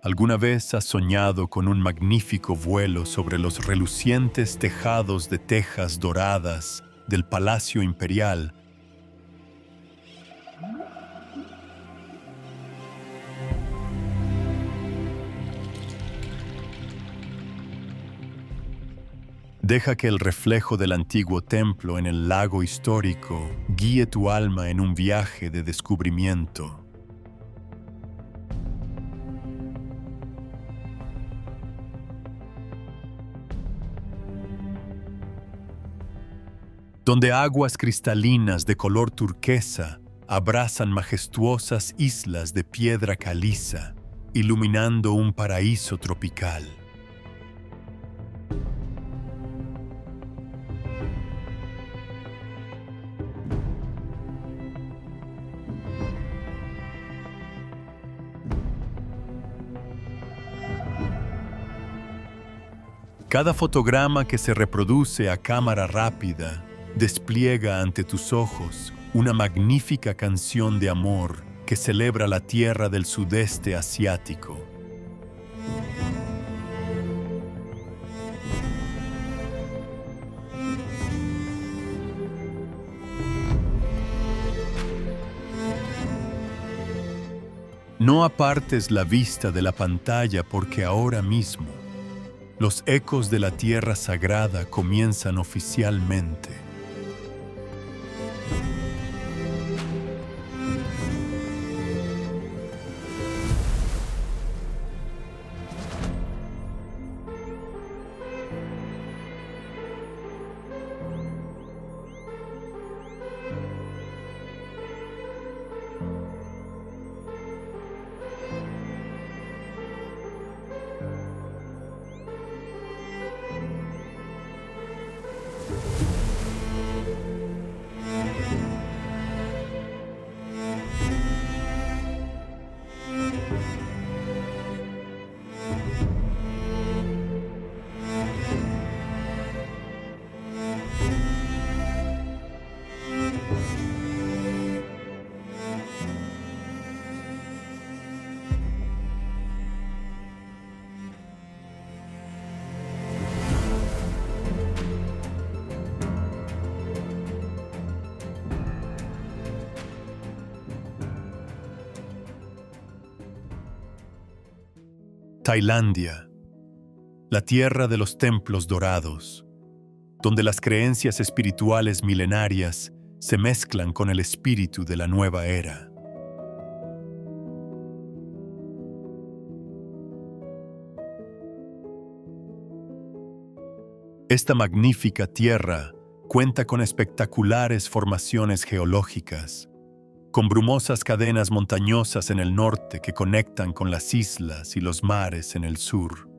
¿Alguna vez has soñado con un magnífico vuelo sobre los relucientes tejados de tejas doradas del Palacio Imperial? Deja que el reflejo del antiguo templo en el lago histórico guíe tu alma en un viaje de descubrimiento. Donde aguas cristalinas de color turquesa abrazan majestuosas islas de piedra caliza, iluminando un paraíso tropical. Cada fotograma que se reproduce a cámara rápida despliega ante tus ojos una magnífica canción de amor que celebra la tierra del sudeste asiático. No apartes la vista de la pantalla porque ahora mismo los ecos de la tierra sagrada comienzan oficialmente. Tailandia, la tierra de los templos dorados, donde las creencias espirituales milenarias se mezclan con el espíritu de la nueva era. Esta magnífica tierra cuenta con espectaculares formaciones geológicas, con brumosas cadenas montañosas en el norte que conectan con las islas y los mares en el sur.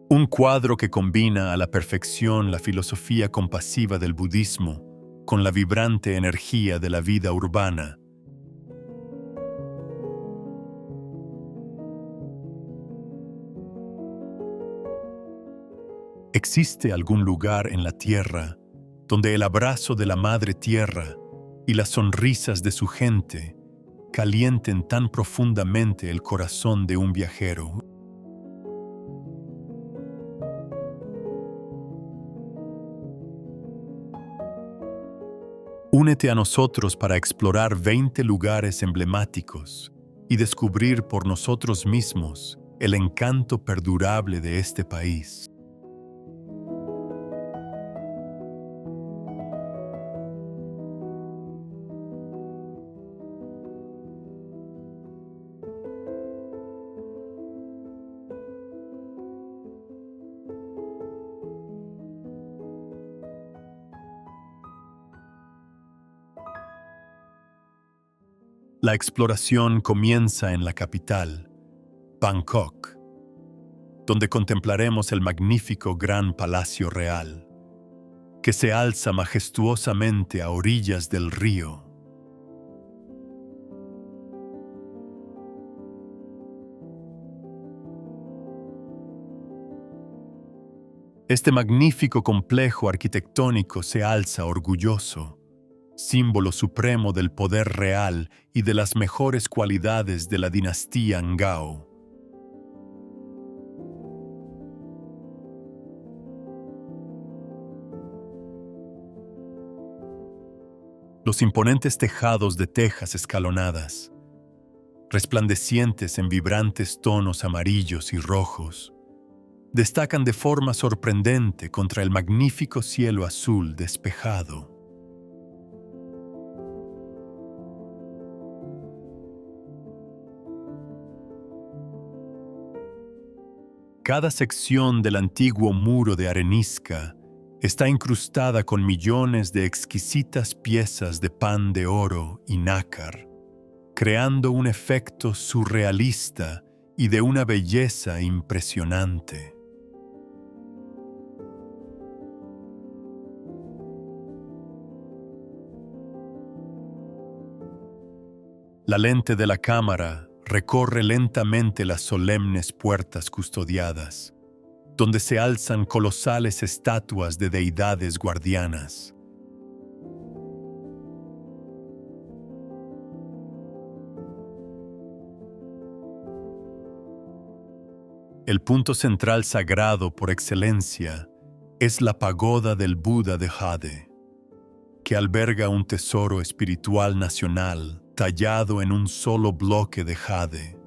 Un cuadro que combina a la perfección la filosofía compasiva del budismo con la vibrante energía de la vida urbana. ¿Existe algún lugar en la Tierra donde el abrazo de la Madre Tierra y las sonrisas de su gente calienten tan profundamente el corazón de un viajero? Únete a nosotros para explorar 20 lugares emblemáticos y descubrir por nosotros mismos el encanto perdurable de este país. La exploración comienza en la capital, Bangkok, donde contemplaremos el magnífico Gran Palacio Real, que se alza majestuosamente a orillas del río. Este magnífico complejo arquitectónico se alza orgulloso símbolo supremo del poder real y de las mejores cualidades de la dinastía Ngao. Los imponentes tejados de tejas escalonadas, resplandecientes en vibrantes tonos amarillos y rojos, destacan de forma sorprendente contra el magnífico cielo azul despejado. Cada sección del antiguo muro de arenisca está incrustada con millones de exquisitas piezas de pan de oro y nácar, creando un efecto surrealista y de una belleza impresionante. La lente de la cámara recorre lentamente las solemnes puertas custodiadas, donde se alzan colosales estatuas de deidades guardianas. El punto central sagrado por excelencia es la pagoda del Buda de Jade, que alberga un tesoro espiritual nacional tallado en un solo bloque de jade.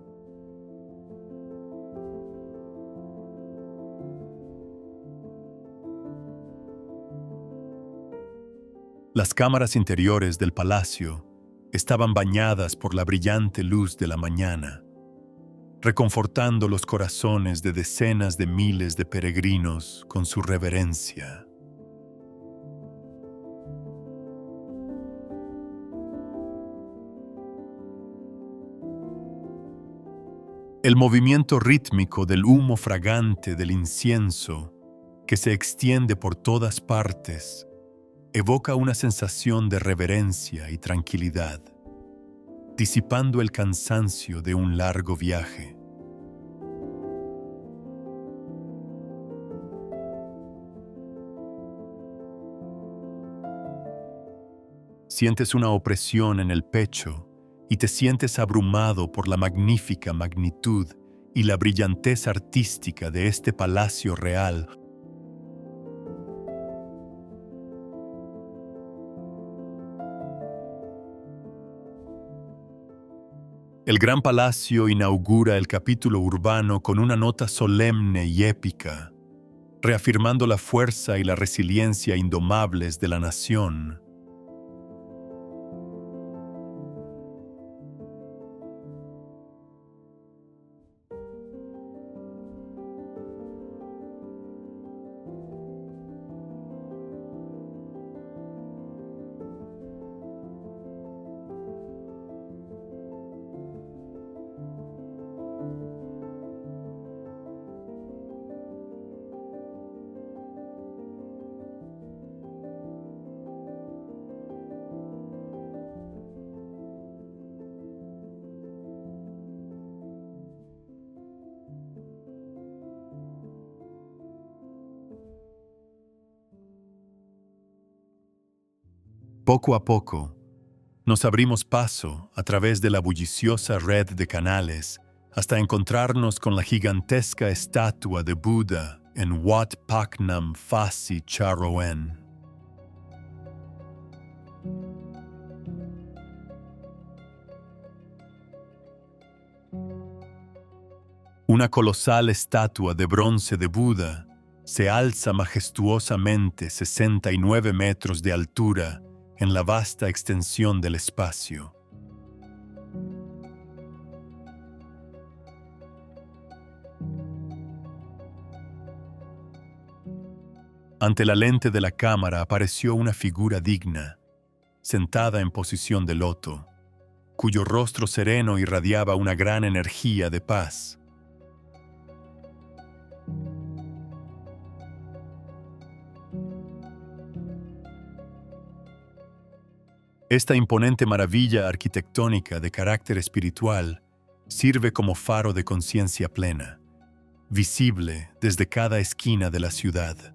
Las cámaras interiores del palacio estaban bañadas por la brillante luz de la mañana, reconfortando los corazones de decenas de miles de peregrinos con su reverencia. El movimiento rítmico del humo fragante del incienso, que se extiende por todas partes, evoca una sensación de reverencia y tranquilidad, disipando el cansancio de un largo viaje. Sientes una opresión en el pecho y te sientes abrumado por la magnífica magnitud y la brillantez artística de este palacio real. El gran palacio inaugura el capítulo urbano con una nota solemne y épica, reafirmando la fuerza y la resiliencia indomables de la nación. Poco a poco, nos abrimos paso a través de la bulliciosa red de canales hasta encontrarnos con la gigantesca estatua de Buda en Wat Paknam Phasi Charoen. Una colosal estatua de bronce de Buda se alza majestuosamente 69 metros de altura en la vasta extensión del espacio. Ante la lente de la cámara apareció una figura digna, sentada en posición de loto, cuyo rostro sereno irradiaba una gran energía de paz. Esta imponente maravilla arquitectónica de carácter espiritual sirve como faro de conciencia plena, visible desde cada esquina de la ciudad.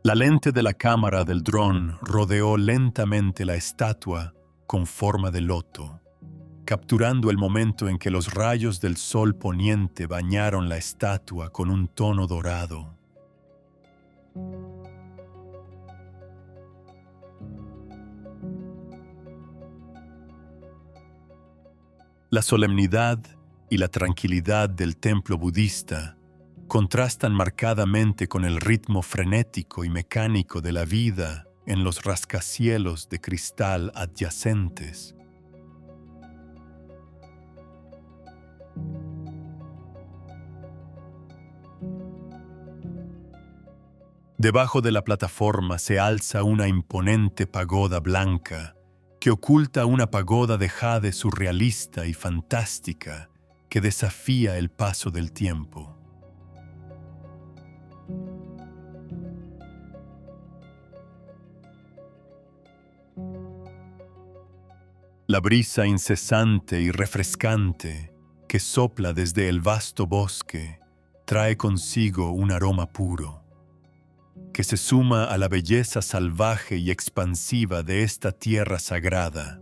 La lente de la cámara del dron rodeó lentamente la estatua con forma de loto, capturando el momento en que los rayos del sol poniente bañaron la estatua con un tono dorado. La solemnidad y la tranquilidad del templo budista contrastan marcadamente con el ritmo frenético y mecánico de la vida en los rascacielos de cristal adyacentes. Debajo de la plataforma se alza una imponente pagoda blanca que oculta una pagoda de jade surrealista y fantástica que desafía el paso del tiempo. La brisa incesante y refrescante que sopla desde el vasto bosque trae consigo un aroma puro, que se suma a la belleza salvaje y expansiva de esta tierra sagrada.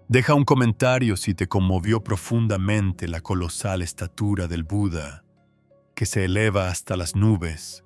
Deja un comentario si te conmovió profundamente la colosal estatura del Buda, que se eleva hasta las nubes.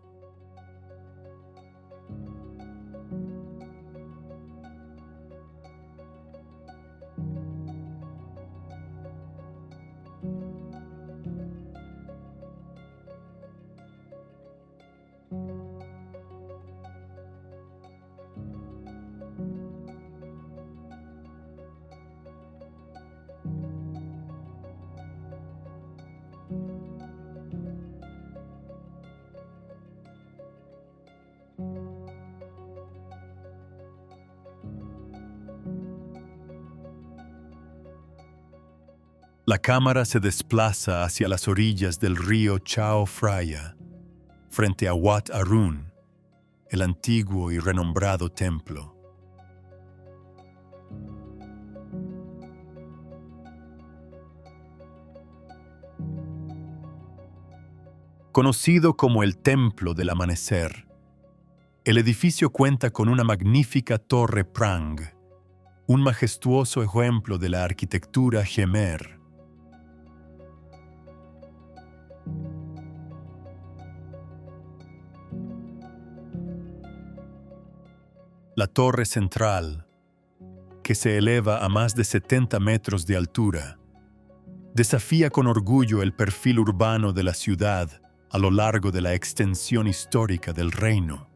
La cámara se desplaza hacia las orillas del río Chao Phraya, frente a Wat Arun, el antiguo y renombrado templo. Conocido como el Templo del Amanecer, el edificio cuenta con una magnífica torre Prang, un majestuoso ejemplo de la arquitectura Khmer. La torre central, que se eleva a más de 70 metros de altura, desafía con orgullo el perfil urbano de la ciudad a lo largo de la extensión histórica del reino.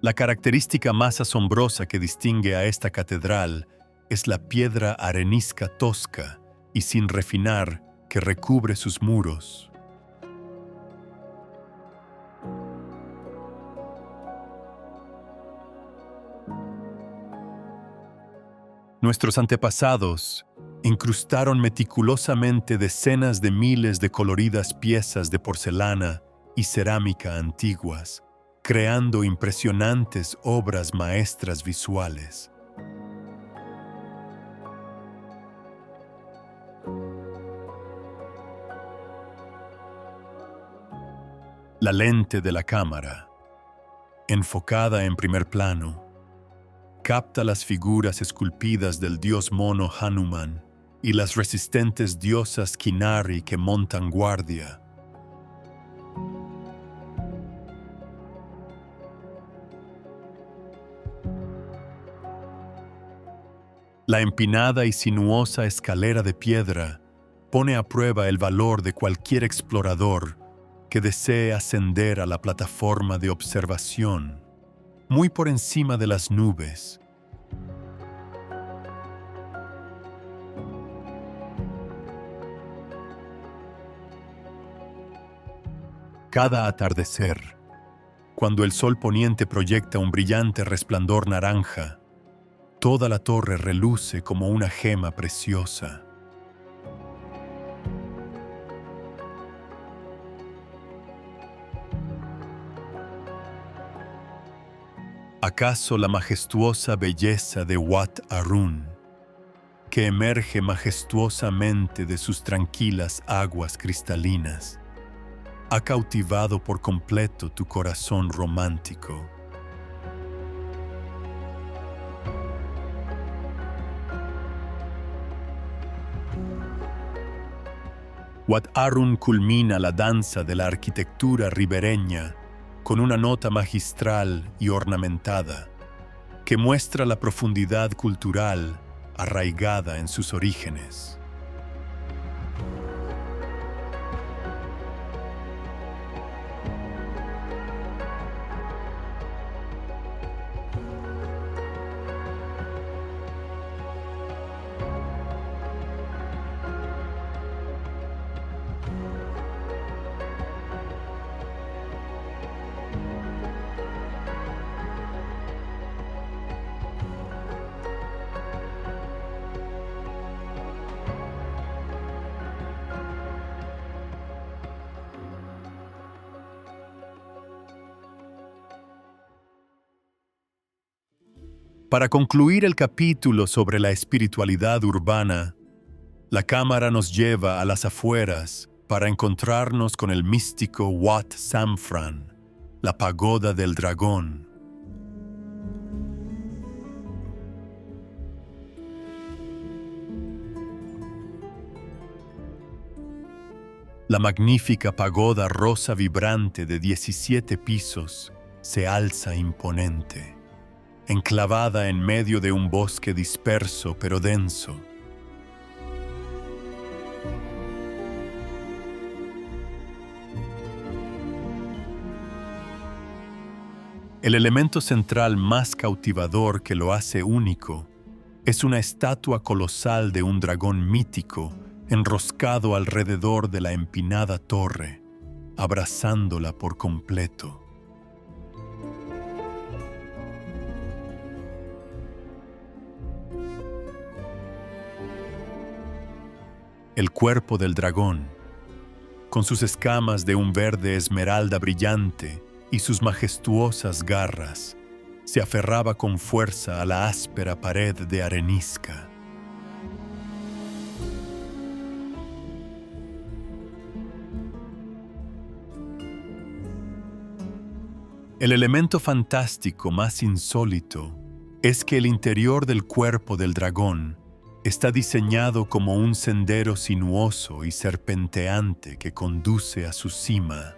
La característica más asombrosa que distingue a esta catedral es la piedra arenisca tosca y sin refinar que recubre sus muros. Nuestros antepasados incrustaron meticulosamente decenas de miles de coloridas piezas de porcelana y cerámica antiguas, creando impresionantes obras maestras visuales. La lente de la cámara, enfocada en primer plano, capta las figuras esculpidas del dios mono Hanuman y las resistentes diosas Kinari que montan guardia. La empinada y sinuosa escalera de piedra pone a prueba el valor de cualquier explorador que desee ascender a la plataforma de observación, muy por encima de las nubes. Cada atardecer, cuando el sol poniente proyecta un brillante resplandor naranja, toda la torre reluce como una gema preciosa. ¿Acaso la majestuosa belleza de Wat Arun, que emerge majestuosamente de sus tranquilas aguas cristalinas, ha cautivado por completo tu corazón romántico? Wat Arun culmina la danza de la arquitectura ribereña con una nota magistral y ornamentada que muestra la profundidad cultural arraigada en sus orígenes. Para concluir el capítulo sobre la espiritualidad urbana, la cámara nos lleva a las afueras para encontrarnos con el místico Wat Samphran, la pagoda del dragón. La magnífica pagoda rosa vibrante de 17 pisos se alza imponente, enclavada en medio de un bosque disperso pero denso. El elemento central más cautivador que lo hace único es una estatua colosal de un dragón mítico enroscado alrededor de la empinada torre, abrazándola por completo. El cuerpo del dragón, con sus escamas de un verde esmeralda brillante y sus majestuosas garras, se aferraba con fuerza a la áspera pared de arenisca. El elemento fantástico más insólito es que el interior del cuerpo del dragón está diseñado como un sendero sinuoso y serpenteante que conduce a su cima.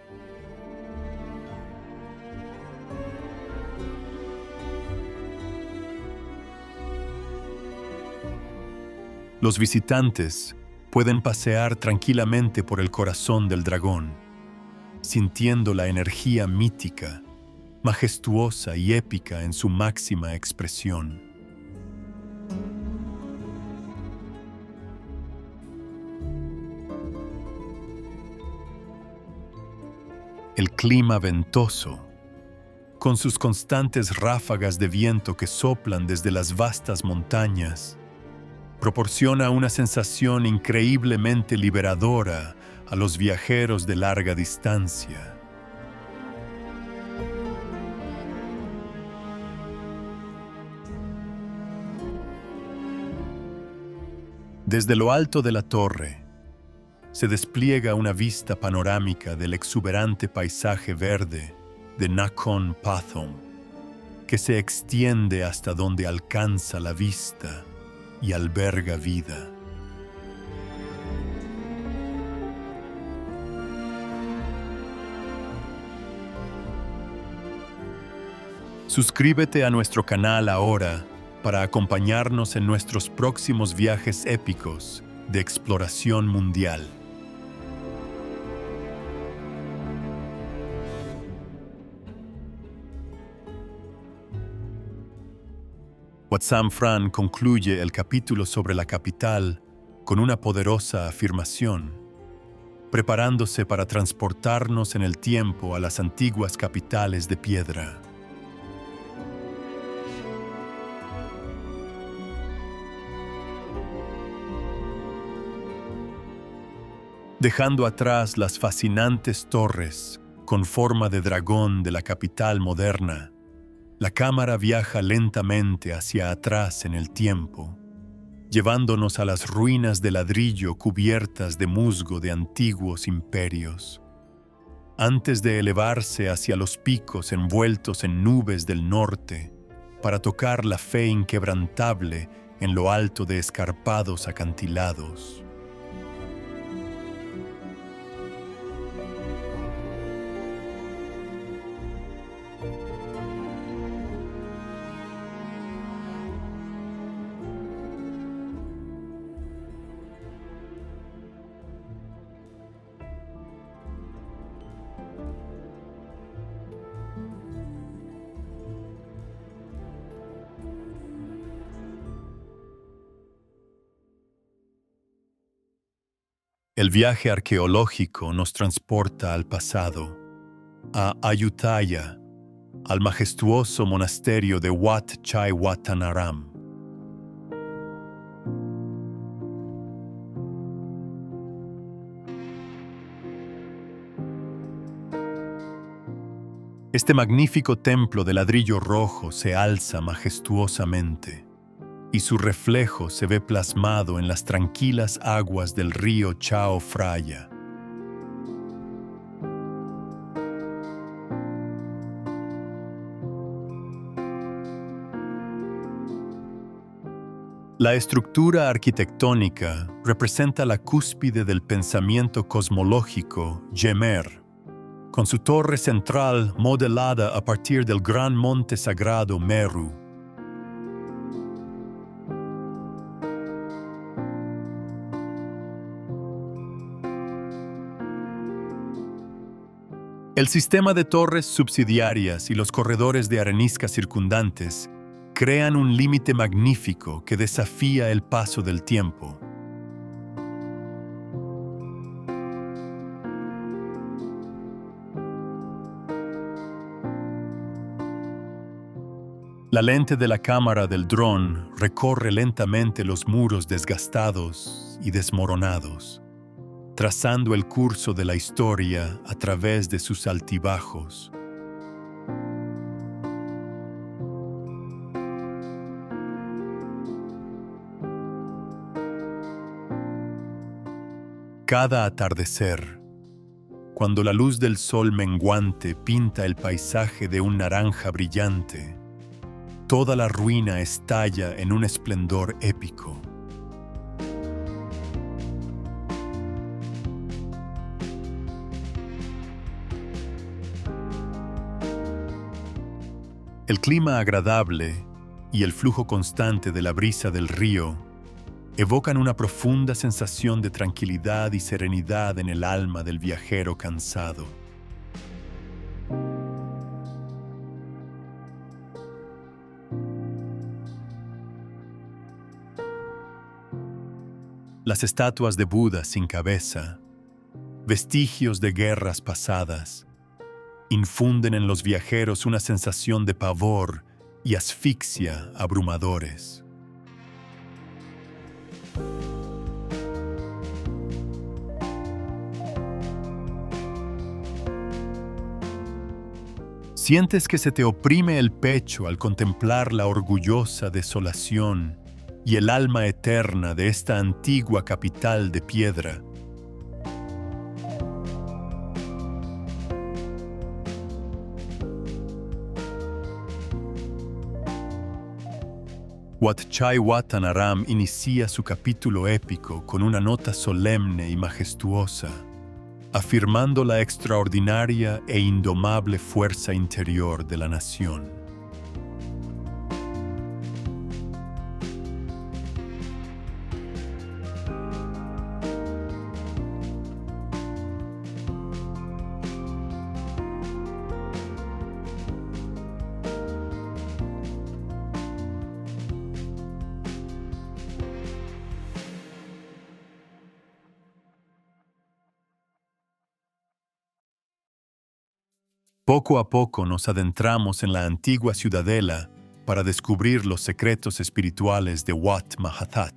Los visitantes pueden pasear tranquilamente por el corazón del dragón, sintiendo la energía mítica, majestuosa y épica en su máxima expresión. El clima ventoso, con sus constantes ráfagas de viento que soplan desde las vastas montañas, proporciona una sensación increíblemente liberadora a los viajeros de larga distancia. Desde lo alto de la torre, se despliega una vista panorámica del exuberante paisaje verde de Nakhon Pathom, que se extiende hasta donde alcanza la vista y alberga vida. Suscríbete a nuestro canal ahora para acompañarnos en nuestros próximos viajes épicos de exploración mundial. Wat Samphran concluye el capítulo sobre la capital con una poderosa afirmación, preparándose para transportarnos en el tiempo a las antiguas capitales de piedra. Dejando atrás las fascinantes torres con forma de dragón de la capital moderna, La cámara viaja lentamente hacia atrás en el tiempo, llevándonos a las ruinas de ladrillo cubiertas de musgo de antiguos imperios, antes de elevarse hacia los picos envueltos en nubes del norte, para tocar la fe inquebrantable en lo alto de escarpados acantilados. El viaje arqueológico nos transporta al pasado, a Ayutthaya, al majestuoso monasterio de Wat Chai Watthanaram. Este magnífico templo de ladrillo rojo se alza majestuosamente, y su reflejo se ve plasmado en las tranquilas aguas del río Chao Phraya. La estructura arquitectónica representa la cúspide del pensamiento cosmológico Yemer, con su torre central modelada a partir del gran monte sagrado Meru. El sistema de torres subsidiarias y los corredores de arenisca circundantes crean un límite magnífico que desafía el paso del tiempo. La lente de la cámara del dron recorre lentamente los muros desgastados y desmoronados, trazando el curso de la historia a través de sus altibajos. Cada atardecer, cuando la luz del sol menguante pinta el paisaje de un naranja brillante, toda la ruina estalla en un esplendor épico. El clima agradable y el flujo constante de la brisa del río evocan una profunda sensación de tranquilidad y serenidad en el alma del viajero cansado. Las estatuas de Buda sin cabeza, vestigios de guerras pasadas, infunden en los viajeros una sensación de pavor y asfixia abrumadores. Sientes que se te oprime el pecho al contemplar la orgullosa desolación y el alma eterna de esta antigua capital de piedra. Wat Chai Watthanaram inicia su capítulo épico con una nota solemne y majestuosa, afirmando la extraordinaria e indomable fuerza interior de la nación. Poco a poco nos adentramos en la antigua ciudadela para descubrir los secretos espirituales de Wat Mahathat.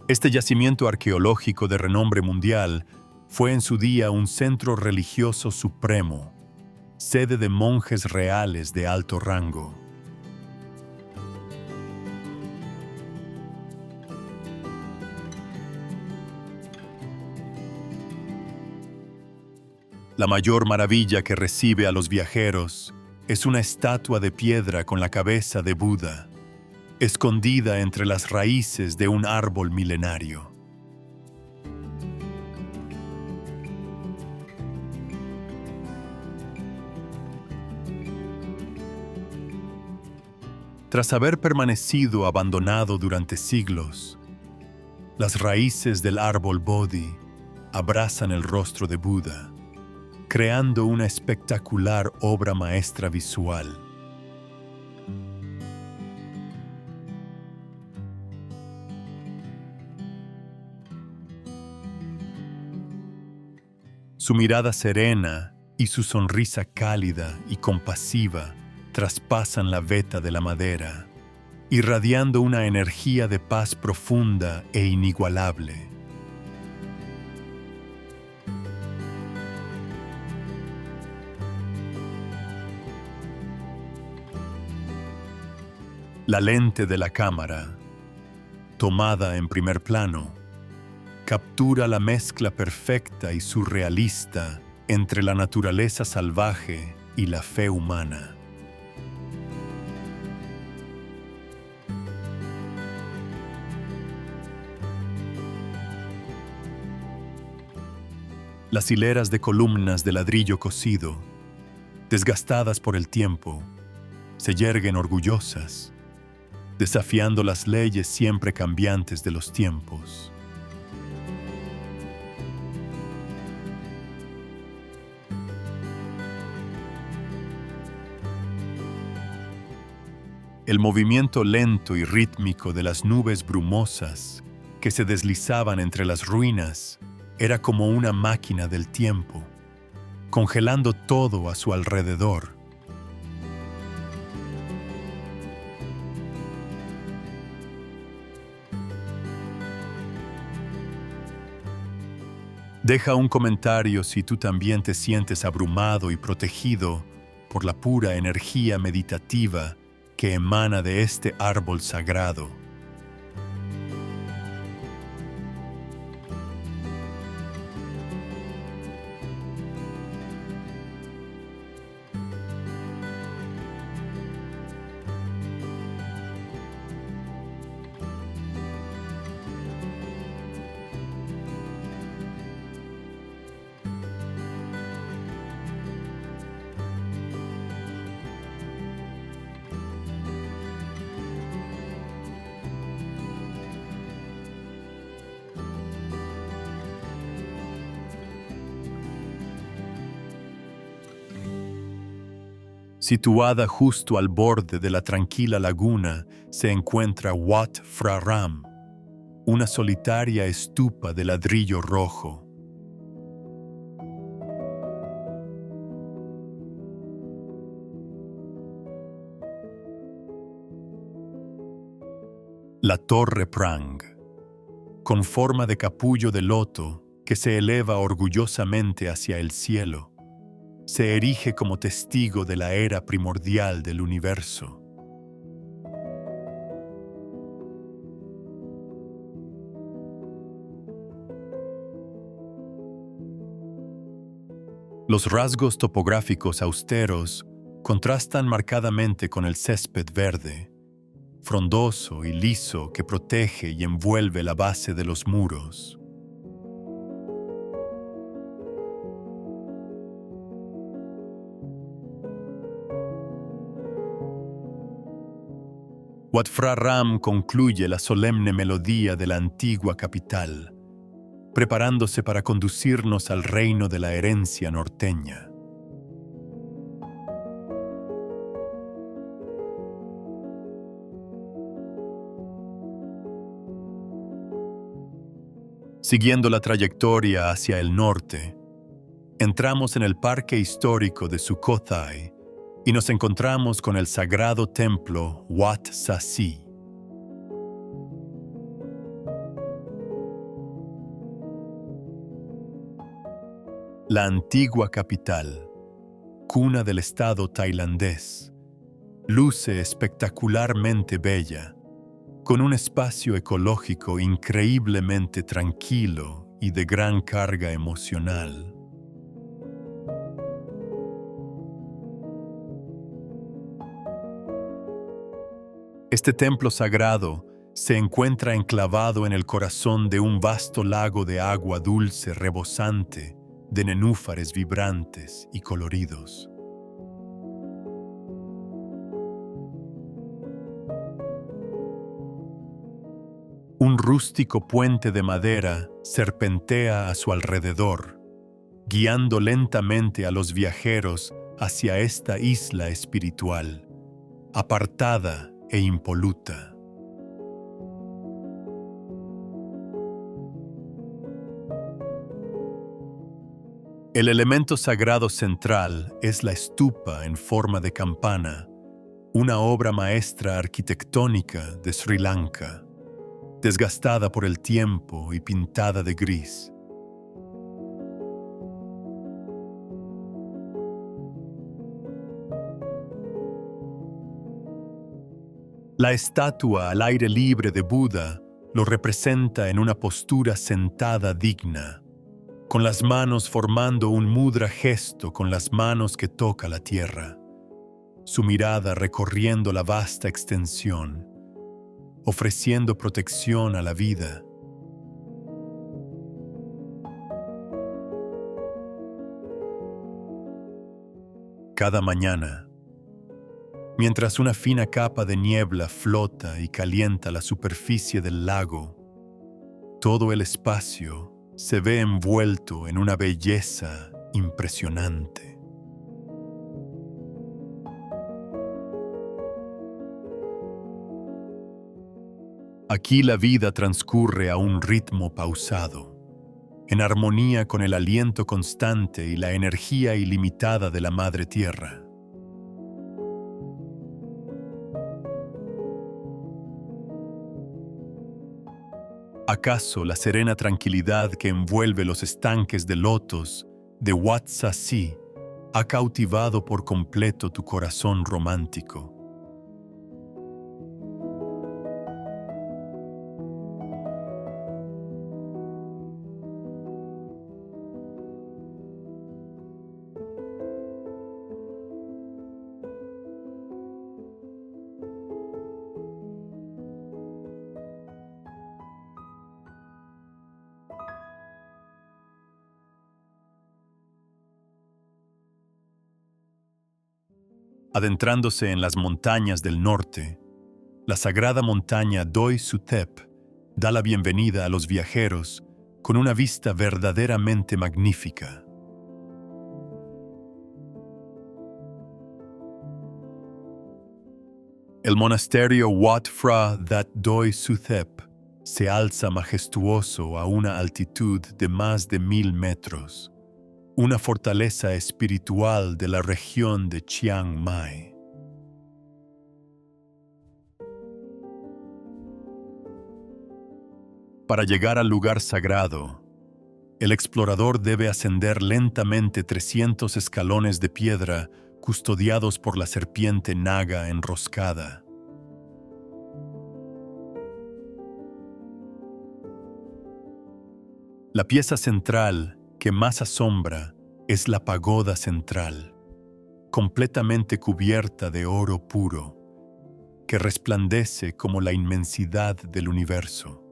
Este yacimiento arqueológico de renombre mundial fue en su día un centro religioso supremo, sede de monjes reales de alto rango. La mayor maravilla que recibe a los viajeros es una estatua de piedra con la cabeza de Buda, escondida entre las raíces de un árbol milenario. Tras haber permanecido abandonado durante siglos, las raíces del árbol Bodhi abrazan el rostro de Buda, creando una espectacular obra maestra visual. Su mirada serena y su sonrisa cálida y compasiva traspasan la veta de la madera, irradiando una energía de paz profunda e inigualable. La lente de la cámara, tomada en primer plano, captura la mezcla perfecta y surrealista entre la naturaleza salvaje y la fe humana. Las hileras de columnas de ladrillo cocido, desgastadas por el tiempo, se yerguen orgullosas, desafiando las leyes siempre cambiantes de los tiempos. El movimiento lento y rítmico de las nubes brumosas que se deslizaban entre las ruinas era como una máquina del tiempo, congelando todo a su alrededor. Deja un comentario si tú también te sientes abrumado y protegido por la pura energía meditativa que emana de este árbol sagrado. Situada justo al borde de la tranquila laguna se encuentra Wat Phra Ram, una solitaria estupa de ladrillo rojo. La Torre Prang, con forma de capullo de loto que se eleva orgullosamente hacia el cielo, se erige como testigo de la era primordial del universo. Los rasgos topográficos austeros contrastan marcadamente con el césped verde, frondoso y liso que protege y envuelve la base de los muros. Wat Phra Ram concluye la solemne melodía de la antigua capital, preparándose para conducirnos al reino de la herencia norteña. Siguiendo la trayectoria hacia el norte, entramos en el parque histórico de Sukhothai y nos encontramos con el sagrado templo Wat Sasi. La antigua capital, cuna del estado tailandés, luce espectacularmente bella, con un espacio ecológico increíblemente tranquilo y de gran carga emocional. Este templo sagrado se encuentra enclavado en el corazón de un vasto lago de agua dulce rebosante de nenúfares vibrantes y coloridos. Un rústico puente de madera serpentea a su alrededor, guiando lentamente a los viajeros hacia esta isla espiritual, apartada e impoluta. El elemento sagrado central es la stupa en forma de campana, una obra maestra arquitectónica de Sri Lanka, desgastada por el tiempo y pintada de gris. La estatua al aire libre de Buda lo representa en una postura sentada digna, con las manos formando un mudra gesto con las manos que toca la tierra, su mirada recorriendo la vasta extensión, ofreciendo protección a la vida. Cada mañana, mientras una fina capa de niebla flota y calienta la superficie del lago, todo el espacio se ve envuelto en una belleza impresionante. Aquí la vida transcurre a un ritmo pausado, en armonía con el aliento constante y la energía ilimitada de la Madre Tierra. ¿Acaso la serena tranquilidad que envuelve los estanques de lotos de Wat Saasi ha cautivado por completo tu corazón romántico? Adentrándose en las montañas del norte, la sagrada montaña Doi Suthep da la bienvenida a los viajeros con una vista verdaderamente magnífica. El monasterio Wat Phra That Doi Suthep se alza majestuoso a una altitud de más de 1000 metros, una fortaleza espiritual de la región de Chiang Mai. Para llegar al lugar sagrado, el explorador debe ascender lentamente 300 escalones de piedra custodiados por la serpiente naga enroscada. La pieza central que más asombra es la pagoda central, completamente cubierta de oro puro, que resplandece como la inmensidad del universo.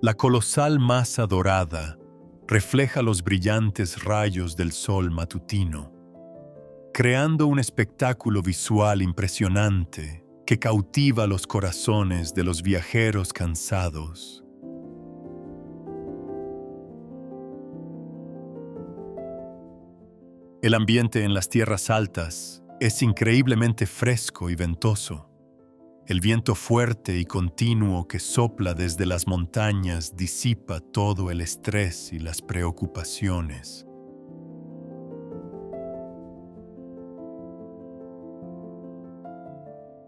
La colosal masa dorada refleja los brillantes rayos del sol matutino, creando un espectáculo visual impresionante que cautiva los corazones de los viajeros cansados. El ambiente en las tierras altas es increíblemente fresco y ventoso. El viento fuerte y continuo que sopla desde las montañas disipa todo el estrés y las preocupaciones.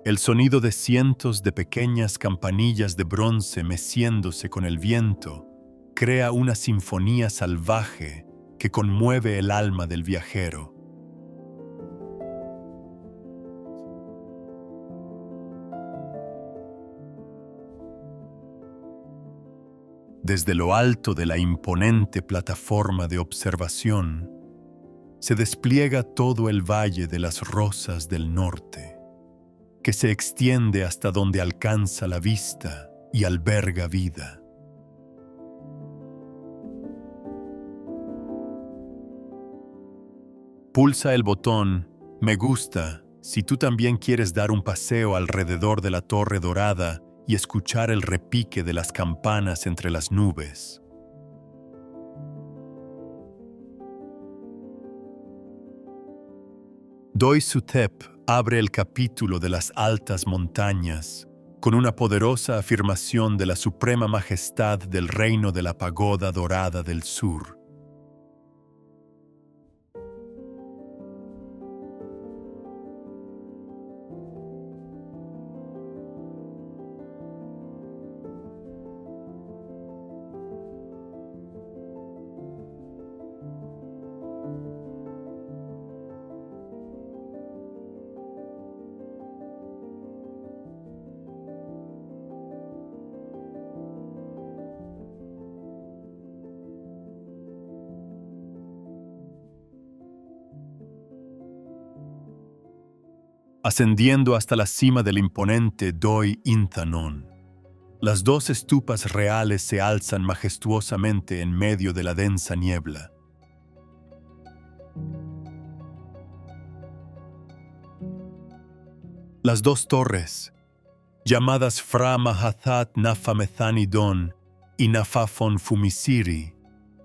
El sonido de cientos de pequeñas campanillas de bronce meciéndose con el viento crea una sinfonía salvaje que conmueve el alma del viajero. Desde lo alto de la imponente plataforma de observación, se despliega todo el Valle de las Rosas del Norte, que se extiende hasta donde alcanza la vista y alberga vida. Pulsa el botón "Me gusta" si tú también quieres dar un paseo alrededor de la Torre Dorada y escuchar el repique de las campanas entre las nubes. Doi Suthep abre el capítulo de las altas montañas con una poderosa afirmación de la suprema majestad del reino de la pagoda dorada del sur. Ascendiendo hasta la cima del imponente Doi Inthanon, las dos estupas reales se alzan majestuosamente en medio de la densa niebla. Las dos torres, llamadas Phra Mahathat Nafamethani-Don y Nafafon Fumisiri,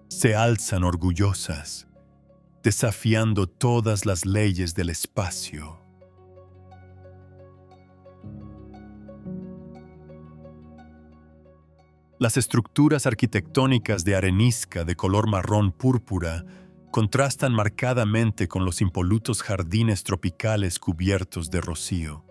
se alzan orgullosas, desafiando todas las leyes del espacio. Las estructuras arquitectónicas de arenisca de color marrón púrpura contrastan marcadamente con los impolutos jardines tropicales cubiertos de rocío.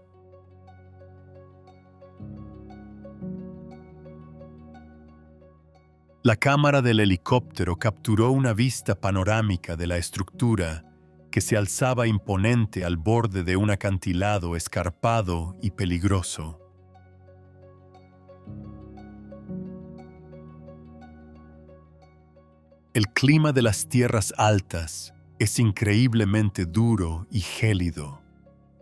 La cámara del helicóptero capturó una vista panorámica de la estructura que se alzaba imponente al borde de un acantilado escarpado y peligroso. El clima de las tierras altas es increíblemente duro y gélido,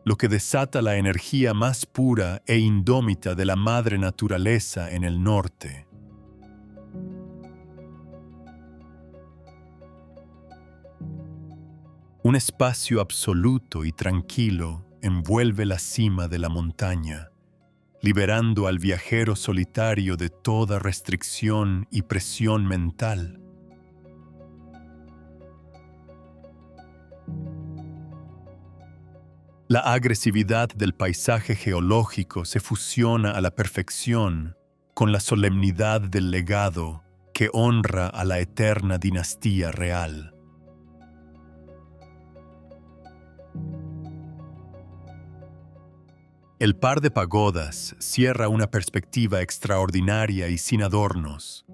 lo que desata la energía más pura e indómita de la madre naturaleza en el norte. Un espacio absoluto y tranquilo envuelve la cima de la montaña, liberando al viajero solitario de toda restricción y presión mental. La agresividad del paisaje geológico se fusiona a la perfección con la solemnidad del legado que honra a la eterna dinastía real. El par de pagodas cierra una perspectiva extraordinaria y sin adornos,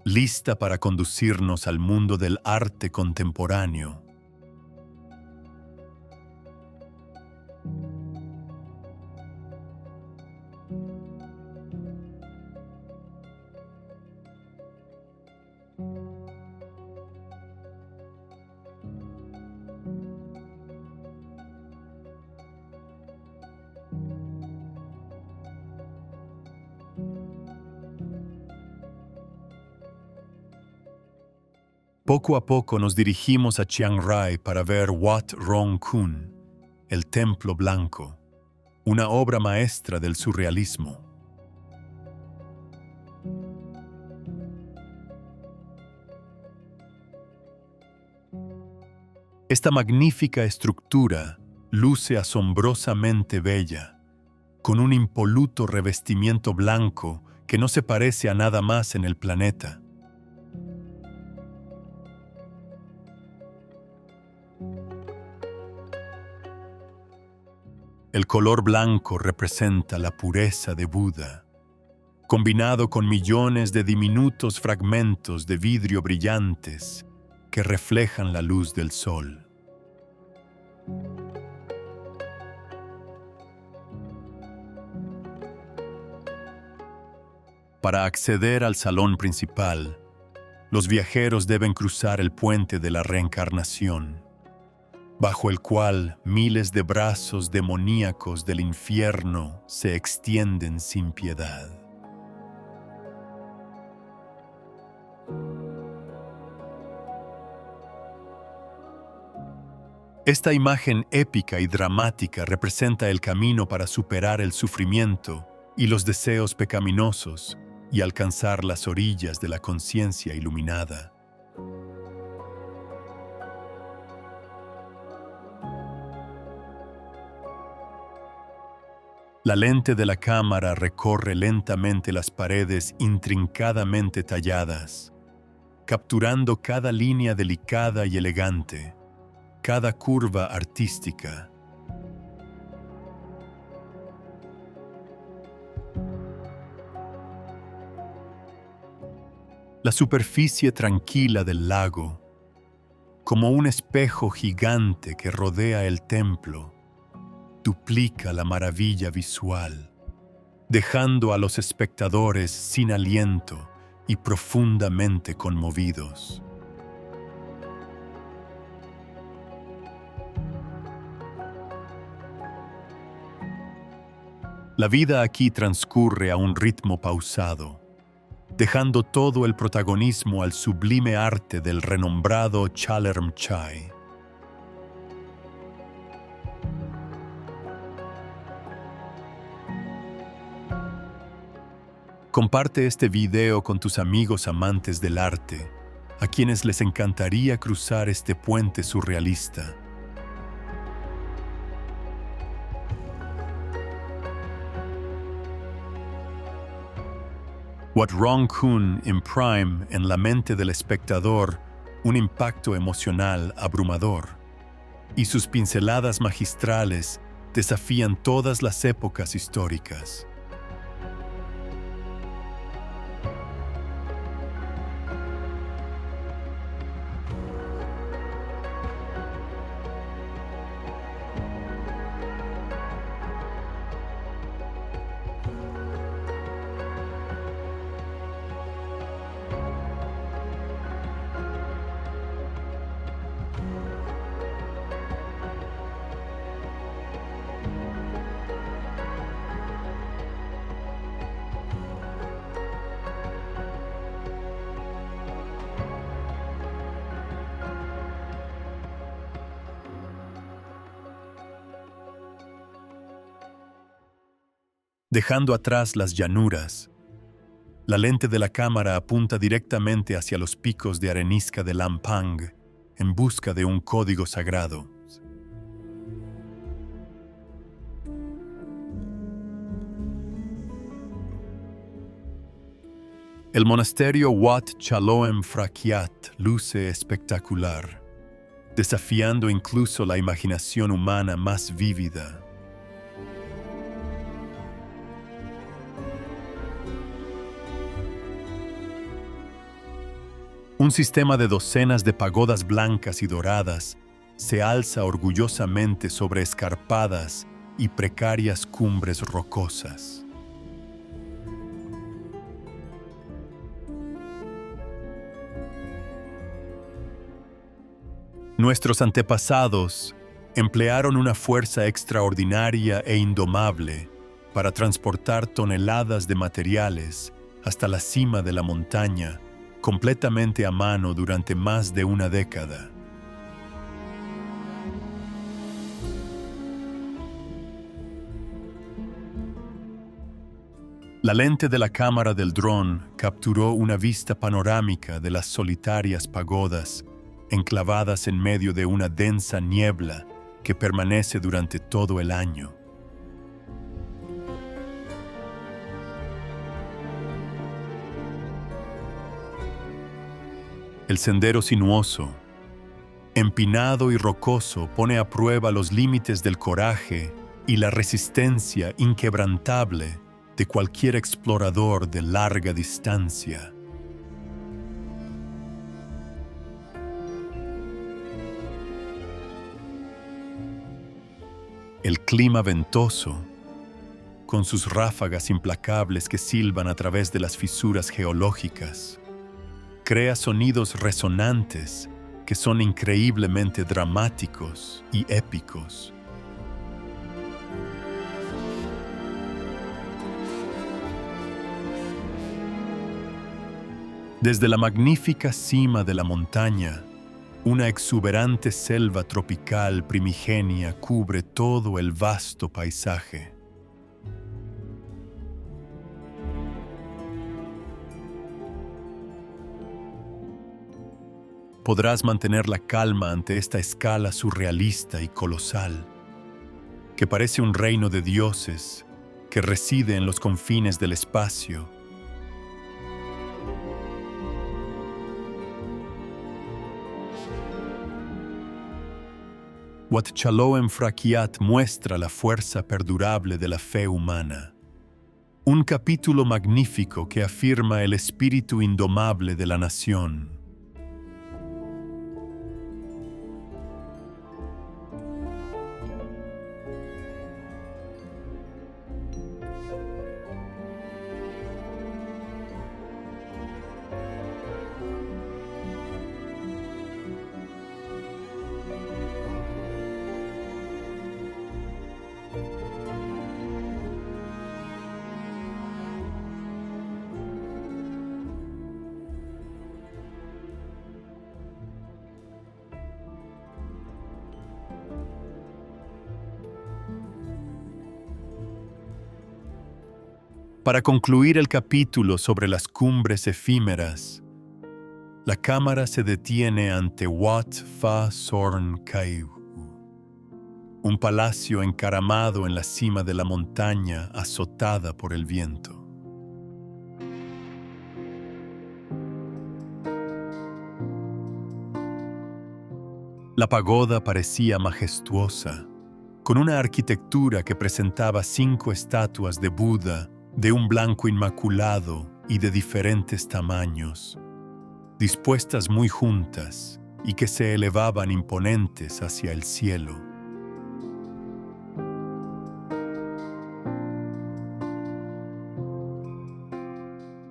lista para conducirnos al mundo del arte contemporáneo. Poco a poco nos dirigimos a Chiang Rai para ver Wat Rong Khun, el Templo Blanco, una obra maestra del surrealismo. Esta magnífica estructura luce asombrosamente bella, con un impoluto revestimiento blanco que no se parece a nada más en el planeta. El color blanco representa la pureza de Buda, combinado con millones de diminutos fragmentos de vidrio brillantes que reflejan la luz del sol. Para acceder al salón principal, los viajeros deben cruzar el puente de la reencarnación, bajo el cual miles de brazos demoníacos del infierno se extienden sin piedad. Esta imagen épica y dramática representa el camino para superar el sufrimiento y los deseos pecaminosos y alcanzar las orillas de la conciencia iluminada. La lente de la cámara recorre lentamente las paredes intrincadamente talladas, capturando cada línea delicada y elegante, cada curva artística. La superficie tranquila del lago, como un espejo gigante que rodea el templo, duplica la maravilla visual, dejando a los espectadores sin aliento y profundamente conmovidos. La vida aquí transcurre a un ritmo pausado, dejando todo el protagonismo al sublime arte del renombrado Chalermchai. Comparte este video con tus amigos amantes del arte, a quienes les encantaría cruzar este puente surrealista. What Wrong Kun imprime en la mente del espectador un impacto emocional abrumador, y sus pinceladas magistrales desafían todas las épocas históricas. Dejando atrás las llanuras, la lente de la cámara apunta directamente hacia los picos de arenisca de Lampang en busca de un código sagrado. El monasterio Wat Chaloem Phrakyat luce espectacular, desafiando incluso la imaginación humana más vívida. Un sistema de docenas de pagodas blancas y doradas se alza orgullosamente sobre escarpadas y precarias cumbres rocosas. Nuestros antepasados emplearon una fuerza extraordinaria e indomable para transportar toneladas de materiales hasta la cima de la montaña, completamente a mano durante más de una década. La lente de la cámara del dron capturó una vista panorámica de las solitarias pagodas enclavadas en medio de una densa niebla que permanece durante todo el año. El sendero sinuoso, empinado y rocoso, pone a prueba los límites del coraje y la resistencia inquebrantable de cualquier explorador de larga distancia. El clima ventoso, con sus ráfagas implacables que silban a través de las fisuras geológicas, crea sonidos resonantes que son increíblemente dramáticos y épicos. Desde la magnífica cima de la montaña, una exuberante selva tropical primigenia cubre todo el vasto paisaje. Podrás mantener la calma ante esta escala surrealista y colosal, que parece un reino de dioses que reside en los confines del espacio. Huachaloem Fraquiat muestra la fuerza perdurable de la fe humana. Un capítulo magnífico que afirma el espíritu indomable de la nación. Para concluir el capítulo sobre las cumbres efímeras, la cámara se detiene ante Wat Pha Sorn Kaiu, un palacio encaramado en la cima de la montaña azotada por el viento. La pagoda parecía majestuosa, con una arquitectura que presentaba 5 estatuas de Buda de un blanco inmaculado y de diferentes tamaños, dispuestas muy juntas y que se elevaban imponentes hacia el cielo.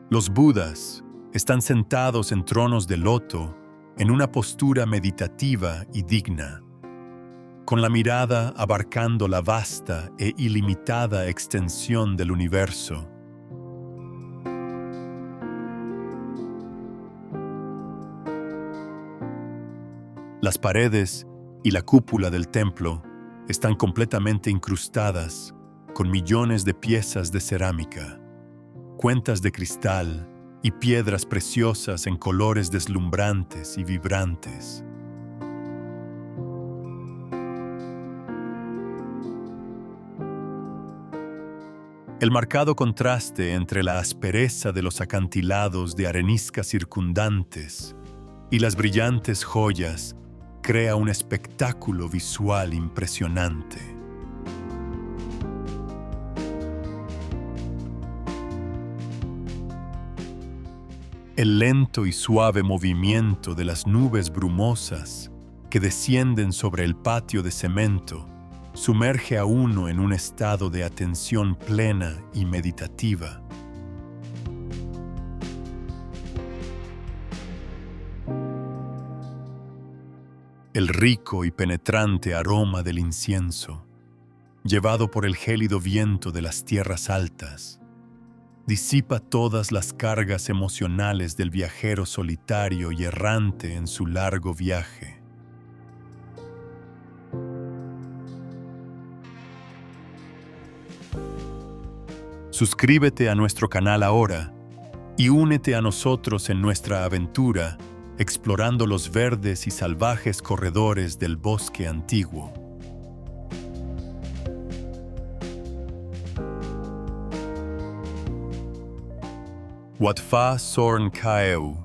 Los Budas están sentados en tronos de loto en una postura meditativa y digna, con la mirada abarcando la vasta e ilimitada extensión del universo. Las paredes y la cúpula del templo están completamente incrustadas con millones de piezas de cerámica, cuentas de cristal y piedras preciosas en colores deslumbrantes y vibrantes. El marcado contraste entre la aspereza de los acantilados de arenisca circundantes y las brillantes joyas crea un espectáculo visual impresionante. El lento y suave movimiento de las nubes brumosas que descienden sobre el patio de cemento sumerge a uno en un estado de atención plena y meditativa. El rico y penetrante aroma del incienso, llevado por el gélido viento de las tierras altas, disipa todas las cargas emocionales del viajero solitario y errante en su largo viaje. Suscríbete a nuestro canal ahora y únete a nosotros en nuestra aventura explorando los verdes y salvajes corredores del bosque antiguo. Wat Pha Sorn Kaiu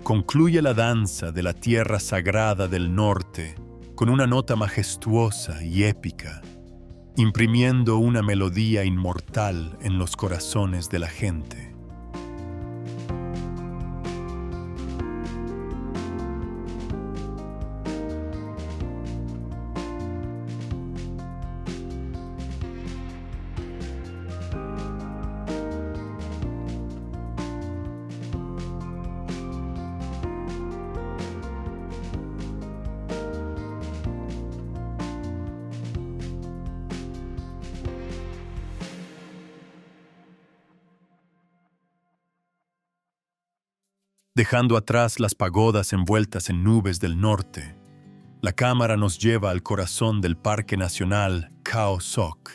concluye la danza de la tierra sagrada del norte con una nota majestuosa y épica, imprimiendo una melodía inmortal en los corazones de la gente. Dejando atrás las pagodas envueltas en nubes del norte, la cámara nos lleva al corazón del Parque Nacional Khao Sok.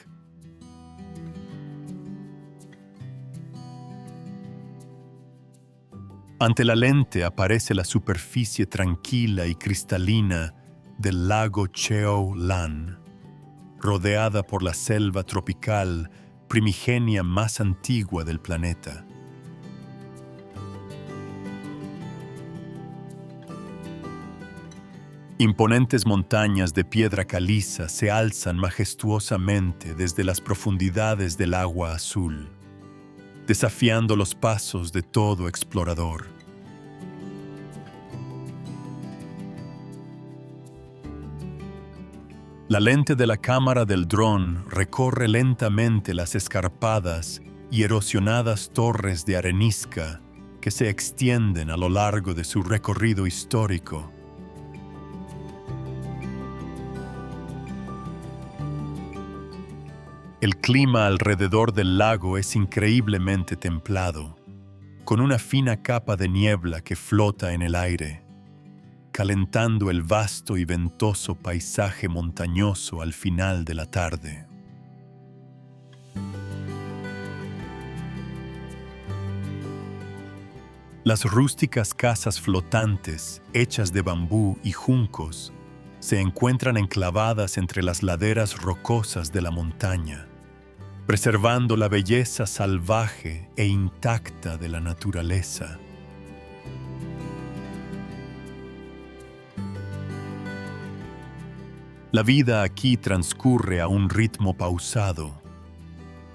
Ante la lente aparece la superficie tranquila y cristalina del lago Cheo Lan, rodeada por la selva tropical primigenia más antigua del planeta. Imponentes montañas de piedra caliza se alzan majestuosamente desde las profundidades del agua azul, desafiando los pasos de todo explorador. La lente de la cámara del dron recorre lentamente las escarpadas y erosionadas torres de arenisca que se extienden a lo largo de su recorrido histórico. El clima alrededor del lago es increíblemente templado, con una fina capa de niebla que flota en el aire, calentando el vasto y ventoso paisaje montañoso al final de la tarde. Las rústicas casas flotantes, hechas de bambú y juncos, se encuentran enclavadas entre las laderas rocosas de la montaña, preservando la belleza salvaje e intacta de la naturaleza. La vida aquí transcurre a un ritmo pausado,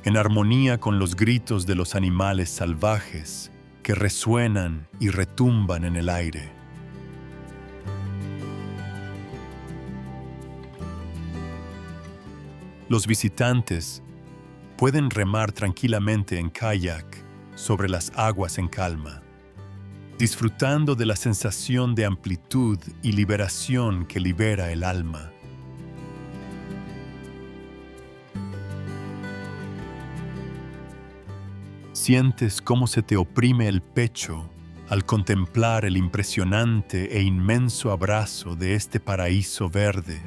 en armonía con los gritos de los animales salvajes que resuenan y retumban en el aire. Los visitantes pueden remar tranquilamente en kayak sobre las aguas en calma, disfrutando de la sensación de amplitud y liberación que libera el alma. Sientes cómo se te oprime el pecho al contemplar el impresionante e inmenso abrazo de este paraíso verde.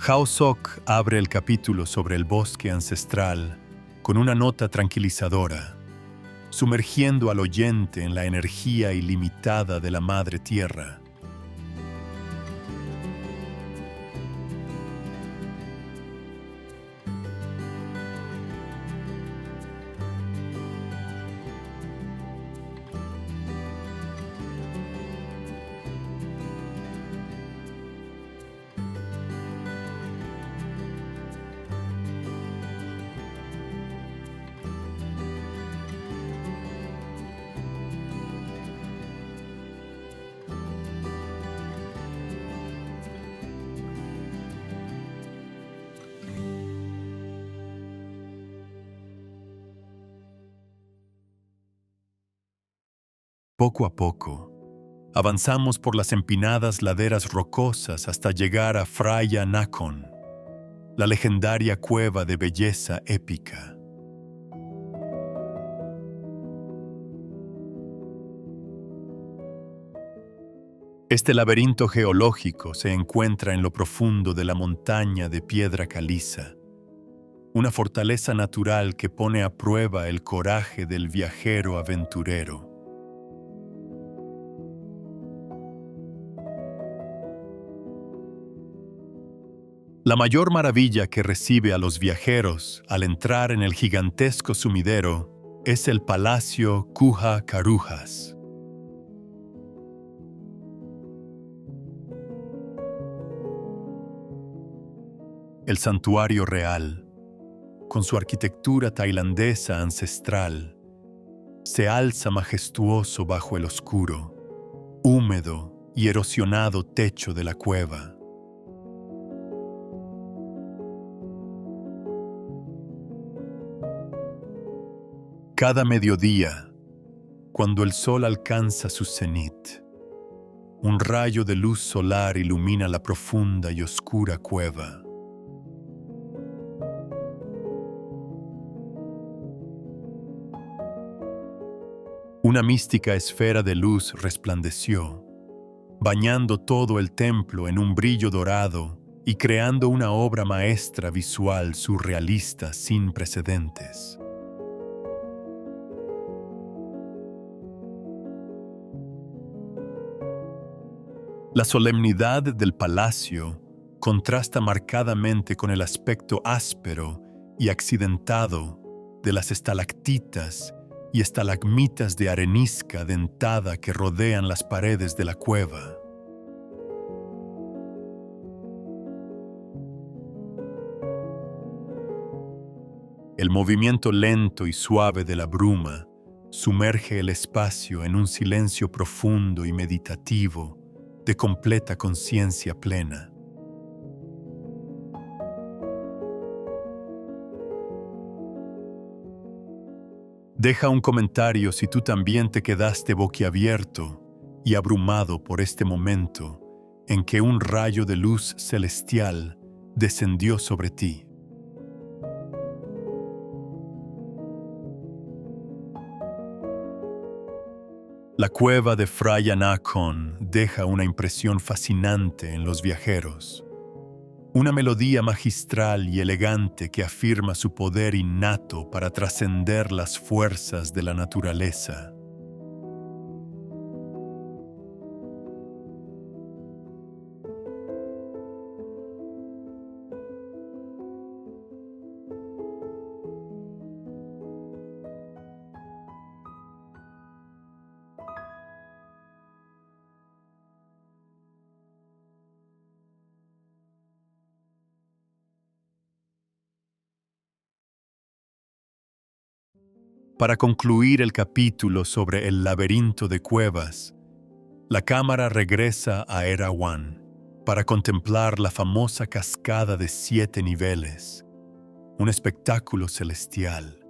Khao Sok abre el capítulo sobre el bosque ancestral con una nota tranquilizadora, sumergiendo al oyente en la energía ilimitada de la Madre Tierra. Poco a poco, avanzamos por las empinadas laderas rocosas hasta llegar a Phra Nakhon, la legendaria cueva de belleza épica. Este laberinto geológico se encuentra en lo profundo de la montaña de piedra caliza, una fortaleza natural que pone a prueba el coraje del viajero aventurero. La mayor maravilla que recibe a los viajeros al entrar en el gigantesco sumidero es el Palacio Kuha Karujas. El santuario real, con su arquitectura tailandesa ancestral, se alza majestuoso bajo el oscuro, húmedo y erosionado techo de la cueva. Cada mediodía, cuando el sol alcanza su cenit, un rayo de luz solar ilumina la profunda y oscura cueva. Una mística esfera de luz resplandeció, bañando todo el templo en un brillo dorado y creando una obra maestra visual surrealista sin precedentes. La solemnidad del palacio contrasta marcadamente con el aspecto áspero y accidentado de las estalactitas y estalagmitas de arenisca dentada que rodean las paredes de la cueva. El movimiento lento y suave de la bruma sumerge el espacio en un silencio profundo y meditativo de completa conciencia plena. Deja un comentario si tú también te quedaste boquiabierto y abrumado por este momento en que un rayo de luz celestial descendió sobre ti. La cueva de Phra Nakhon deja una impresión fascinante en los viajeros. Una melodía magistral y elegante que afirma su poder innato para trascender las fuerzas de la naturaleza. Para concluir el capítulo sobre el laberinto de cuevas, la cámara regresa a Erawan para contemplar la famosa cascada de 7 niveles, un espectáculo celestial.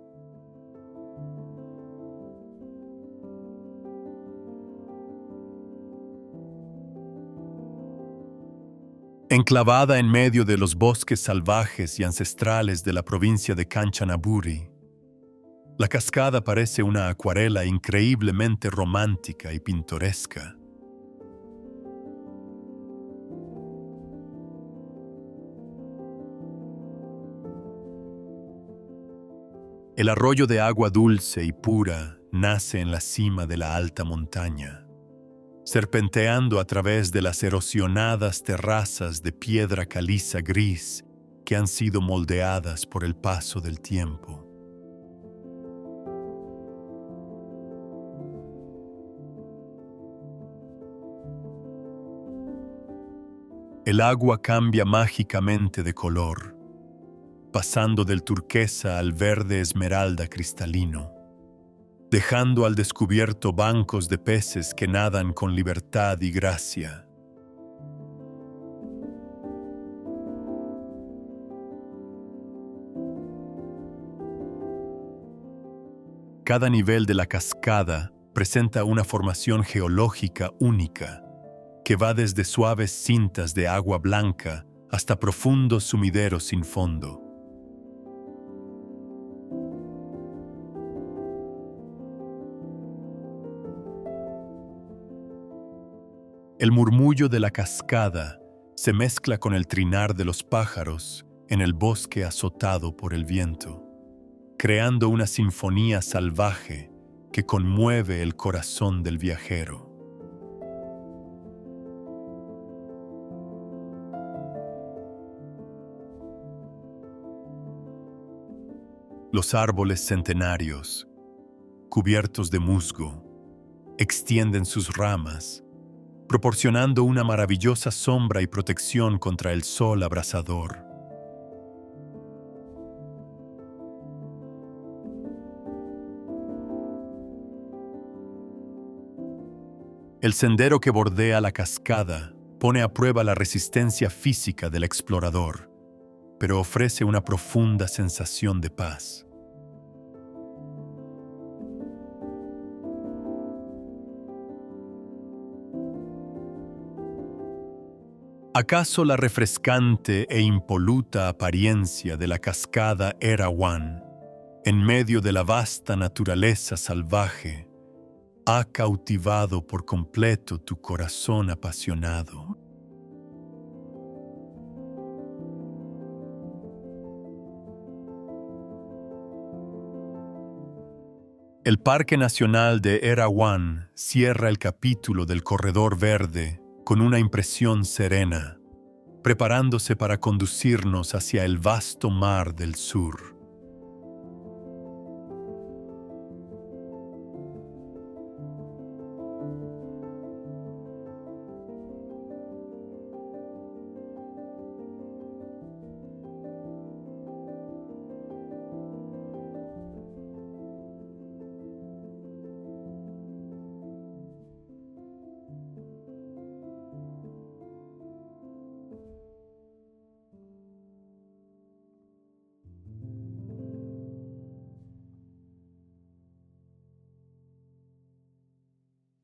Enclavada en medio de los bosques salvajes y ancestrales de la provincia de Kanchanaburi, la cascada parece una acuarela increíblemente romántica y pintoresca. El arroyo de agua dulce y pura nace en la cima de la alta montaña, serpenteando a través de las erosionadas terrazas de piedra caliza gris que han sido moldeadas por el paso del tiempo. El agua cambia mágicamente de color, pasando del turquesa al verde esmeralda cristalino, dejando al descubierto bancos de peces que nadan con libertad y gracia. Cada nivel de la cascada presenta una formación geológica única, que va desde suaves cintas de agua blanca hasta profundos sumideros sin fondo. El murmullo de la cascada se mezcla con el trinar de los pájaros en el bosque azotado por el viento, creando una sinfonía salvaje que conmueve el corazón del viajero. Los árboles centenarios, cubiertos de musgo, extienden sus ramas, proporcionando una maravillosa sombra y protección contra el sol abrasador. El sendero que bordea la cascada pone a prueba la resistencia física del explorador, pero ofrece una profunda sensación de paz. ¿Acaso la refrescante e impoluta apariencia de la cascada Erawan, en medio de la vasta naturaleza salvaje, ha cautivado por completo tu corazón apasionado? El Parque Nacional de Erawan cierra el capítulo del Corredor Verde con una impresión serena, preparándose para conducirnos hacia el vasto mar del sur.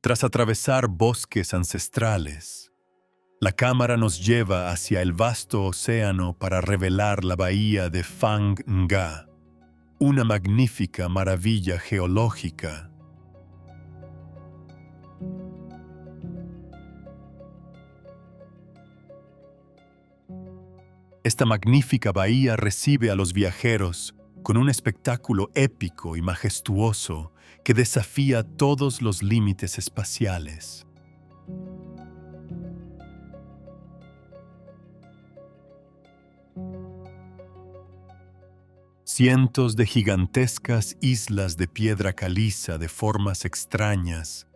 Tras atravesar bosques ancestrales, la cámara nos lleva hacia el vasto océano para revelar la bahía de Phang Nga, una magnífica maravilla geológica. Esta magnífica bahía recibe a los viajeros con un espectáculo épico y majestuoso que desafía todos los límites espaciales. Cientos de gigantescas islas de piedra caliza de formas extrañas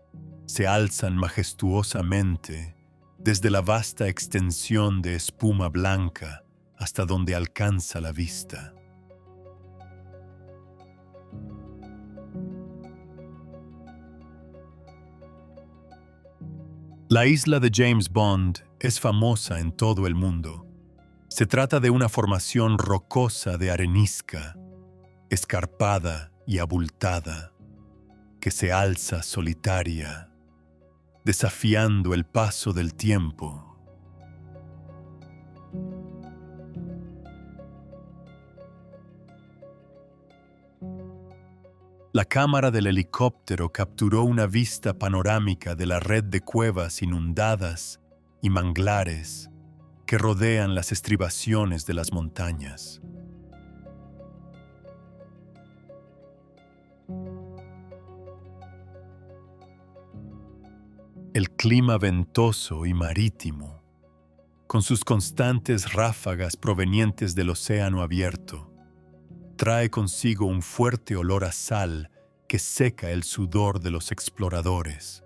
se alzan majestuosamente desde la vasta extensión de espuma blanca hasta donde alcanza la vista. La isla de James Bond es famosa en todo el mundo. Se trata de una formación rocosa de arenisca, escarpada y abultada, que se alza solitaria, desafiando el paso del tiempo. La cámara del helicóptero capturó una vista panorámica de la red de cuevas inundadas y manglares que rodean las estribaciones de las montañas. El clima ventoso y marítimo, con sus constantes ráfagas provenientes del océano abierto, trae consigo un fuerte olor a sal que seca el sudor de los exploradores.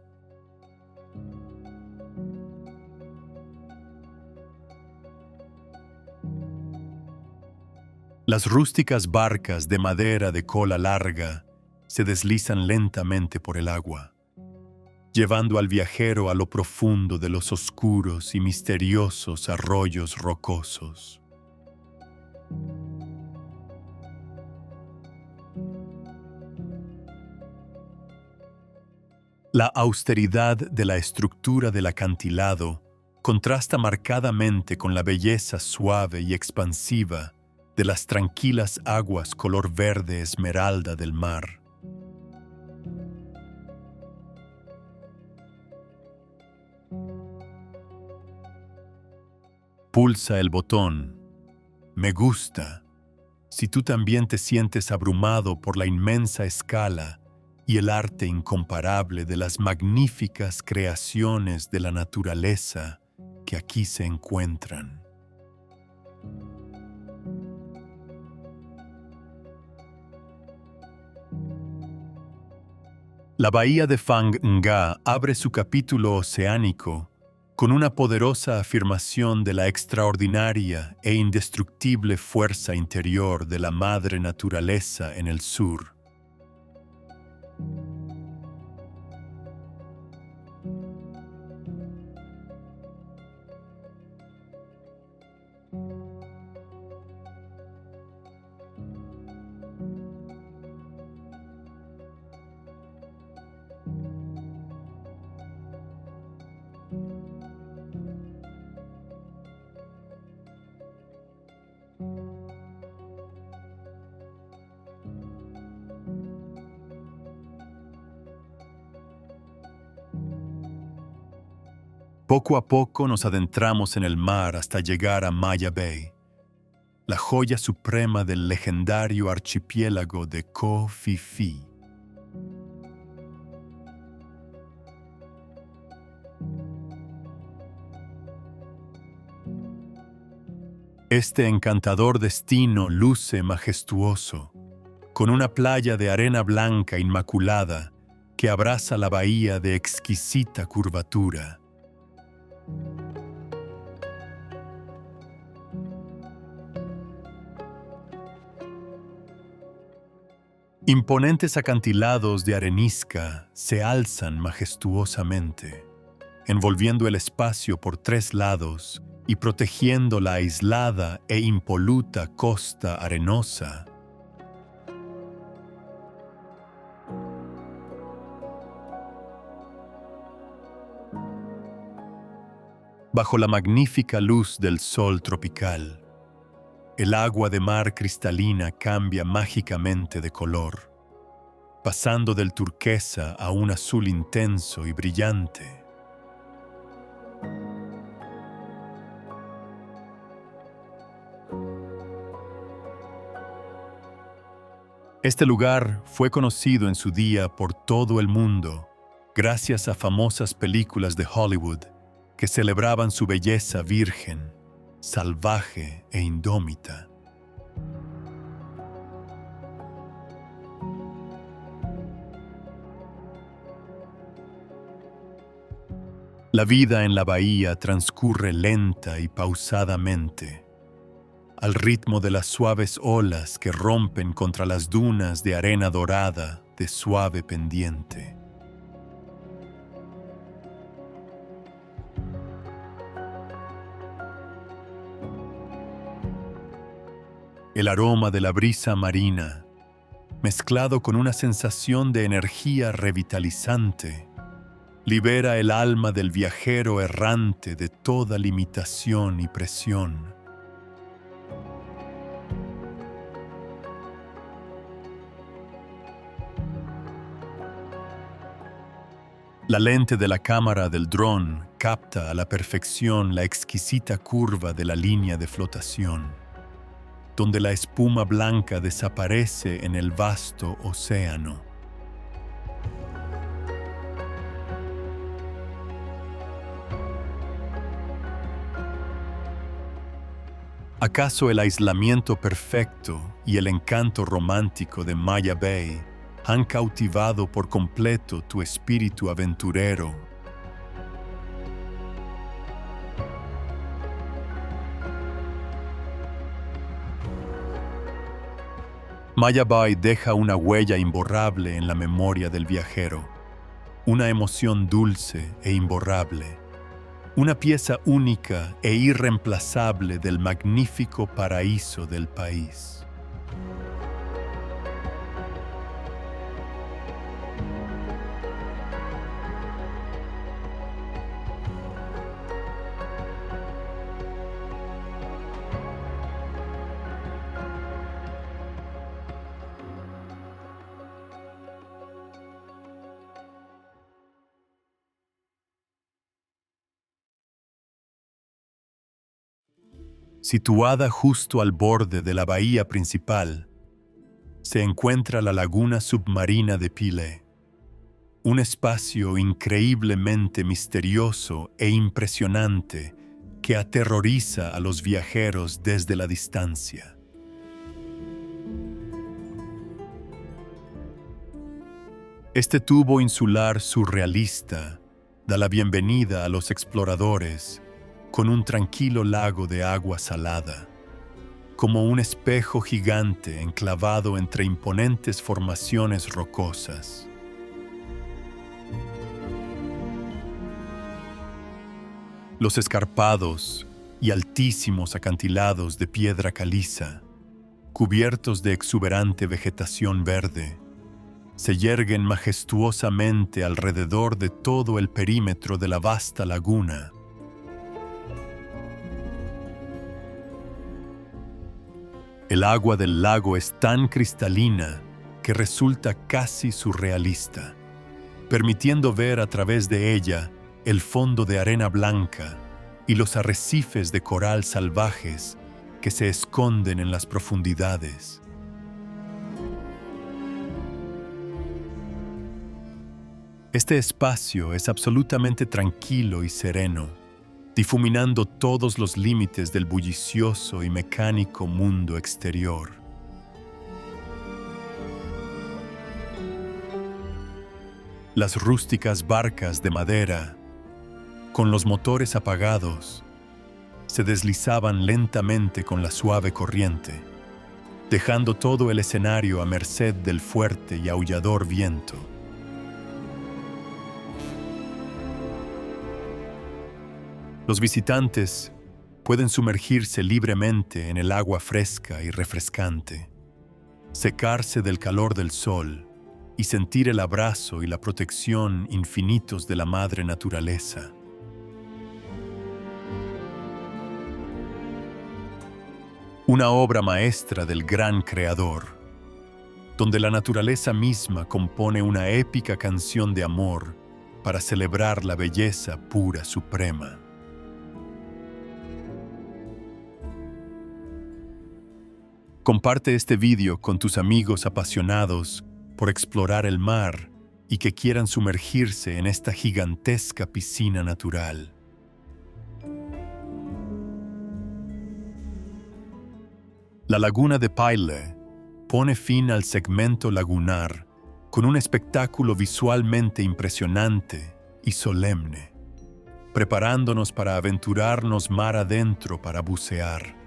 Las rústicas barcas de madera de cola larga se deslizan lentamente por el agua, llevando al viajero a lo profundo de los oscuros y misteriosos arroyos rocosos. La austeridad de la estructura del acantilado contrasta marcadamente con la belleza suave y expansiva de las tranquilas aguas color verde esmeralda del mar. Pulsa el botón "Me gusta" si tú también te sientes abrumado por la inmensa escala y el arte incomparable de las magníficas creaciones de la naturaleza que aquí se encuentran. La bahía de Phang Nga abre su capítulo oceánico con una poderosa afirmación de la extraordinaria e indestructible fuerza interior de la madre naturaleza en el sur. Poco a poco nos adentramos en el mar hasta llegar a Maya Bay, la joya suprema del legendario archipiélago de Koh Phi Phi. Este encantador destino luce majestuoso, con una playa de arena blanca inmaculada que abraza la bahía de exquisita curvatura. Imponentes acantilados de arenisca se alzan majestuosamente, envolviendo el espacio por tres lados y protegiendo la aislada e impoluta costa arenosa. Bajo la magnífica luz del sol tropical, el agua de mar cristalina cambia mágicamente de color, pasando del turquesa a un azul intenso y brillante. Este lugar fue conocido en su día por todo el mundo gracias a famosas películas de Hollywood que celebraban su belleza virgen, salvaje e indómita. La vida en la bahía transcurre lenta y pausadamente, al ritmo de las suaves olas que rompen contra las dunas de arena dorada de suave pendiente. El aroma de la brisa marina, mezclado con una sensación de energía revitalizante, libera el alma del viajero errante de toda limitación y presión. La lente de la cámara del dron capta a la perfección la exquisita curva de la línea de flotación, donde la espuma blanca desaparece en el vasto océano. ¿Acaso el aislamiento perfecto y el encanto romántico de Maya Bay han cautivado por completo tu espíritu aventurero? Maya Bay deja una huella imborrable en la memoria del viajero, una emoción dulce e imborrable, una pieza única e irreemplazable del magnífico paraíso del país. Situada justo al borde de la bahía principal, se encuentra la laguna submarina de Philae, un espacio increíblemente misterioso e impresionante que aterroriza a los viajeros desde la distancia. Este tubo insular surrealista da la bienvenida a los exploradores con un tranquilo lago de agua salada, como un espejo gigante enclavado entre imponentes formaciones rocosas. Los escarpados y altísimos acantilados de piedra caliza, cubiertos de exuberante vegetación verde, se yerguen majestuosamente alrededor de todo el perímetro de la vasta laguna. El agua del lago es tan cristalina que resulta casi surrealista, permitiendo ver a través de ella el fondo de arena blanca y los arrecifes de coral salvajes que se esconden en las profundidades. Este espacio es absolutamente tranquilo y sereno, difuminando todos los límites del bullicioso y mecánico mundo exterior. Las rústicas barcas de madera, con los motores apagados, se deslizaban lentamente con la suave corriente, dejando todo el escenario a merced del fuerte y aullador viento. Los visitantes pueden sumergirse libremente en el agua fresca y refrescante, secarse del calor del sol y sentir el abrazo y la protección infinitos de la madre naturaleza. Una obra maestra del gran creador, donde la naturaleza misma compone una épica canción de amor para celebrar la belleza pura suprema. Comparte este video con tus amigos apasionados por explorar el mar y que quieran sumergirse en esta gigantesca piscina natural. La laguna de Paille pone fin al segmento lagunar con un espectáculo visualmente impresionante y solemne, preparándonos para aventurarnos mar adentro para bucear.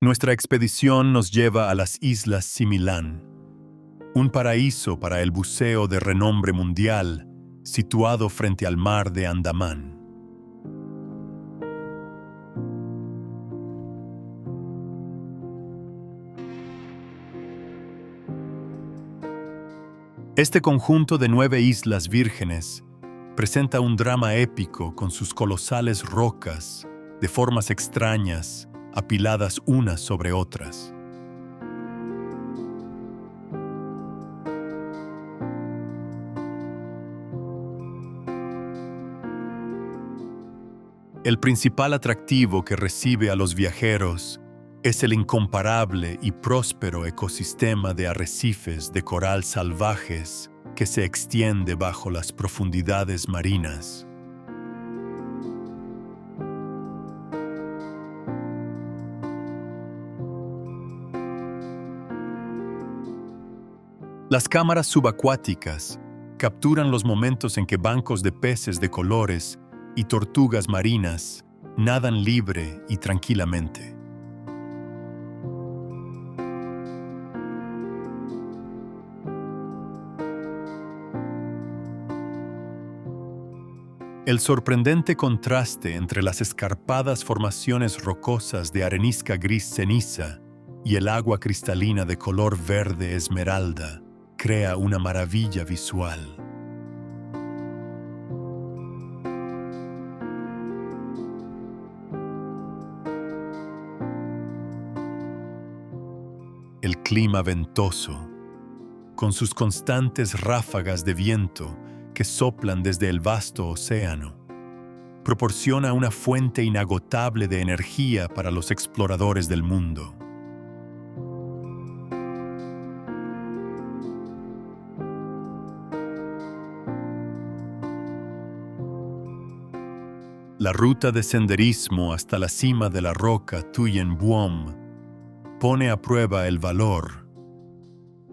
Nuestra expedición nos lleva a las Islas Similán, un paraíso para el buceo de renombre mundial situado frente al mar de Andamán. Este conjunto de 9 islas vírgenes presenta un drama épico con sus colosales rocas de formas extrañas apiladas unas sobre otras. El principal atractivo que recibe a los viajeros es el incomparable y próspero ecosistema de arrecifes de coral salvajes que se extiende bajo las profundidades marinas. Las cámaras subacuáticas capturan los momentos en que bancos de peces de colores y tortugas marinas nadan libre y tranquilamente. El sorprendente contraste entre las escarpadas formaciones rocosas de arenisca gris ceniza y el agua cristalina de color verde esmeralda crea una maravilla visual. El clima ventoso, con sus constantes ráfagas de viento que soplan desde el vasto océano, proporciona una fuente inagotable de energía para los exploradores del mundo. La ruta de senderismo hasta la cima de la roca Thuyen Buom pone a prueba el valor,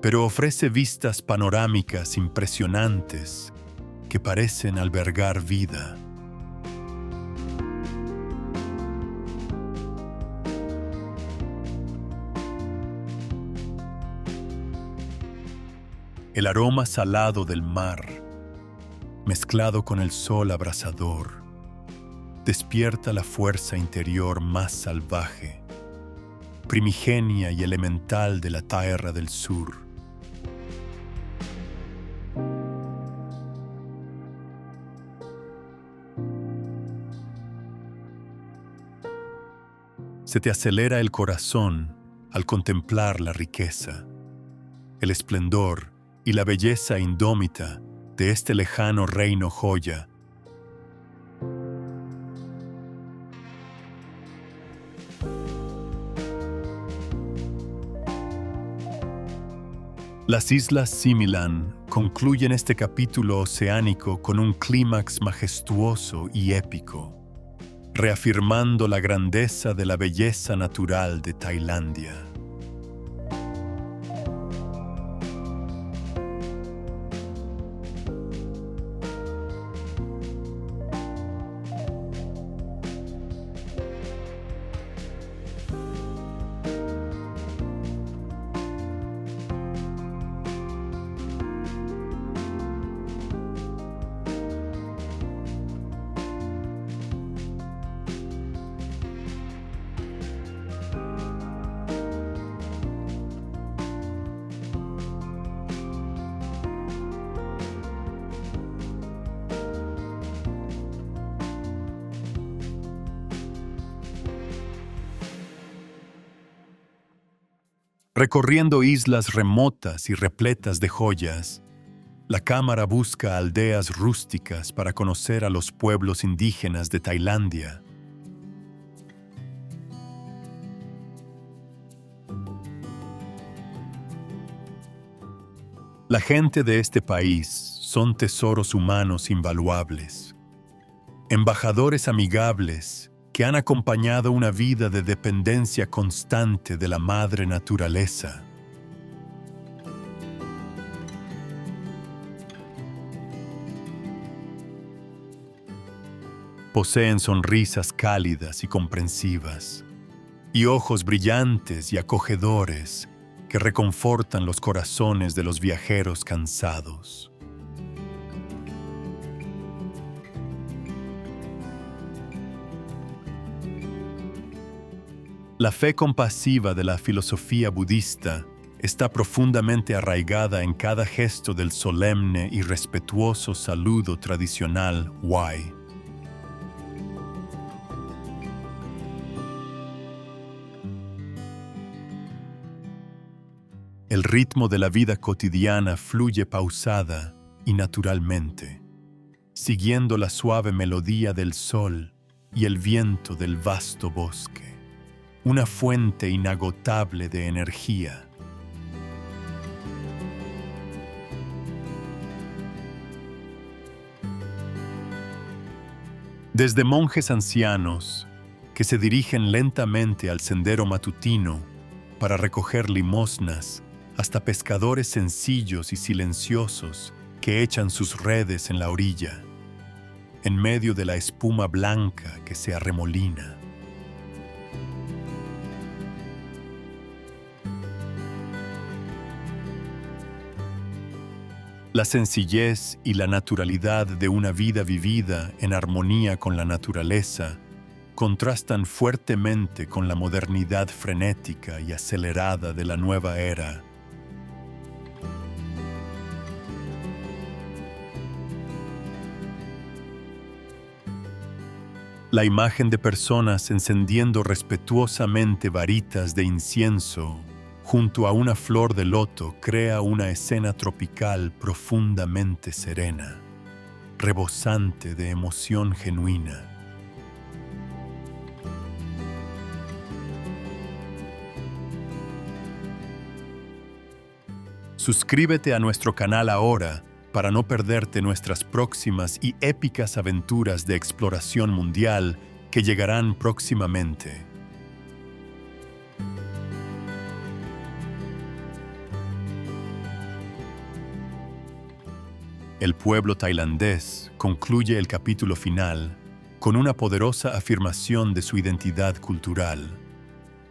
pero ofrece vistas panorámicas impresionantes que parecen albergar vida. el aroma salado del mar, mezclado con el sol abrasador, despierta la fuerza interior más salvaje, primigenia y elemental de la tierra del sur. Se te acelera el corazón al contemplar la riqueza, el esplendor y la belleza indómita de este lejano reino joya. Las islas Similan concluyen este capítulo oceánico con un clímax majestuoso y épico, reafirmando la grandeza de la belleza natural de Tailandia. Recorriendo islas remotas y repletas de joyas, la cámara busca aldeas rústicas para conocer a los pueblos indígenas de Tailandia. La gente de este país son tesoros humanos invaluables, embajadores amigables que han acompañado una vida de dependencia constante de la madre naturaleza. Poseen sonrisas cálidas y comprensivas, y ojos brillantes y acogedores que reconfortan los corazones de los viajeros cansados. La fe compasiva de la filosofía budista está profundamente arraigada en cada gesto del solemne y respetuoso saludo tradicional Wai. El ritmo de la vida cotidiana fluye pausada y naturalmente, siguiendo la suave melodía del sol y el viento del vasto bosque. Una fuente inagotable de energía. Desde monjes ancianos que se dirigen lentamente al sendero matutino para recoger limosnas, hasta pescadores sencillos y silenciosos que echan sus redes en la orilla, en medio de la espuma blanca que se arremolina. La sencillez y la naturalidad de una vida vivida en armonía con la naturaleza contrastan fuertemente con la modernidad frenética y acelerada de la nueva era. La imagen de personas encendiendo respetuosamente varitas de incienso junto a una flor de loto crea una escena tropical profundamente serena, rebosante de emoción genuina. Suscríbete a nuestro canal ahora para no perderte nuestras próximas y épicas aventuras de exploración mundial que llegarán próximamente. El pueblo tailandés concluye el capítulo final con una poderosa afirmación de su identidad cultural,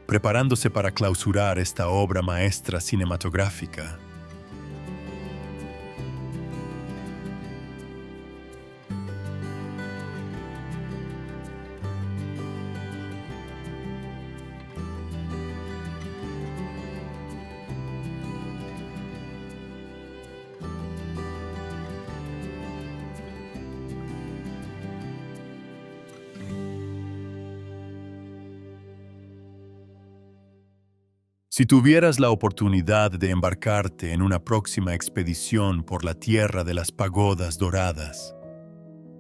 preparándose para clausurar esta obra maestra cinematográfica. Si tuvieras la oportunidad de embarcarte en una próxima expedición por la tierra de las pagodas doradas,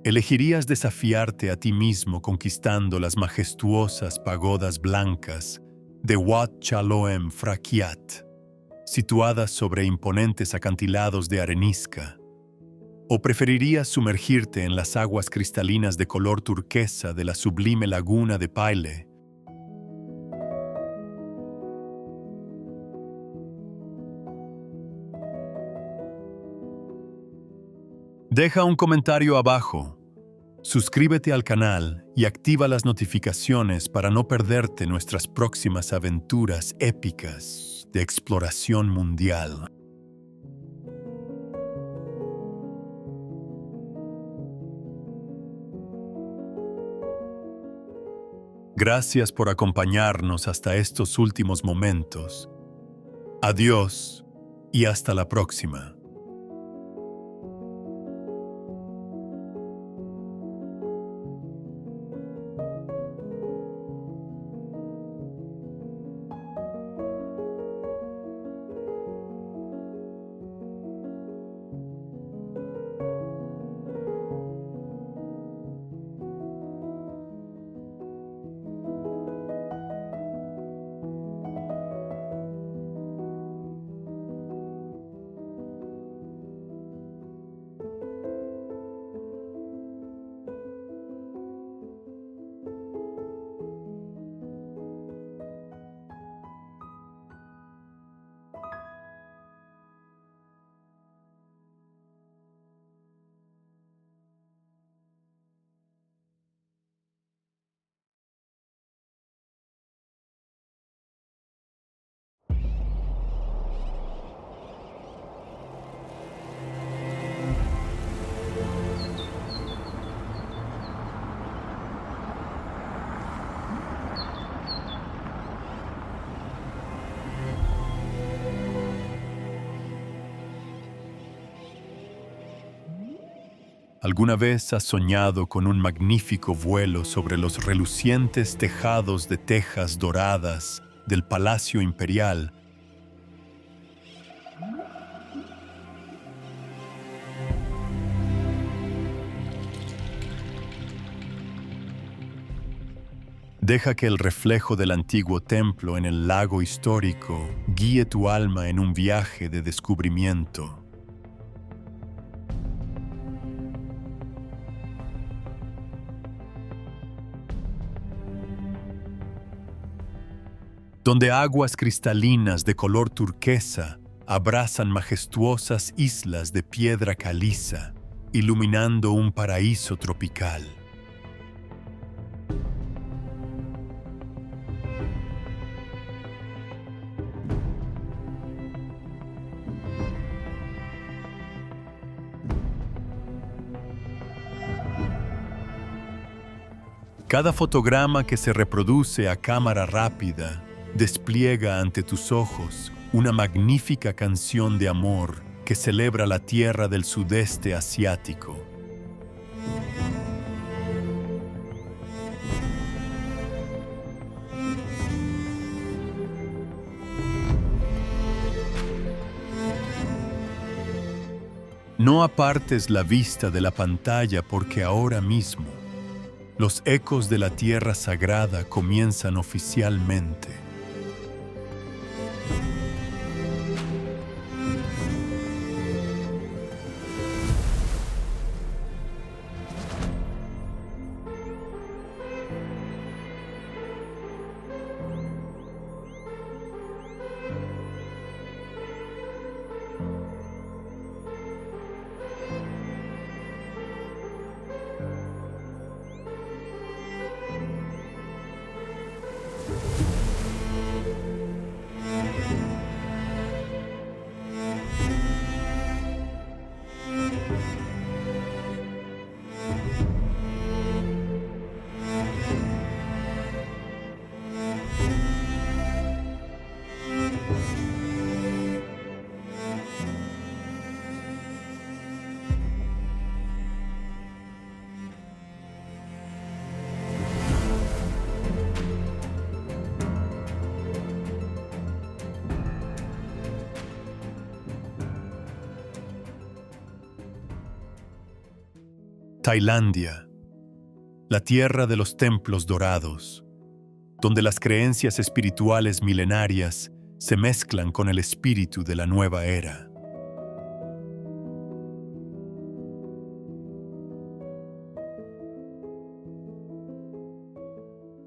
¿elegirías desafiarte a ti mismo conquistando las majestuosas pagodas blancas de Wat Chaloem Phrakiat, situadas sobre imponentes acantilados de arenisca? ¿O preferirías sumergirte en las aguas cristalinas de color turquesa de la sublime laguna de Paile? Deja un comentario abajo, suscríbete al canal y activa las notificaciones para no perderte nuestras próximas aventuras épicas de exploración mundial. Gracias por acompañarnos hasta estos últimos momentos. Adiós y hasta la próxima. ¿Alguna vez has soñado con un magnífico vuelo sobre los relucientes tejados de tejas doradas del Palacio Imperial? Deja que el reflejo del antiguo templo en el lago histórico guíe tu alma en un viaje de descubrimiento. Donde aguas cristalinas de color turquesa abrazan majestuosas islas de piedra caliza, iluminando un paraíso tropical. Cada fotograma que se reproduce a cámara rápida despliega ante tus ojos una magnífica canción de amor que celebra la tierra del sudeste asiático. No apartes la vista de la pantalla porque ahora mismo los ecos de la tierra sagrada comienzan oficialmente. Tailandia, la tierra de los templos dorados, donde las creencias espirituales milenarias se mezclan con el espíritu de la nueva era.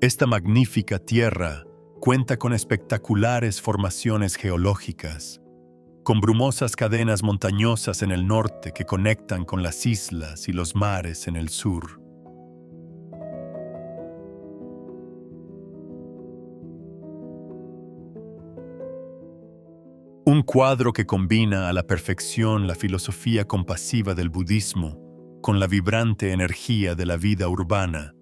Esta magnífica tierra cuenta con espectaculares formaciones geológicas, con brumosas cadenas montañosas en el norte que conectan con las islas y los mares en el sur. Un cuadro que combina a la perfección la filosofía compasiva del budismo con la vibrante energía de la vida urbana.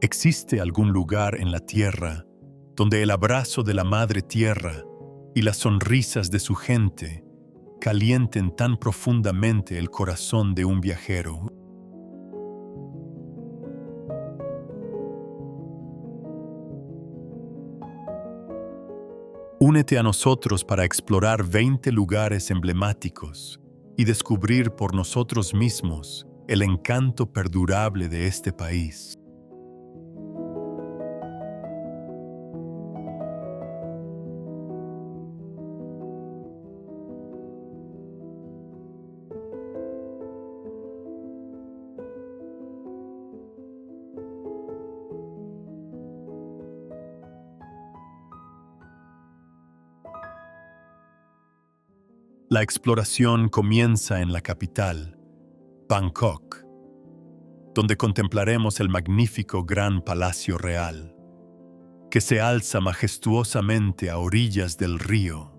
¿Existe algún lugar en la tierra donde el abrazo de la Madre Tierra y las sonrisas de su gente calienten tan profundamente el corazón de un viajero? Únete a nosotros para explorar 20 lugares emblemáticos y descubrir por nosotros mismos el encanto perdurable de este país. La exploración comienza en la capital, Bangkok, donde contemplaremos el magnífico Gran Palacio Real, que se alza majestuosamente a orillas del río.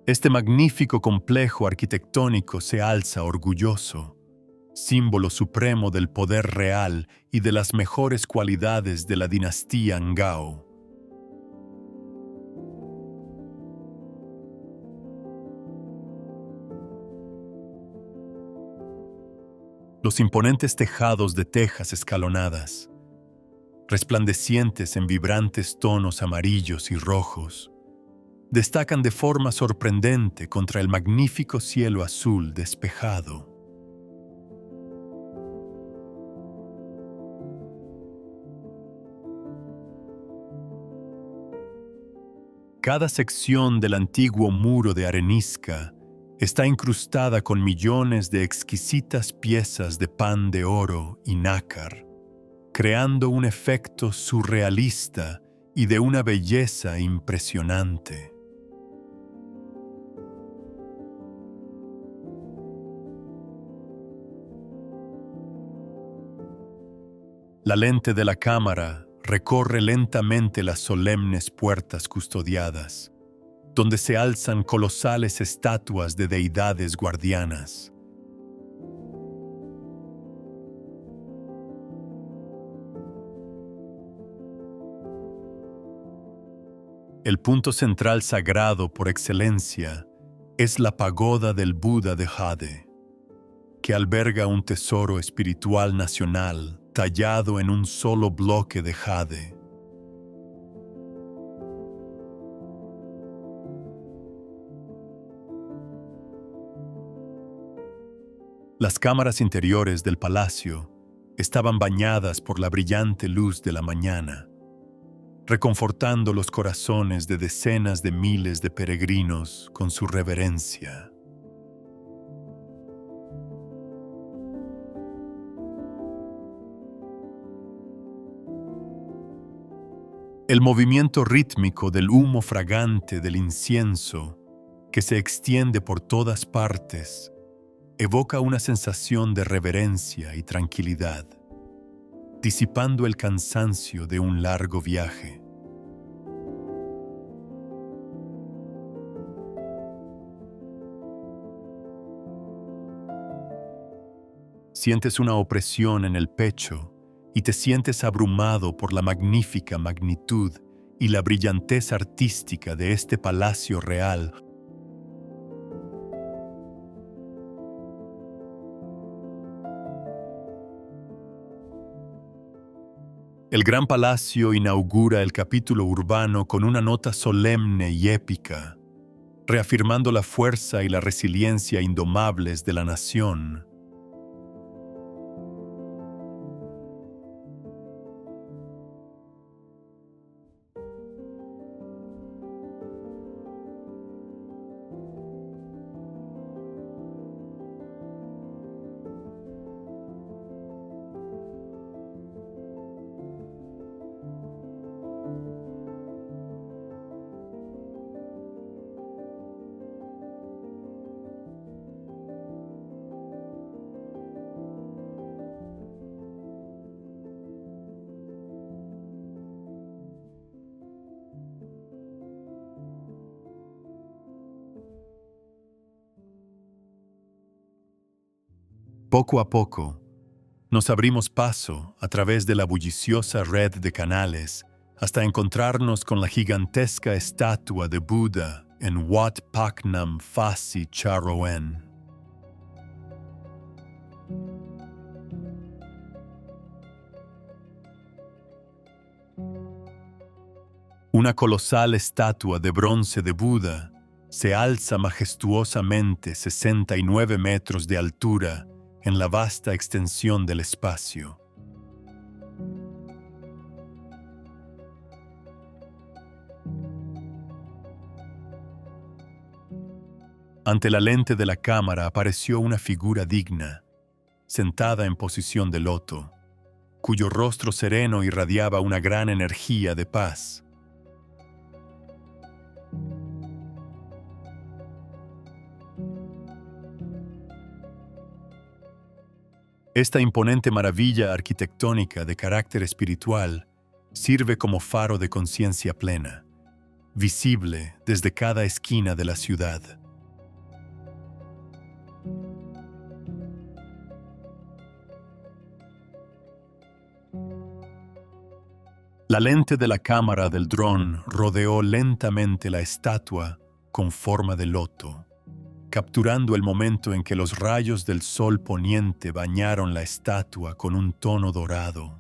Este magnífico complejo arquitectónico se alza orgulloso, símbolo supremo del poder real y de las mejores cualidades de la dinastía Ngao. Los imponentes tejados de tejas escalonadas, resplandecientes en vibrantes tonos amarillos y rojos, destacan de forma sorprendente contra el magnífico cielo azul despejado. Cada sección del antiguo muro de arenisca está incrustada con millones de exquisitas piezas de pan de oro y nácar, creando un efecto surrealista y de una belleza impresionante. La lente de la cámara recorre lentamente las solemnes puertas custodiadas, donde se alzan colosales estatuas de deidades guardianas. El punto central sagrado por excelencia es la pagoda del Buda de Jade, que alberga un tesoro espiritual nacional tallado en un solo bloque de jade. Las cámaras interiores del palacio estaban bañadas por la brillante luz de la mañana, reconfortando los corazones de decenas de miles de peregrinos con su reverencia. El movimiento rítmico del humo fragante del incienso, que se extiende por todas partes, evoca una sensación de reverencia y tranquilidad, disipando el cansancio de un largo viaje. Sientes una opresión en el pecho y te sientes abrumado por la magnífica magnitud y la brillantez artística de este palacio real. El Gran Palacio inaugura el capítulo urbano con una nota solemne y épica, reafirmando la fuerza y la resiliencia indomables de la nación. Poco a poco, nos abrimos paso a través de la bulliciosa red de canales hasta encontrarnos con la gigantesca estatua de Buda en Wat Paknam Phasi Charoen. Una colosal estatua de bronce de Buda se alza majestuosamente 69 metros de altura en la vasta extensión del espacio. Ante la lente de la cámara apareció una figura digna, sentada en posición de loto, cuyo rostro sereno irradiaba una gran energía de paz. Esta imponente maravilla arquitectónica de carácter espiritual sirve como faro de conciencia plena, visible desde cada esquina de la ciudad. La lente de la cámara del dron rodeó lentamente la estatua con forma de loto, capturando el momento en que los rayos del sol poniente bañaron la estatua con un tono dorado.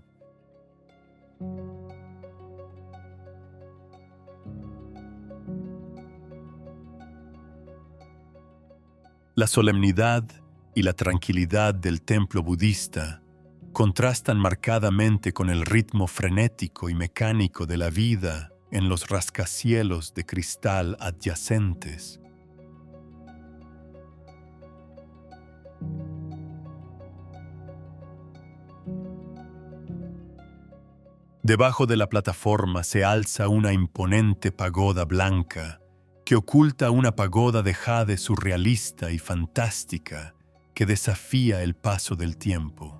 La solemnidad y la tranquilidad del templo budista contrastan marcadamente con el ritmo frenético y mecánico de la vida en los rascacielos de cristal adyacentes. Debajo de la plataforma se alza una imponente pagoda blanca que oculta una pagoda de jade surrealista y fantástica que desafía el paso del tiempo.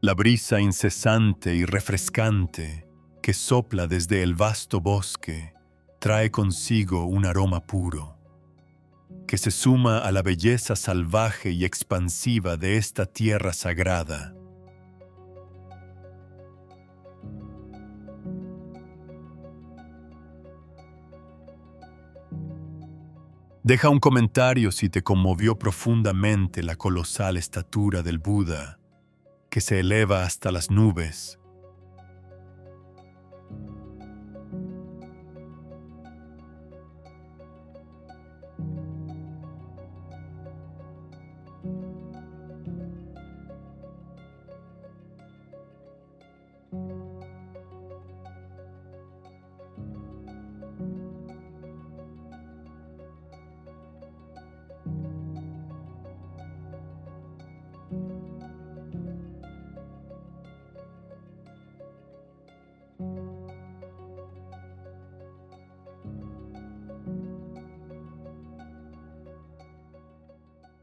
La brisa incesante y refrescante que sopla desde el vasto bosque trae consigo un aroma puro, que se suma a la belleza salvaje y expansiva de esta tierra sagrada. Deja un comentario si te conmovió profundamente la colosal estatura del Buda, que se eleva hasta las nubes.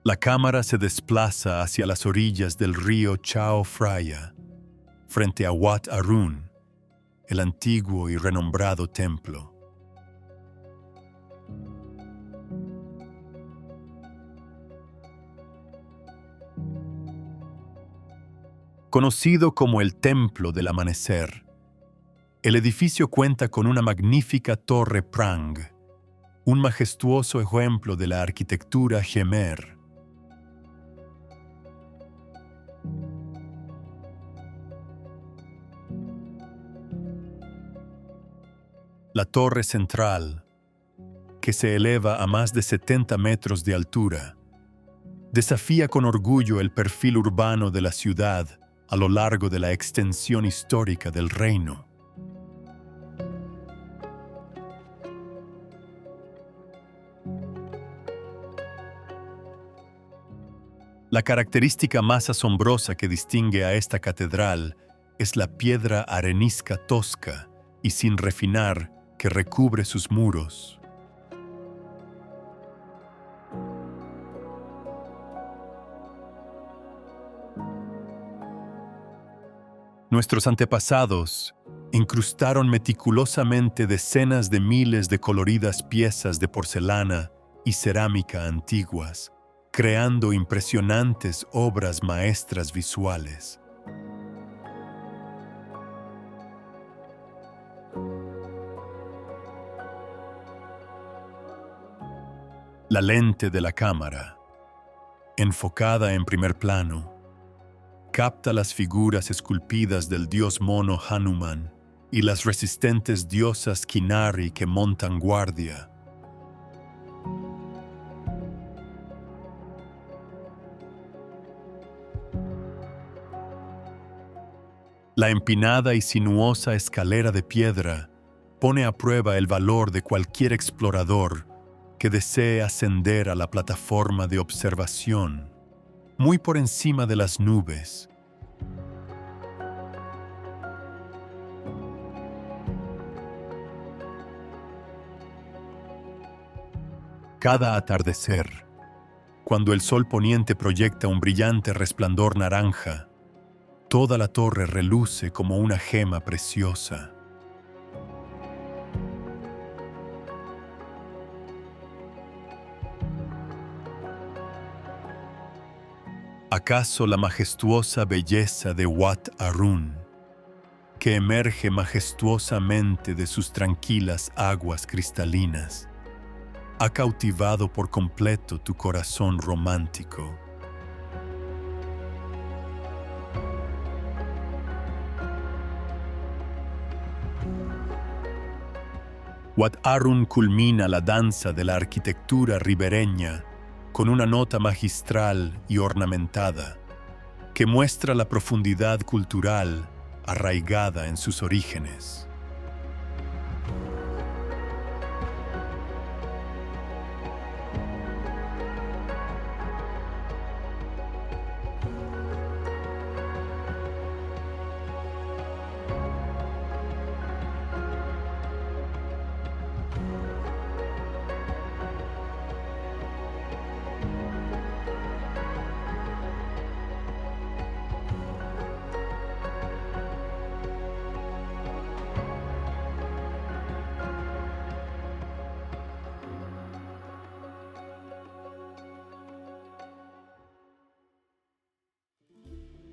La cámara se desplaza hacia las orillas del río Chao Phraya, frente a Wat Arun, el antiguo y renombrado templo. Conocido como el Templo del Amanecer, el edificio cuenta con una magnífica torre Prang, un majestuoso ejemplo de la arquitectura Gemer. La torre central, que se eleva a más de 70 metros de altura, desafía con orgullo el perfil urbano de la ciudad a lo largo de la extensión histórica del reino. La característica más asombrosa que distingue a esta catedral es la piedra arenisca tosca y sin refinar que recubre sus muros. Nuestros antepasados incrustaron meticulosamente decenas de miles de coloridas piezas de porcelana y cerámica antiguas, creando impresionantes obras maestras visuales. La lente de la cámara, enfocada en primer plano, capta las figuras esculpidas del dios mono Hanuman y las resistentes diosas Kinari que montan guardia. La empinada y sinuosa escalera de piedra pone a prueba el valor de cualquier explorador que desee ascender a la plataforma de observación, muy por encima de las nubes. Cada atardecer, cuando el sol poniente proyecta un brillante resplandor naranja, toda la torre reluce como una gema preciosa. ¿Acaso la majestuosa belleza de Wat Arun, que emerge majestuosamente de sus tranquilas aguas cristalinas, ha cautivado por completo tu corazón romántico? Wat Arun culmina la danza de la arquitectura ribereña con una nota magistral y ornamentada que muestra la profundidad cultural arraigada en sus orígenes.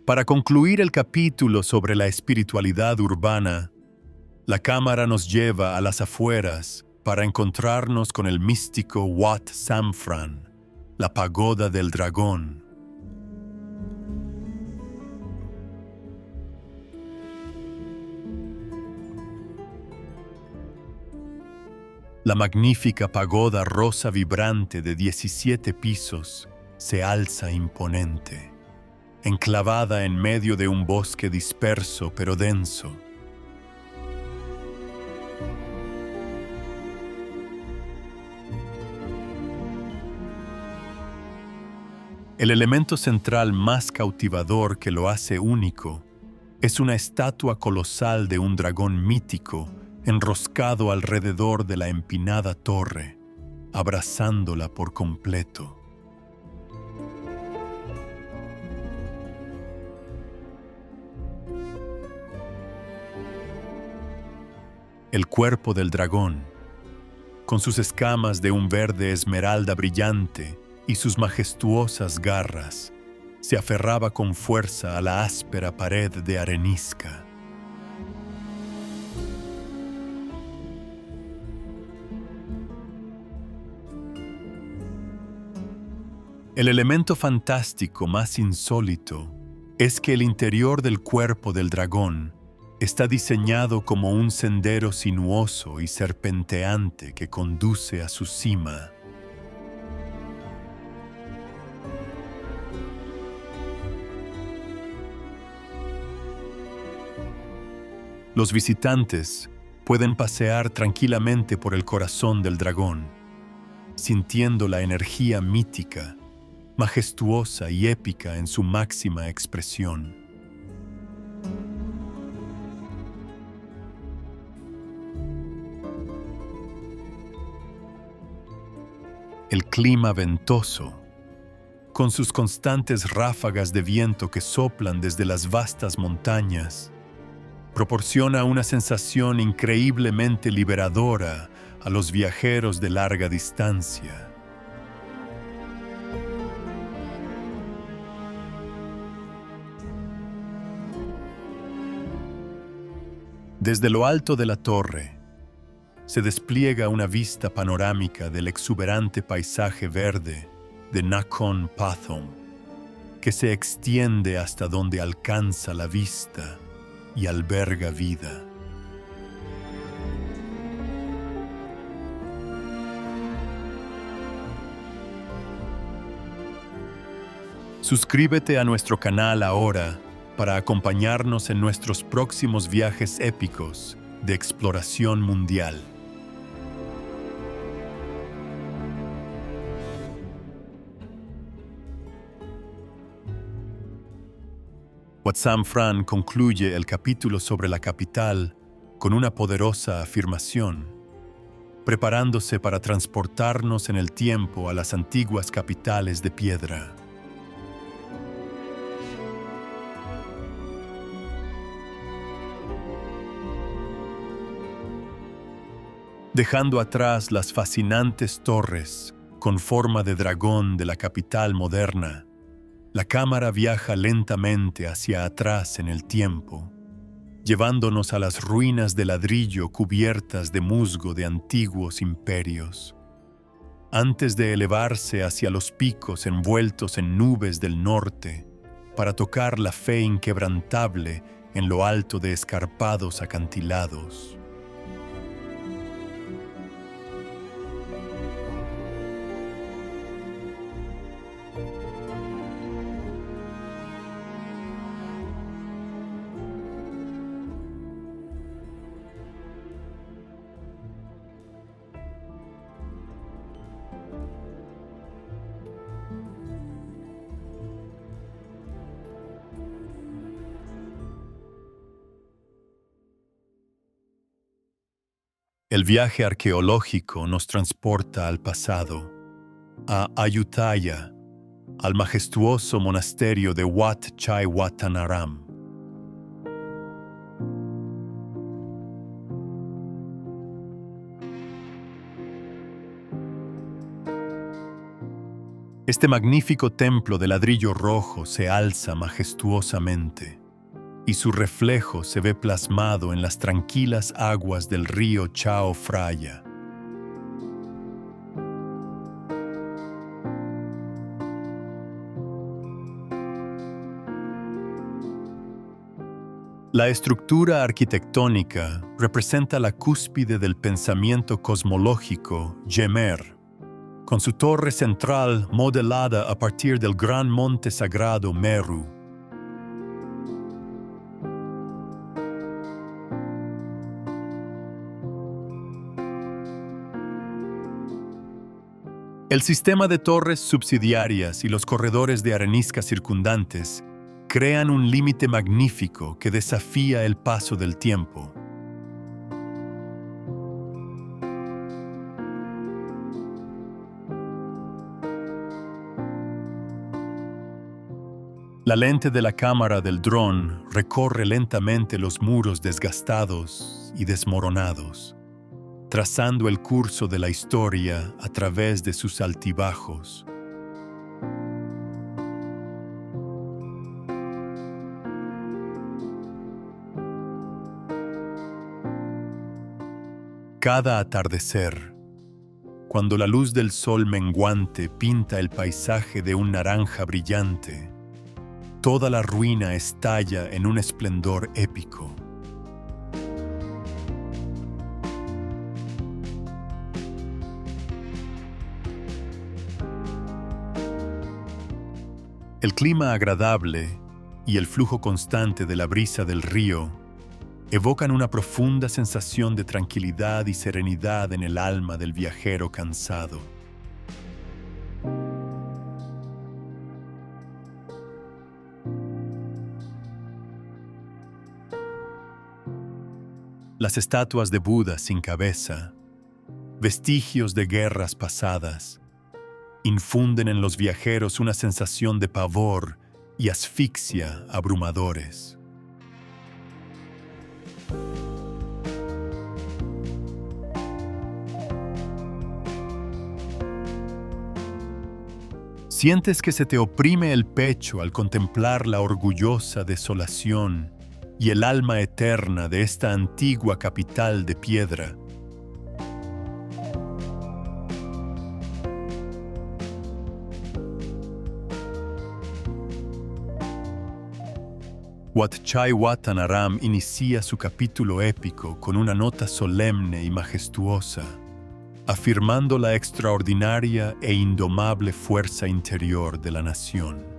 Para concluir el capítulo sobre la espiritualidad urbana, la cámara nos lleva a las afueras para encontrarnos con el místico Wat Samphran, la pagoda del dragón. La magnífica pagoda rosa vibrante de 17 pisos se alza imponente, enclavada en medio de un bosque disperso pero denso. El elemento central más cautivador que lo hace único es una estatua colosal de un dragón mítico enroscado alrededor de la empinada torre, abrazándola por completo. El cuerpo del dragón, con sus escamas de un verde esmeralda brillante y sus majestuosas garras, se aferraba con fuerza a la áspera pared de arenisca. El elemento fantástico más insólito es que el interior del cuerpo del dragón está diseñado como un sendero sinuoso y serpenteante que conduce a su cima. Los visitantes pueden pasear tranquilamente por el corazón del dragón, sintiendo la energía mítica, majestuosa y épica en su máxima expresión. El clima ventoso, con sus constantes ráfagas de viento que soplan desde las vastas montañas, proporciona una sensación increíblemente liberadora a los viajeros de larga distancia. Desde lo alto de la torre, se despliega una vista panorámica del exuberante paisaje verde de Nakhon Pathom, que se extiende hasta donde alcanza la vista y alberga vida. Suscríbete a nuestro canal ahora para acompañarnos en nuestros próximos viajes épicos de exploración mundial. Watson Fran concluye el capítulo sobre la capital con una poderosa afirmación, preparándose para transportarnos en el tiempo a las antiguas capitales de piedra. Dejando atrás las fascinantes torres con forma de dragón de la capital moderna, la cámara viaja lentamente hacia atrás en el tiempo, llevándonos a las ruinas de ladrillo cubiertas de musgo de antiguos imperios. Antes de elevarse hacia los picos envueltos en nubes del norte, para tocar la fe inquebrantable en lo alto de escarpados acantilados. El viaje arqueológico nos transporta al pasado, a Ayutthaya, al majestuoso monasterio de Wat Chai Watthanaram. Este magnífico templo de ladrillo rojo se alza majestuosamente, y su reflejo se ve plasmado en las tranquilas aguas del río Chao Phraya. La estructura arquitectónica representa la cúspide del pensamiento cosmológico Yemer, con su torre central modelada a partir del gran monte sagrado Meru. El sistema de torres subsidiarias y los corredores de arenisca circundantes crean un límite magnífico que desafía el paso del tiempo. La lente de la cámara del dron recorre lentamente los muros desgastados y desmoronados, trazando el curso de la historia a través de sus altibajos. Cada atardecer, Cuando la luz del sol menguante pinta el paisaje de un naranja brillante, toda la ruina estalla en un esplendor épico. El clima agradable y el flujo constante de la brisa del río evocan una profunda sensación de tranquilidad y serenidad en el alma del viajero cansado. Las estatuas de Buda sin cabeza, vestigios de guerras pasadas, infunden en los viajeros una sensación de pavor y asfixia abrumadores. Sientes que se te oprime el pecho al contemplar la orgullosa desolación y el alma eterna de esta antigua capital de piedra. Wat Chai Watthanaram inicia su capítulo épico con una nota solemne y majestuosa, afirmando la extraordinaria e indomable fuerza interior de la nación.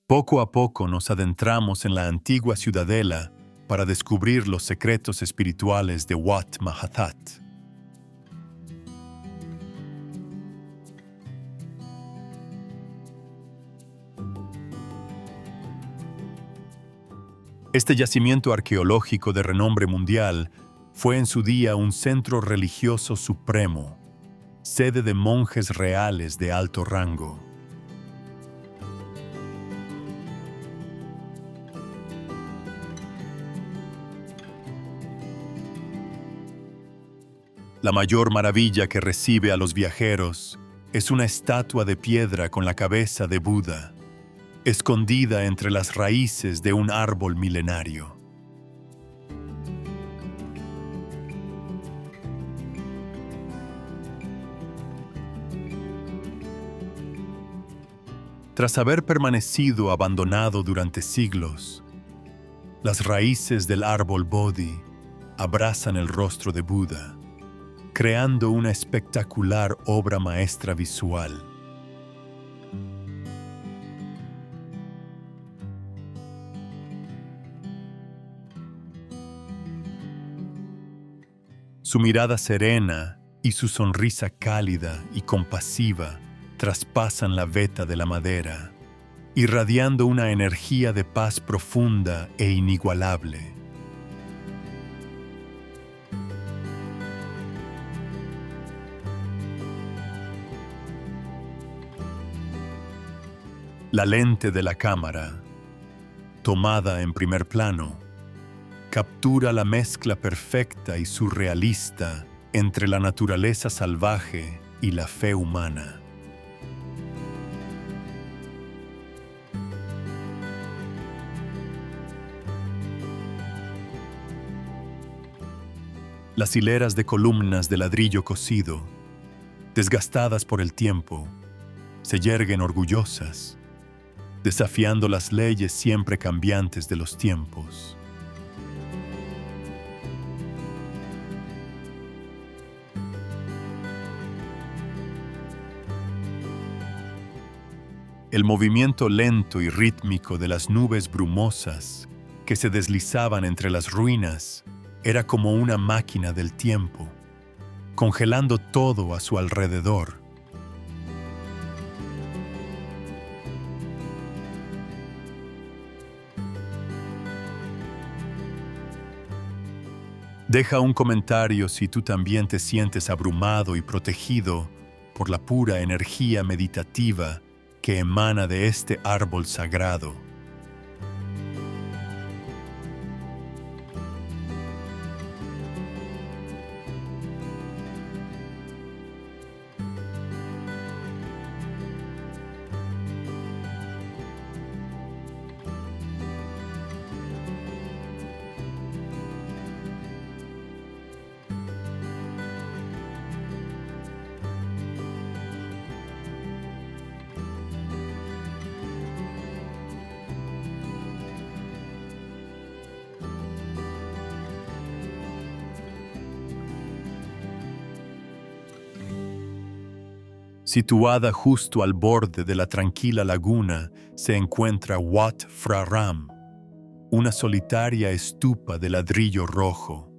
Poco a poco nos adentramos en la antigua ciudadela para descubrir los secretos espirituales de Wat Mahathat. Este yacimiento arqueológico de renombre mundial fue en su día un centro religioso supremo, sede de monjes reales de alto rango. La mayor maravilla que recibe a los viajeros es una estatua de piedra con la cabeza de Buda, escondida entre las raíces de un árbol milenario. Tras haber permanecido abandonado durante siglos, las raíces del árbol Bodhi abrazan el rostro de Buda, creando una espectacular obra maestra visual. Su mirada serena y su sonrisa cálida y compasiva traspasan la veta de la madera, irradiando una energía de paz profunda e inigualable. La lente de la cámara, tomada en primer plano, captura la mezcla perfecta y surrealista entre la naturaleza salvaje y la fe humana. Las hileras de columnas de ladrillo cocido, desgastadas por el tiempo, se yerguen orgullosas, desafiando las leyes siempre cambiantes de los tiempos. El movimiento lento y rítmico de las nubes brumosas que se deslizaban entre las ruinas era como una máquina del tiempo, congelando todo a su alrededor. Deja un comentario si tú también te sientes abrumado y protegido por la pura energía meditativa que emana de este árbol sagrado. Situada justo al borde de la tranquila laguna se encuentra Wat Phra Ram, una solitaria estupa de ladrillo rojo.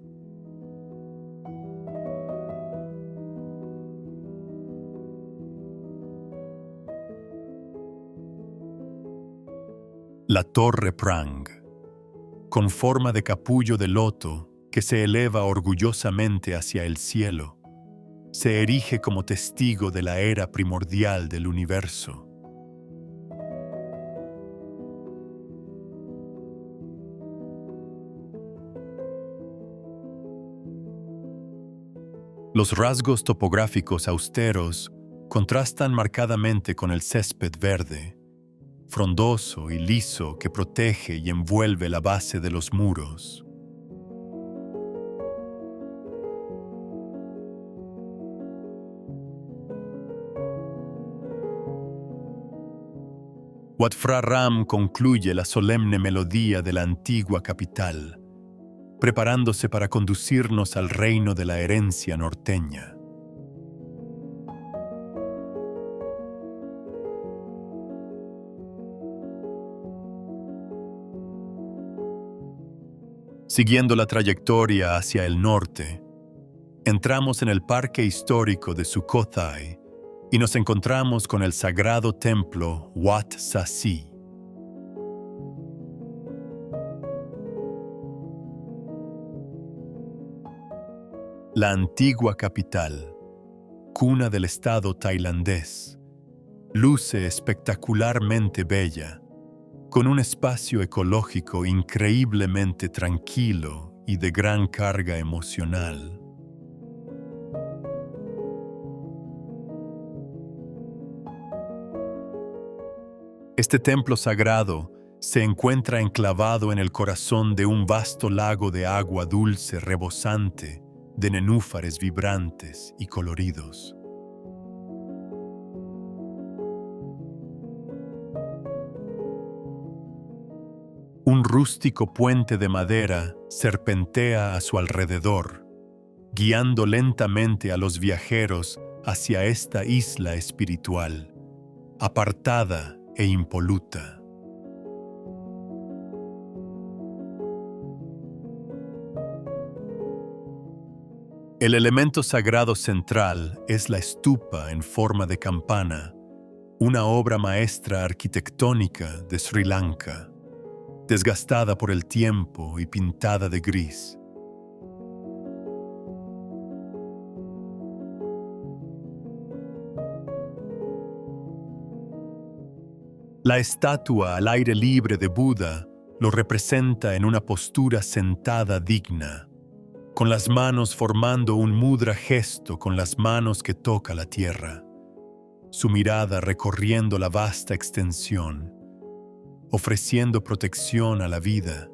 La Torre Prang, con forma de capullo de loto que se eleva orgullosamente hacia el cielo, se erige como testigo de la era primordial del universo. Los rasgos topográficos austeros contrastan marcadamente con el césped verde, frondoso y liso que protege y envuelve la base de los muros. Wat Phra Ram concluye la solemne melodía de la antigua capital, preparándose para conducirnos al reino de la herencia norteña. Siguiendo la trayectoria hacia el norte, entramos en el parque histórico de Sukhothai y nos encontramos con el sagrado templo Wat Sasi. La antigua capital, cuna del estado tailandés, luce espectacularmente bella, con un espacio ecológico increíblemente tranquilo y de gran carga emocional. Este templo sagrado se encuentra enclavado en el corazón de un vasto lago de agua dulce rebosante de nenúfares vibrantes y coloridos. Un rústico puente de madera serpentea a su alrededor, guiando lentamente a los viajeros hacia esta isla espiritual, apartada e impoluta. El elemento sagrado central es la stupa en forma de campana, una obra maestra arquitectónica de Sri Lanka, desgastada por el tiempo y pintada de gris. La estatua al aire libre de Buda lo representa en una postura sentada digna, con las manos formando un mudra gesto con las manos que toca la tierra, su mirada recorriendo la vasta extensión, ofreciendo protección a la vida.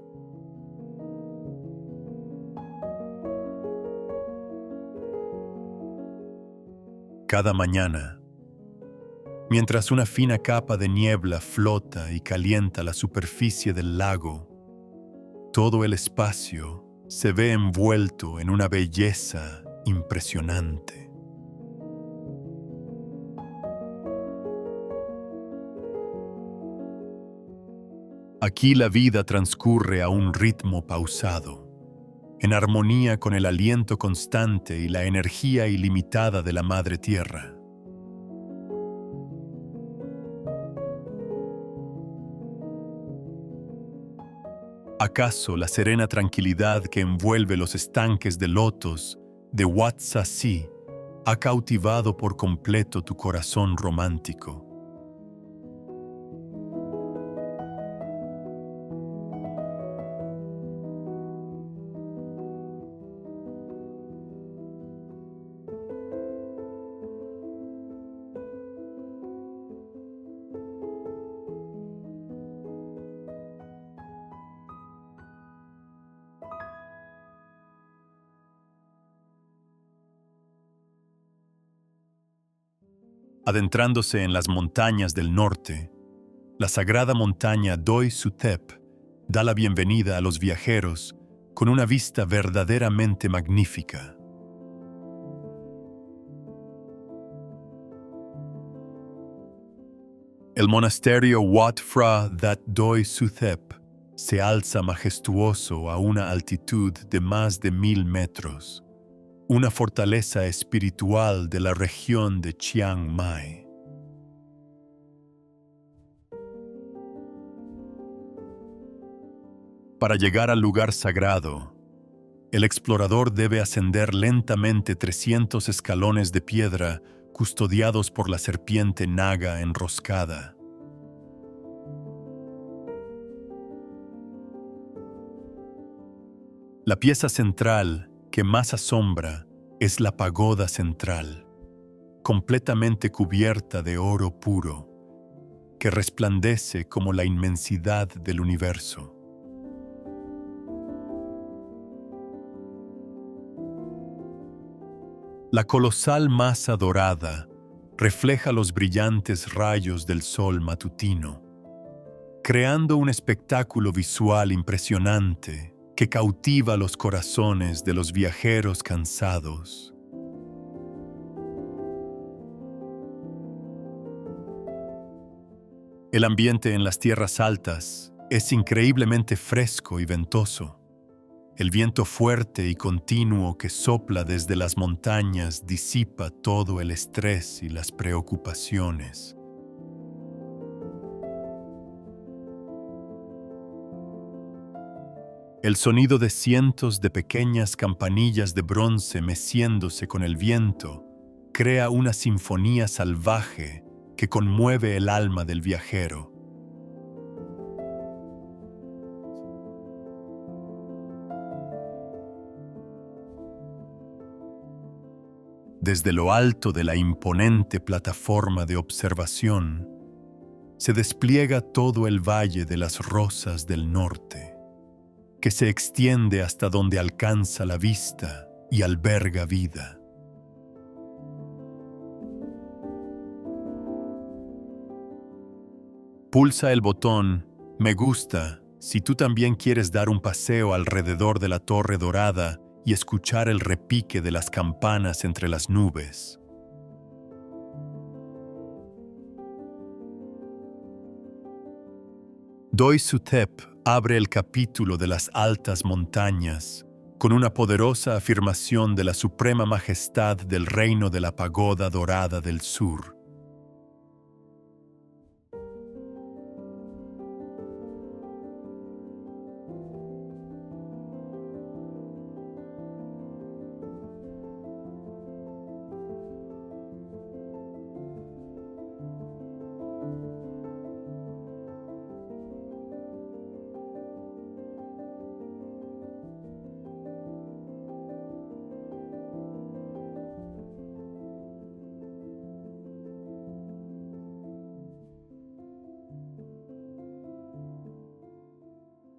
Cada mañana, mientras una fina capa de niebla flota y calienta la superficie del lago, todo el espacio se ve envuelto en una belleza impresionante. Aquí la vida transcurre a un ritmo pausado, en armonía con el aliento constante y la energía ilimitada de la Madre Tierra. ¿Acaso la serena tranquilidad que envuelve los estanques de lotos de Wat Sasi ha cautivado por completo tu corazón romántico? Adentrándose en las montañas del norte, la sagrada montaña Doi Suthep da la bienvenida a los viajeros con una vista verdaderamente magnífica. El monasterio Wat Phra That Doi Suthep se alza majestuoso a una altitud de más de 1000 metros, una fortaleza espiritual de la región de Chiang Mai. Para llegar al lugar sagrado, el explorador debe ascender lentamente 300 escalones de piedra custodiados por la serpiente naga enroscada. La pieza central que más asombra es la pagoda central, completamente cubierta de oro puro, que resplandece como la inmensidad del universo. La colosal masa dorada refleja los brillantes rayos del sol matutino, creando un espectáculo visual impresionante que cautiva los corazones de los viajeros cansados. El ambiente en las tierras altas es increíblemente fresco y ventoso. El viento fuerte y continuo que sopla desde las montañas disipa todo el estrés y las preocupaciones. El sonido de cientos de pequeñas campanillas de bronce meciéndose con el viento crea una sinfonía salvaje que conmueve el alma del viajero. Desde lo alto de la imponente plataforma de observación, se despliega todo el Valle de las Rosas del Norte, que se extiende hasta donde alcanza la vista y alberga vida. Pulsa el botón "Me gusta" si tú también quieres dar un paseo alrededor de la Torre Dorada y escuchar el repique de las campanas entre las nubes. Doi Suthep abre el capítulo de las altas montañas con una poderosa afirmación de la suprema majestad del reino de la pagoda dorada del sur.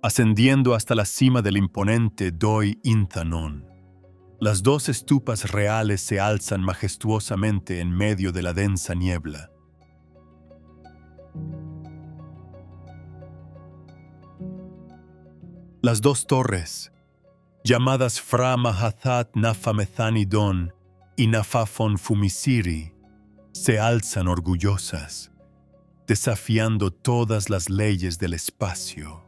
Ascendiendo hasta la cima del imponente Doi Inthanon, las dos estupas reales se alzan majestuosamente en medio de la densa niebla. Las dos torres, llamadas Phra Mahathat Nafamethani Don y Nafafon Fumisiri, se alzan orgullosas, desafiando todas las leyes del espacio.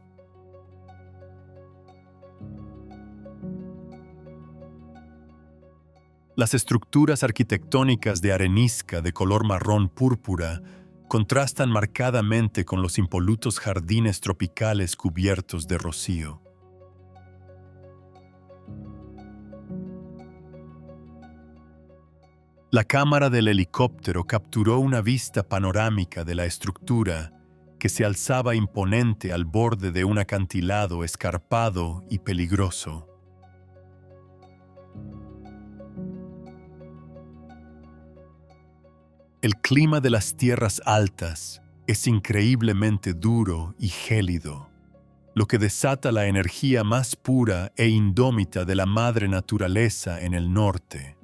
Las estructuras arquitectónicas de arenisca de color marrón púrpura contrastan marcadamente con los impolutos jardines tropicales cubiertos de rocío. La cámara del helicóptero capturó una vista panorámica de la estructura que se alzaba imponente al borde de un acantilado escarpado y peligroso. El clima de las tierras altas es increíblemente duro y gélido, lo que desata la energía más pura e indómita de la madre naturaleza en el norte.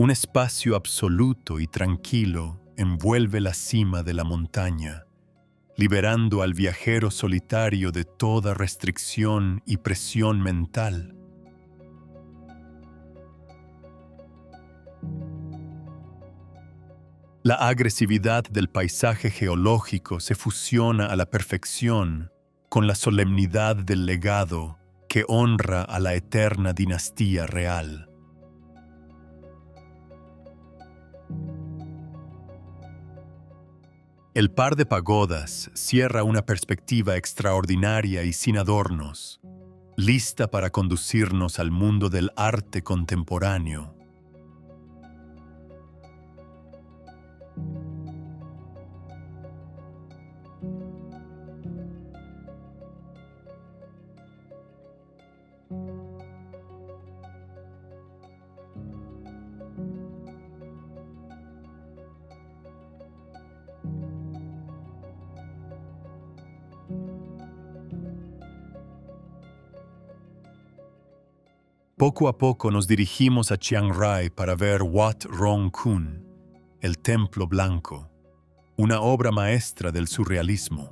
Un espacio absoluto y tranquilo envuelve la cima de la montaña, liberando al viajero solitario de toda restricción y presión mental. La agresividad del paisaje geológico se fusiona a la perfección con la solemnidad del legado que honra a la eterna dinastía real. El par de pagodas cierra una perspectiva extraordinaria y sin adornos, lista para conducirnos al mundo del arte contemporáneo. Poco a poco nos dirigimos a Chiang Rai para ver Wat Rong Khun, el Templo Blanco, una obra maestra del surrealismo.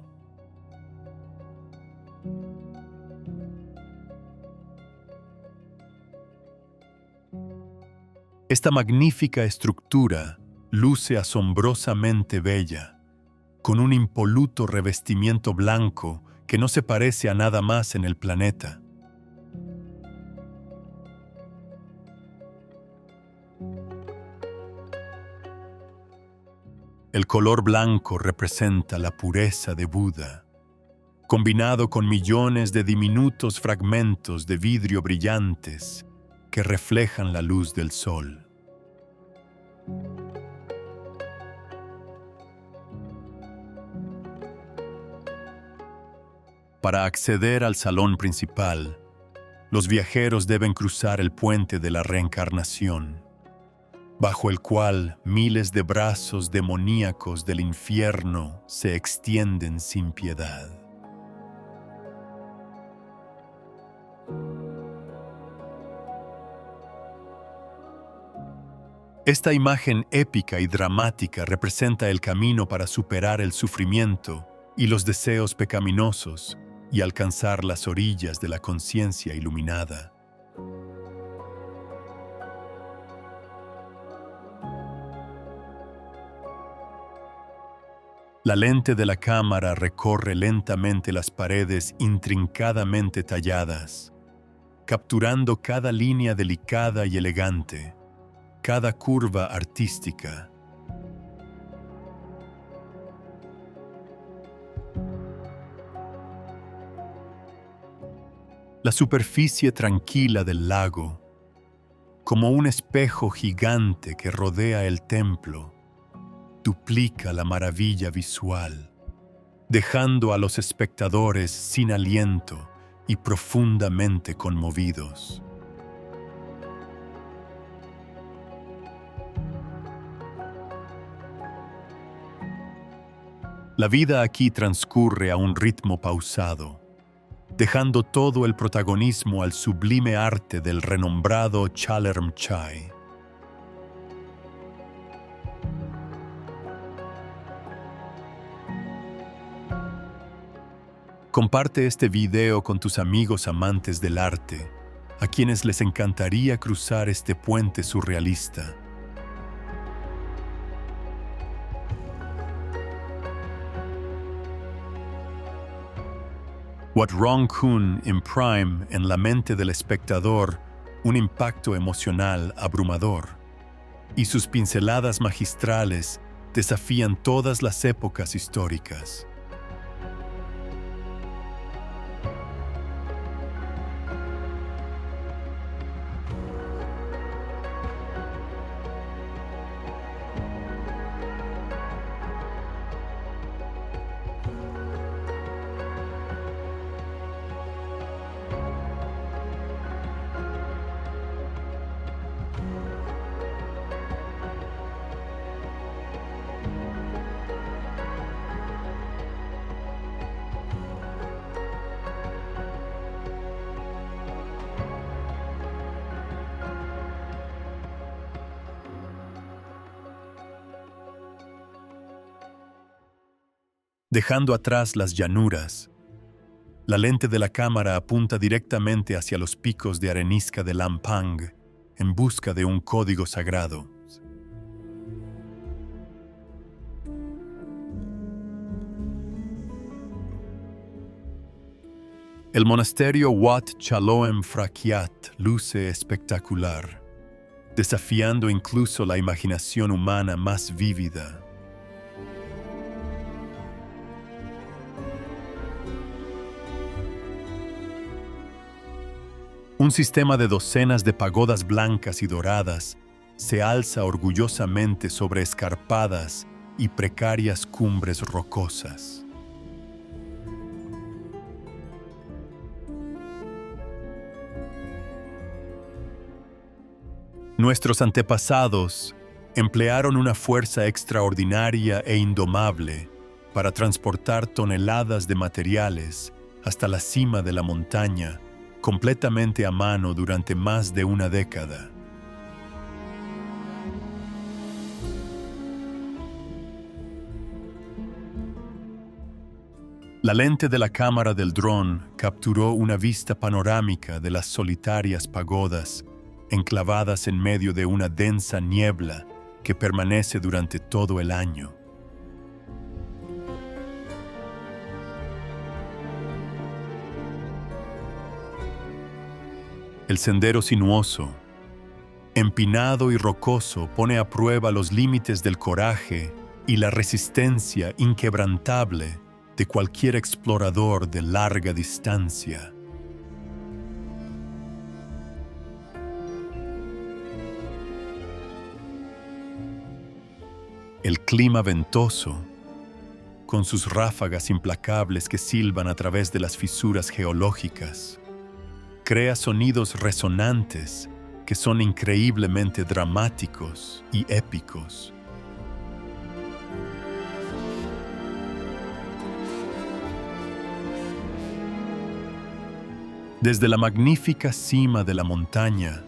Esta magnífica estructura luce asombrosamente bella, con un impoluto revestimiento blanco que no se parece a nada más en el planeta. El color blanco representa la pureza de Buda, combinado con millones de diminutos fragmentos de vidrio brillantes que reflejan la luz del sol. Para acceder al salón principal, los viajeros deben cruzar el puente de la reencarnación, bajo el cual miles de brazos demoníacos del infierno se extienden sin piedad. Esta imagen épica y dramática representa el camino para superar el sufrimiento y los deseos pecaminosos y alcanzar las orillas de la conciencia iluminada. La lente de la cámara recorre lentamente las paredes intrincadamente talladas, capturando cada línea delicada y elegante, cada curva artística. La superficie tranquila del lago, como un espejo gigante que rodea el templo, duplica la maravilla visual, dejando a los espectadores sin aliento y profundamente conmovidos. La vida aquí transcurre a un ritmo pausado, dejando todo el protagonismo al sublime arte del renombrado Chalermchai. Comparte este video con tus amigos amantes del arte, a quienes les encantaría cruzar este puente surrealista. Wat Rong Khun imprime en la mente del espectador un impacto emocional abrumador, y sus pinceladas magistrales desafían todas las épocas históricas. Dejando atrás las llanuras, la lente de la cámara apunta directamente hacia los picos de arenisca de Lampang en busca de un código sagrado. El monasterio Wat Chaloem Phrakyat luce espectacular, desafiando incluso la imaginación humana más vívida. Un sistema de docenas de pagodas blancas y doradas se alza orgullosamente sobre escarpadas y precarias cumbres rocosas. Nuestros antepasados emplearon una fuerza extraordinaria e indomable para transportar toneladas de materiales hasta la cima de la montaña, completamente a mano durante más de una década. La lente de la cámara del dron capturó una vista panorámica de las solitarias pagodas enclavadas en medio de una densa niebla que permanece durante todo el año. El sendero sinuoso, empinado y rocoso, pone a prueba los límites del coraje y la resistencia inquebrantable de cualquier explorador de larga distancia. El clima ventoso, con sus ráfagas implacables que silban a través de las fisuras geológicas, crea sonidos resonantes que son increíblemente dramáticos y épicos. Desde la magnífica cima de la montaña,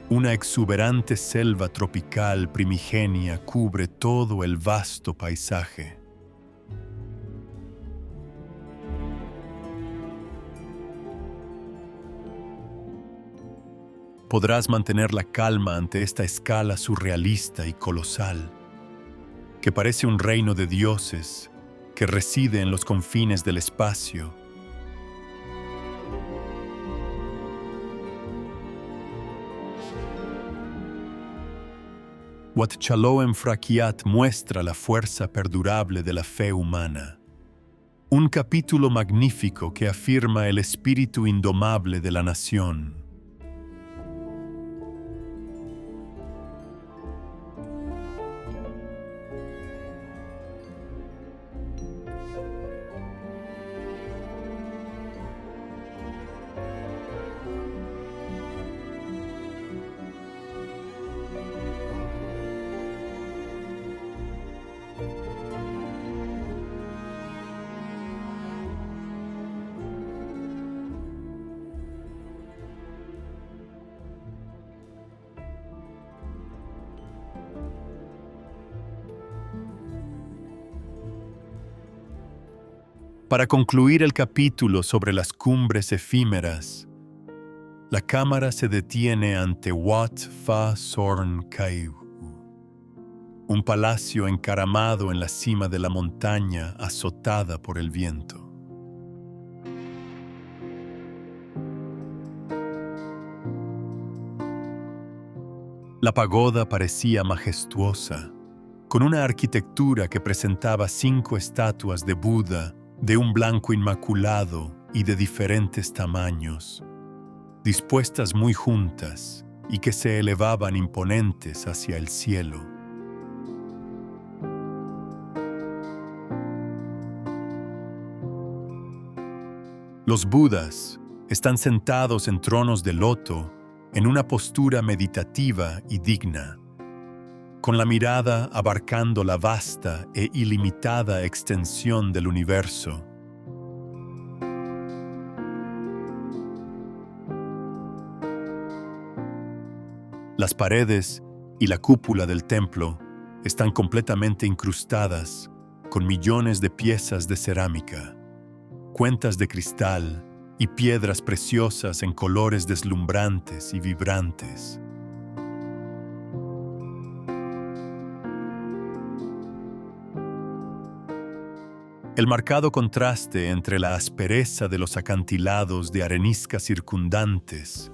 una exuberante selva tropical primigenia cubre todo el vasto paisaje. Podrás mantener la calma ante esta escala surrealista y colosal, que parece un reino de dioses que reside en los confines del espacio. Wat Chaloem Phrakyat muestra la fuerza perdurable de la fe humana. Un capítulo magnífico que afirma el espíritu indomable de la nación. Para concluir el capítulo sobre las cumbres efímeras, la cámara se detiene ante Wat Pha Sorn Kaiu, un palacio encaramado en la cima de la montaña azotada por el viento. La pagoda parecía majestuosa, con una arquitectura que presentaba 5 estatuas de Buda de un blanco inmaculado y de diferentes tamaños, dispuestas muy juntas y que se elevaban imponentes hacia el cielo. Los Budas están sentados en tronos de loto en una postura meditativa y digna, con la mirada abarcando la vasta e ilimitada extensión del universo. Las paredes y la cúpula del templo están completamente incrustadas con millones de piezas de cerámica, cuentas de cristal y piedras preciosas en colores deslumbrantes y vibrantes. El marcado contraste entre la aspereza de los acantilados de arenisca circundantes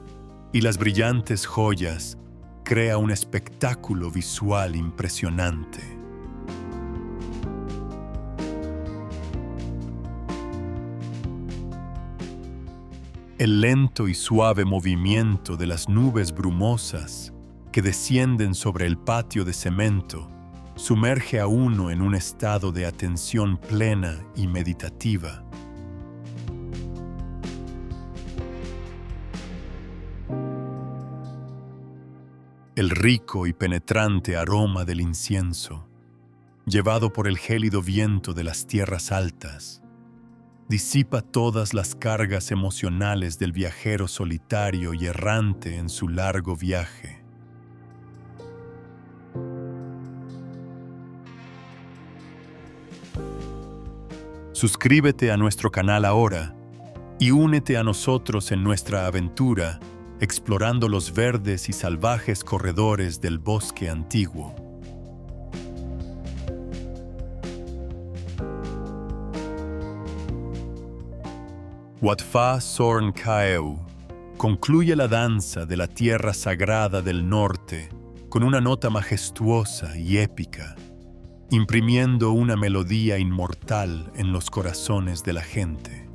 y las brillantes joyas crea un espectáculo visual impresionante. El lento y suave movimiento de las nubes brumosas que descienden sobre el patio de cemento sumerge a uno en un estado de atención plena y meditativa. El rico y penetrante aroma del incienso, llevado por el gélido viento de las tierras altas, disipa todas las cargas emocionales del viajero solitario y errante en su largo viaje. Suscríbete a nuestro canal ahora y únete a nosotros en nuestra aventura explorando los verdes y salvajes corredores del bosque antiguo. Wat Fa Sorn Kaeu concluye la danza de la tierra sagrada del norte con una nota majestuosa y épica, imprimiendo una melodía inmortal en los corazones de la gente.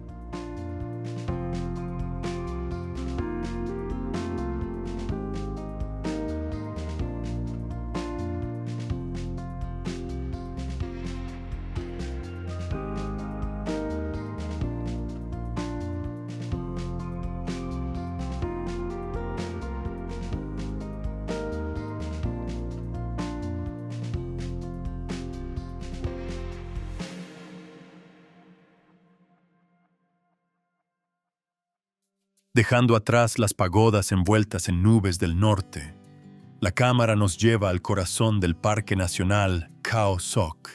Dejando atrás las pagodas envueltas en nubes del norte, la cámara nos lleva al corazón del Parque Nacional Khao Sok.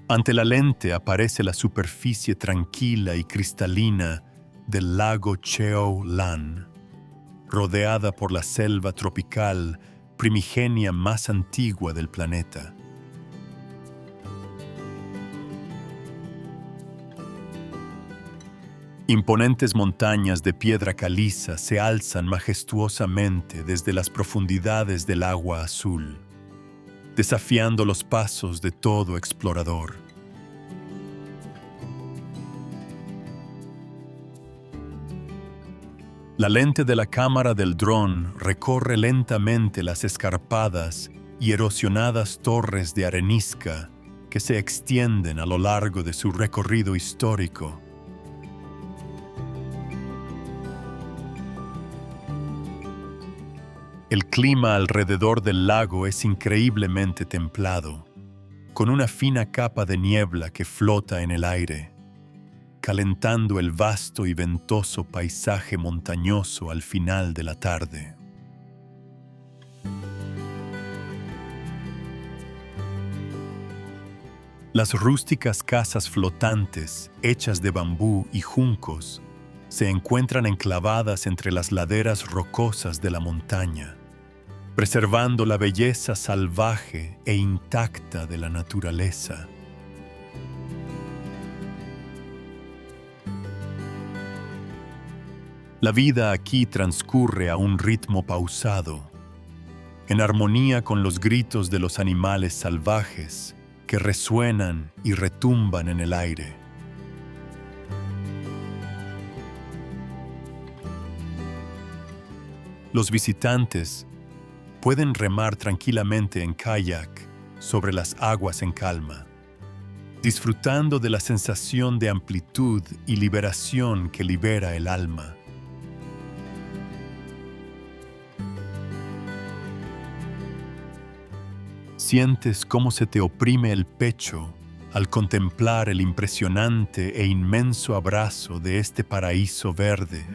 Ante la lente aparece la superficie tranquila y cristalina del lago Cheo Lan, rodeada por la selva tropical primigenia más antigua del planeta. Imponentes montañas de piedra caliza se alzan majestuosamente desde las profundidades del agua azul, desafiando los pasos de todo explorador. La lente de la cámara del dron recorre lentamente las escarpadas y erosionadas torres de arenisca que se extienden a lo largo de su recorrido histórico. El clima alrededor del lago es increíblemente templado, con una fina capa de niebla que flota en el aire, calentando el vasto y ventoso paisaje montañoso al final de la tarde. Las rústicas casas flotantes, hechas de bambú y juncos, se encuentran enclavadas entre las laderas rocosas de la montaña, preservando la belleza salvaje e intacta de la naturaleza. La vida aquí transcurre a un ritmo pausado, en armonía con los gritos de los animales salvajes que resuenan y retumban en el aire. Los visitantes pueden remar tranquilamente en kayak sobre las aguas en calma, disfrutando de la sensación de amplitud y liberación que libera el alma. Sientes cómo se te oprime el pecho al contemplar el impresionante e inmenso abrazo de este paraíso verde.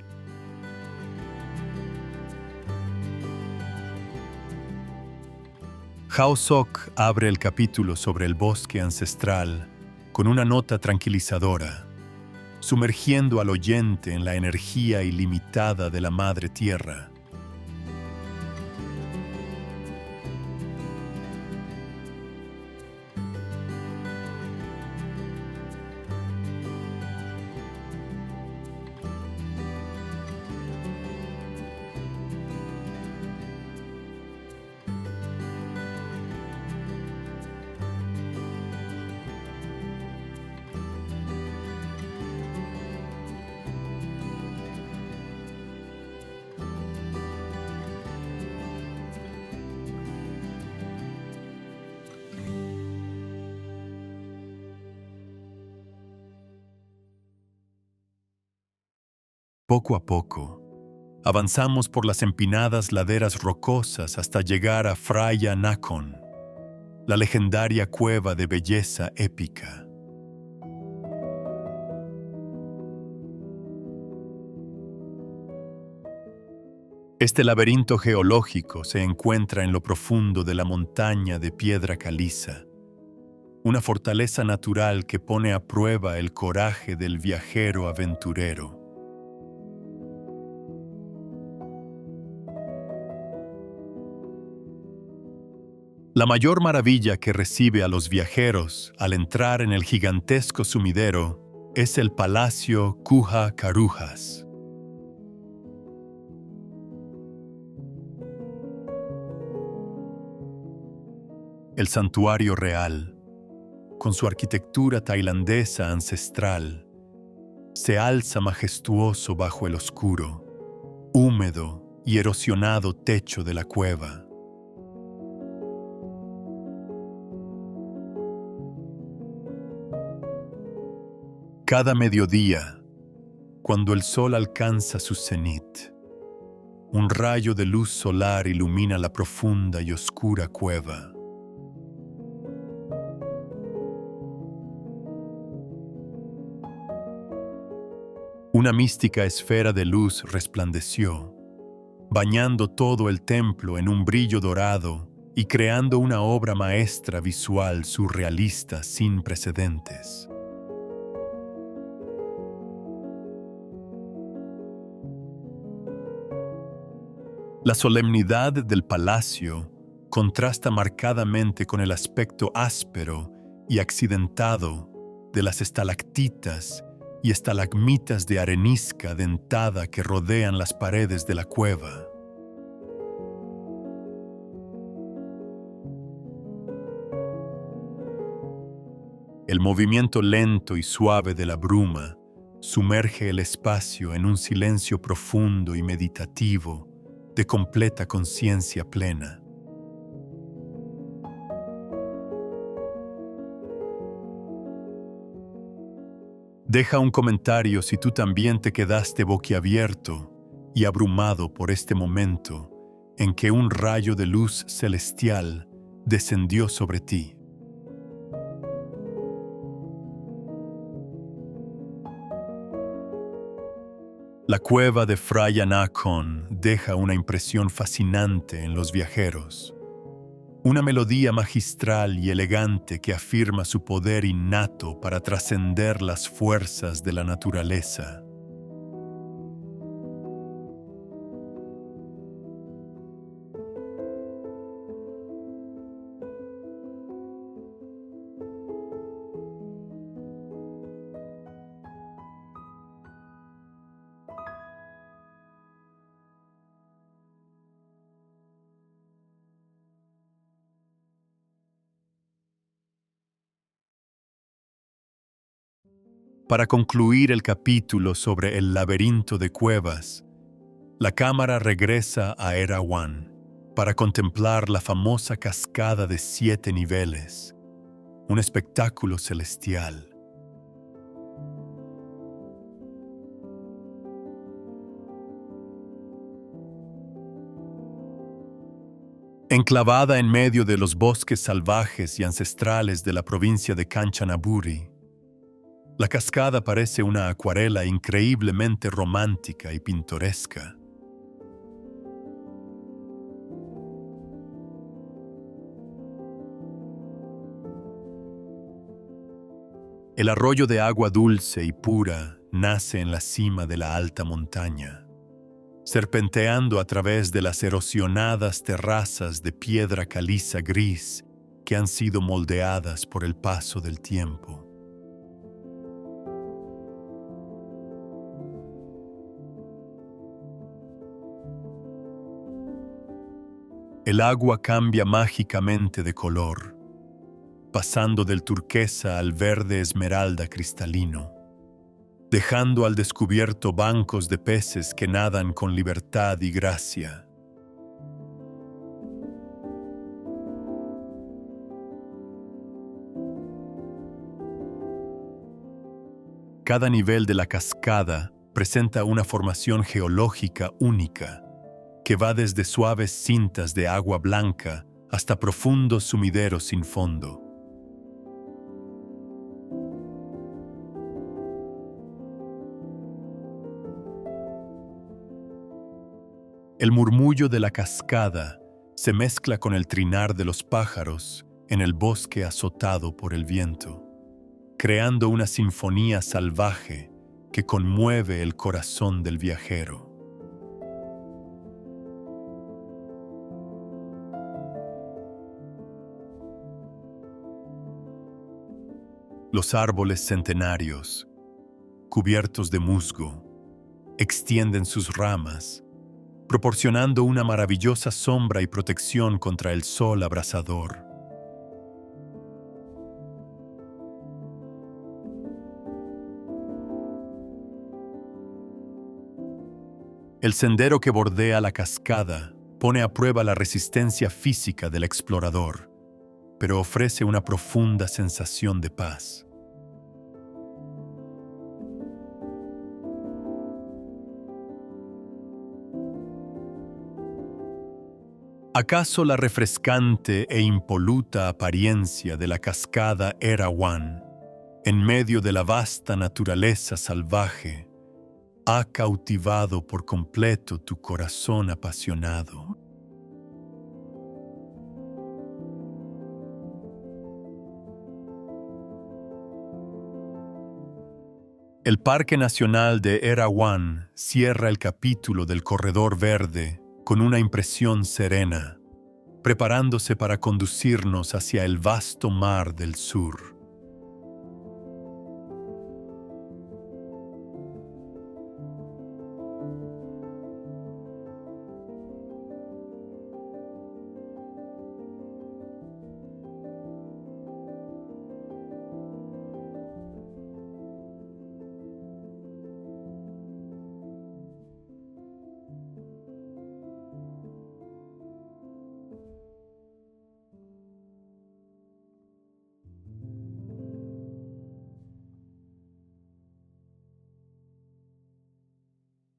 Hao Sok abre el capítulo sobre el bosque ancestral con una nota tranquilizadora, sumergiendo al oyente en la energía ilimitada de la Madre Tierra. Poco a poco, avanzamos por las empinadas laderas rocosas hasta llegar a Phraya Nakhon, la legendaria cueva de belleza épica. Este laberinto geológico se encuentra en lo profundo de la montaña de piedra caliza, una fortaleza natural que pone a prueba el coraje del viajero aventurero. La mayor maravilla que recibe a los viajeros al entrar en el gigantesco sumidero es el Palacio Kuja Karujas. El santuario real, con su arquitectura tailandesa ancestral, se alza majestuoso bajo el oscuro, húmedo y erosionado techo de la cueva. Cada mediodía, cuando el sol alcanza su cenit, un rayo de luz solar ilumina la profunda y oscura cueva. Una mística esfera de luz resplandeció, bañando todo el templo en un brillo dorado y creando una obra maestra visual surrealista sin precedentes. La solemnidad del palacio contrasta marcadamente con el aspecto áspero y accidentado de las estalactitas y estalagmitas de arenisca dentada que rodean las paredes de la cueva. El movimiento lento y suave de la bruma sumerge el espacio en un silencio profundo y meditativo de completa conciencia plena. Deja un comentario si tú también te quedaste boquiabierto y abrumado por este momento en que un rayo de luz celestial descendió sobre ti. La cueva de Phraya Nakhon deja una impresión fascinante en los viajeros. Una melodía magistral y elegante que afirma su poder innato para trascender las fuerzas de la naturaleza. Para concluir el capítulo sobre el laberinto de cuevas, la cámara regresa a Erawan para contemplar la famosa cascada de 7 niveles, un espectáculo celestial. Enclavada en medio de los bosques salvajes y ancestrales de la provincia de Kanchanaburi, la cascada parece una acuarela increíblemente romántica y pintoresca. El arroyo de agua dulce y pura nace en la cima de la alta montaña, serpenteando a través de las erosionadas terrazas de piedra caliza gris que han sido moldeadas por el paso del tiempo. El agua cambia mágicamente de color, pasando del turquesa al verde esmeralda cristalino, dejando al descubierto bancos de peces que nadan con libertad y gracia. Cada nivel de la cascada presenta una formación geológica única, que va desde suaves cintas de agua blanca hasta profundos sumideros sin fondo. El murmullo de la cascada se mezcla con el trinar de los pájaros en el bosque azotado por el viento, creando una sinfonía salvaje que conmueve el corazón del viajero. Los árboles centenarios, cubiertos de musgo, extienden sus ramas, proporcionando una maravillosa sombra y protección contra el sol abrasador. El sendero que bordea la cascada pone a prueba la resistencia física del explorador, pero ofrece una profunda sensación de paz. ¿Acaso la refrescante e impoluta apariencia de la cascada Erawan, en medio de la vasta naturaleza salvaje, ha cautivado por completo tu corazón apasionado? El Parque Nacional de Erawan cierra el capítulo del Corredor Verde con una impresión serena, preparándose para conducirnos hacia el vasto mar del sur.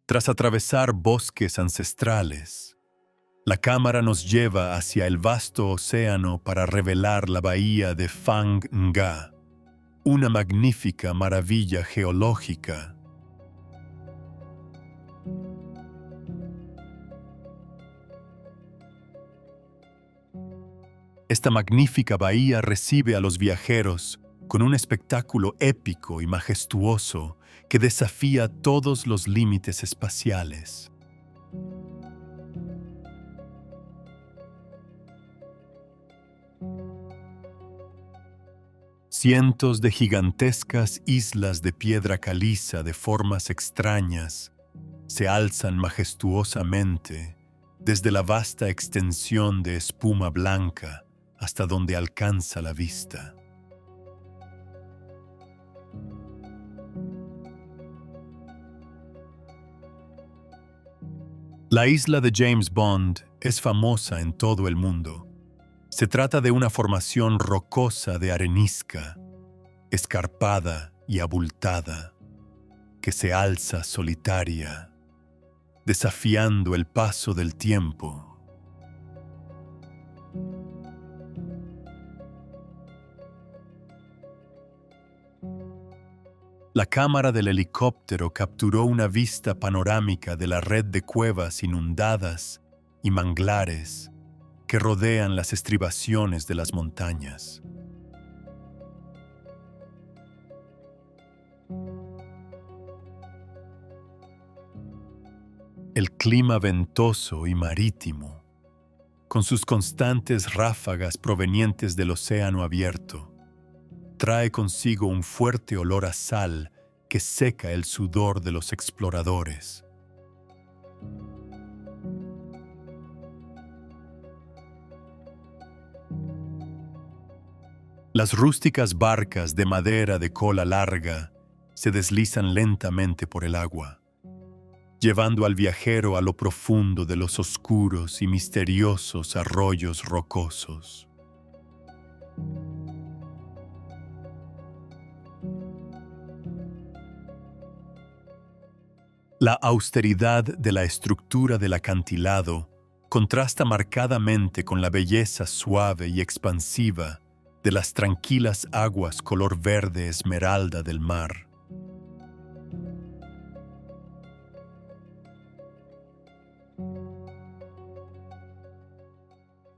Tras atravesar bosques ancestrales, la cámara nos lleva hacia el vasto océano para revelar la bahía de Phang Nga, una magnífica maravilla geológica. Esta magnífica bahía recibe a los viajeros con un espectáculo épico y majestuoso que desafía todos los límites espaciales. Cientos de gigantescas islas de piedra caliza de formas extrañas se alzan majestuosamente desde la vasta extensión de espuma blanca hasta donde alcanza la vista. La isla de James Bond es famosa en todo el mundo. Se trata de una formación rocosa de arenisca, escarpada y abultada, que se alza solitaria, desafiando el paso del tiempo. La cámara del helicóptero capturó una vista panorámica de la red de cuevas inundadas y manglares que rodean las estribaciones de las montañas. El clima ventoso y marítimo, con sus constantes ráfagas provenientes del océano abierto, trae consigo un fuerte olor a sal que seca el sudor de los exploradores. Las rústicas barcas de madera de cola larga se deslizan lentamente por el agua, llevando al viajero a lo profundo de los oscuros y misteriosos arroyos rocosos. La austeridad de la estructura del acantilado contrasta marcadamente con la belleza suave y expansiva de las tranquilas aguas color verde esmeralda del mar.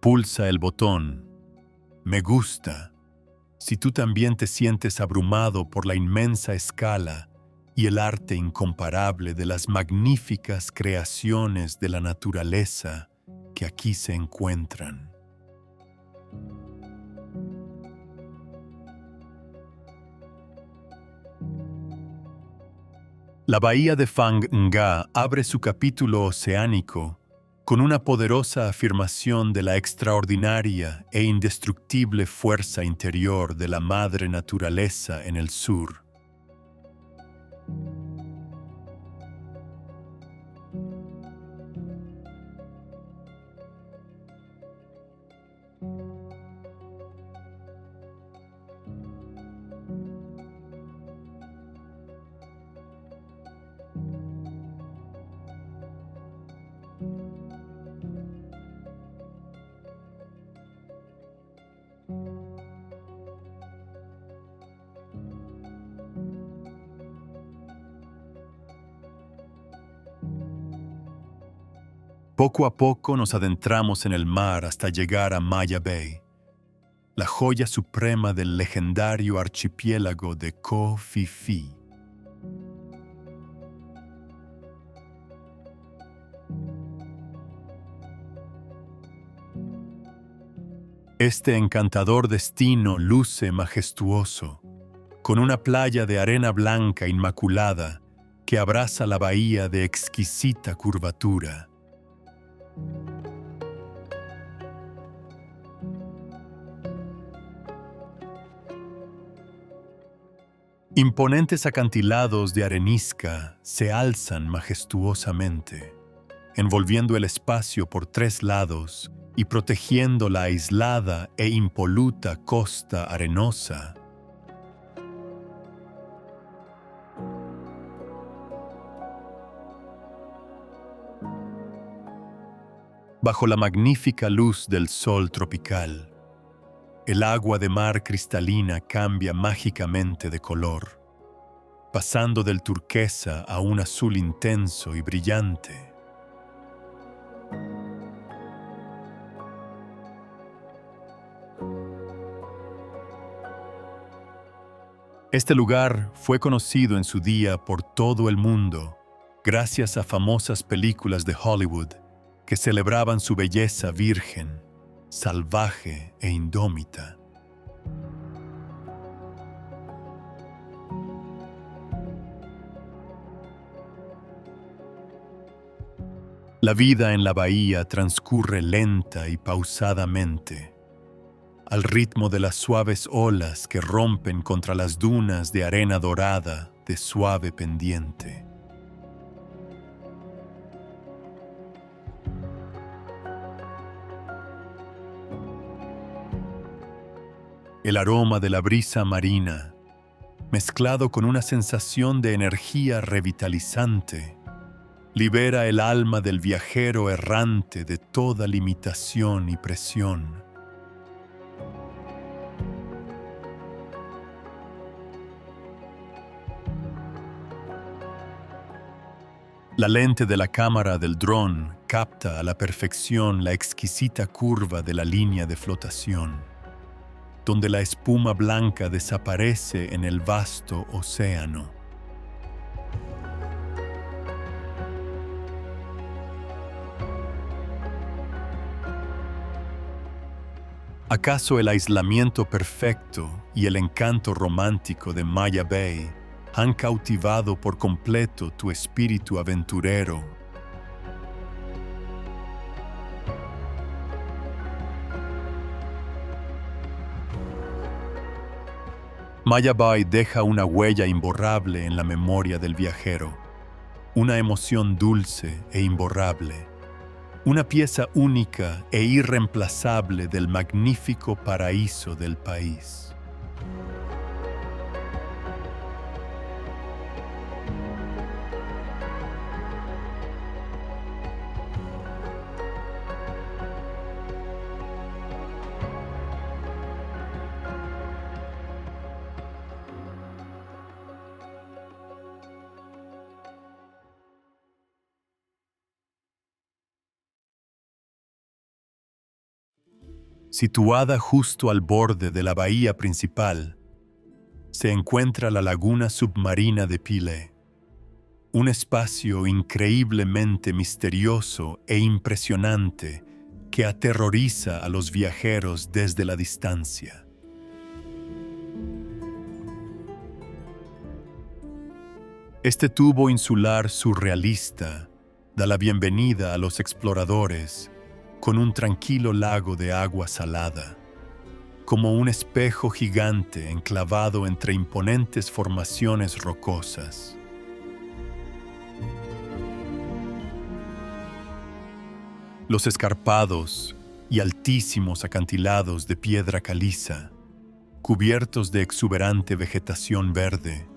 Pulsa el botón "Me gusta" si tú también te sientes abrumado por la inmensa escala y el arte incomparable de las magníficas creaciones de la naturaleza que aquí se encuentran. La bahía de Phang Nga abre su capítulo oceánico con una poderosa afirmación de la extraordinaria e indestructible fuerza interior de la madre naturaleza en el sur. Poco a poco nos adentramos en el mar hasta llegar a Maya Bay, la joya suprema del legendario archipiélago de Koh Phi Phi. Este encantador destino luce majestuoso, con una playa de arena blanca inmaculada que abraza la bahía de exquisita curvatura. Imponentes acantilados de arenisca se alzan majestuosamente, envolviendo el espacio por tres lados y protegiendo la aislada e impoluta costa arenosa. Bajo la magnífica luz del sol tropical, el agua de mar cristalina cambia mágicamente de color, pasando del turquesa a un azul intenso y brillante. Este lugar fue conocido en su día por todo el mundo gracias a famosas películas de Hollywood que celebraban su belleza virgen, salvaje e indómita. La vida en la bahía transcurre lenta y pausadamente, al ritmo de las suaves olas que rompen contra las dunas de arena dorada de suave pendiente. El aroma de la brisa marina, mezclado con una sensación de energía revitalizante, libera el alma del viajero errante de toda limitación y presión. La lente de la cámara del dron capta a la perfección la exquisita curva de la línea de flotación, donde la espuma blanca desaparece en el vasto océano. ¿Acaso el aislamiento perfecto y el encanto romántico de Maya Bay han cautivado por completo tu espíritu aventurero? Maya Bay deja una huella imborrable en la memoria del viajero, una emoción dulce e imborrable, una pieza única e irreemplazable del magnífico paraíso del país. Situada justo al borde de la bahía principal, se encuentra la laguna submarina de Philae, un espacio increíblemente misterioso e impresionante que aterroriza a los viajeros desde la distancia. Este tubo insular surrealista da la bienvenida a los exploradores con un tranquilo lago de agua salada, como un espejo gigante enclavado entre imponentes formaciones rocosas. Los escarpados y altísimos acantilados de piedra caliza, cubiertos de exuberante vegetación verde,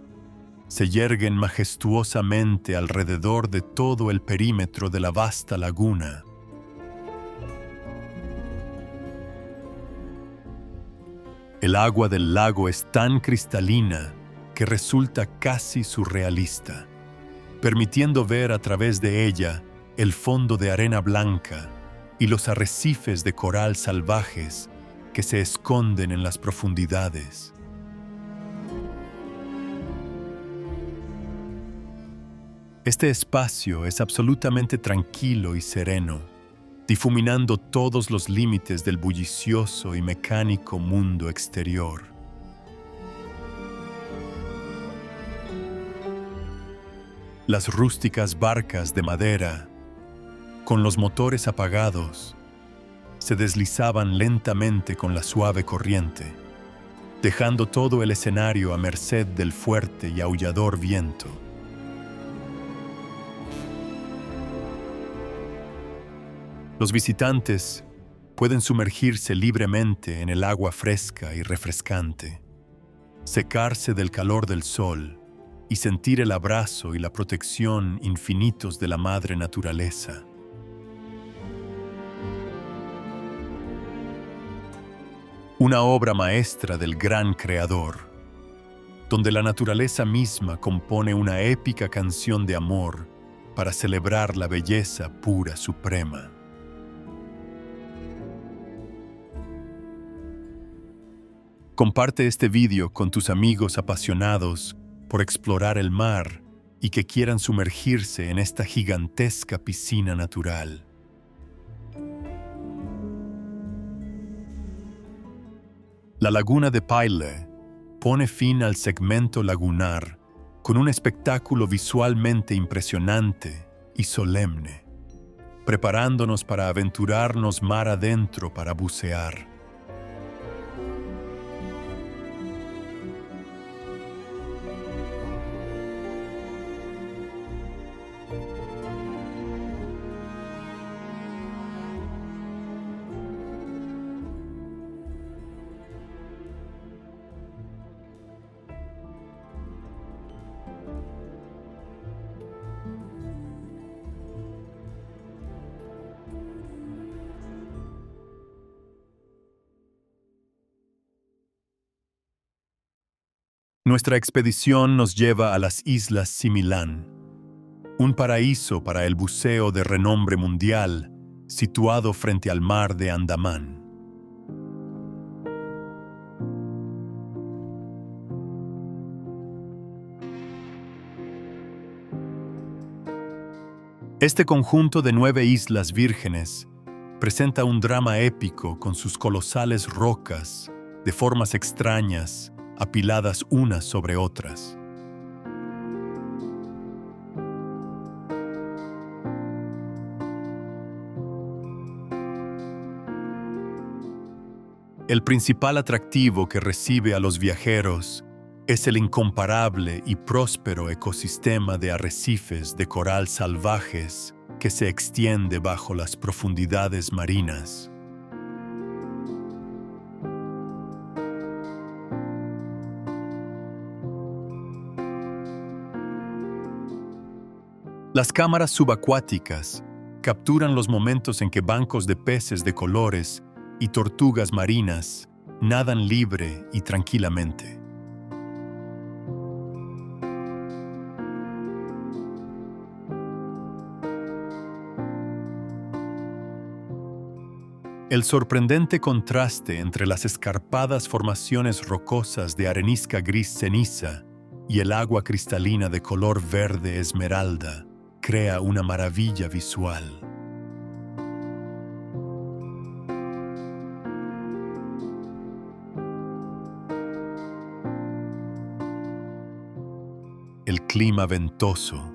se yerguen majestuosamente alrededor de todo el perímetro de la vasta laguna. El agua del lago es tan cristalina que resulta casi surrealista, permitiendo ver a través de ella el fondo de arena blanca y los arrecifes de coral salvajes que se esconden en las profundidades. Este espacio es absolutamente tranquilo y sereno, difuminando todos los límites del bullicioso y mecánico mundo exterior. Las rústicas barcas de madera, con los motores apagados, se deslizaban lentamente con la suave corriente, dejando todo el escenario a merced del fuerte y aullador viento. Los visitantes pueden sumergirse libremente en el agua fresca y refrescante, secarse del calor del sol y sentir el abrazo y la protección infinitos de la madre naturaleza. Una obra maestra del gran creador, donde la naturaleza misma compone una épica canción de amor para celebrar la belleza pura suprema. Comparte este video con tus amigos apasionados por explorar el mar y que quieran sumergirse en esta gigantesca piscina natural. La laguna de Philae pone fin al segmento lagunar con un espectáculo visualmente impresionante y solemne, preparándonos para aventurarnos mar adentro para bucear. Nuestra expedición nos lleva a las Islas Similán, un paraíso para el buceo de renombre mundial, situado frente al mar de Andamán. Este conjunto de 9 islas vírgenes presenta un drama épico con sus colosales rocas, de formas extrañas, apiladas unas sobre otras. El principal atractivo que recibe a los viajeros es el incomparable y próspero ecosistema de arrecifes de coral salvajes que se extiende bajo las profundidades marinas. Las cámaras subacuáticas capturan los momentos en que bancos de peces de colores y tortugas marinas nadan libre y tranquilamente. El sorprendente contraste entre las escarpadas formaciones rocosas de arenisca gris ceniza y el agua cristalina de color verde esmeralda crea una maravilla visual. El clima ventoso,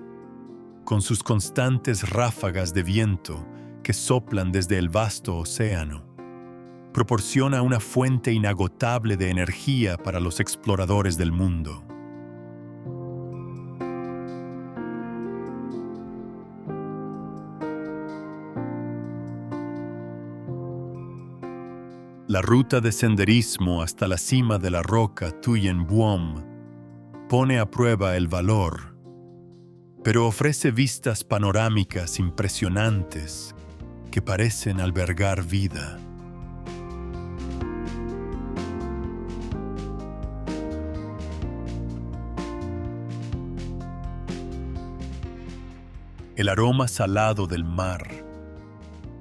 con sus constantes ráfagas de viento que soplan desde el vasto océano, proporciona una fuente inagotable de energía para los exploradores del mundo. La ruta de senderismo hasta la cima de la roca Thuyen Buom pone a prueba el valor, pero ofrece vistas panorámicas impresionantes que parecen albergar vida. El aroma salado del mar,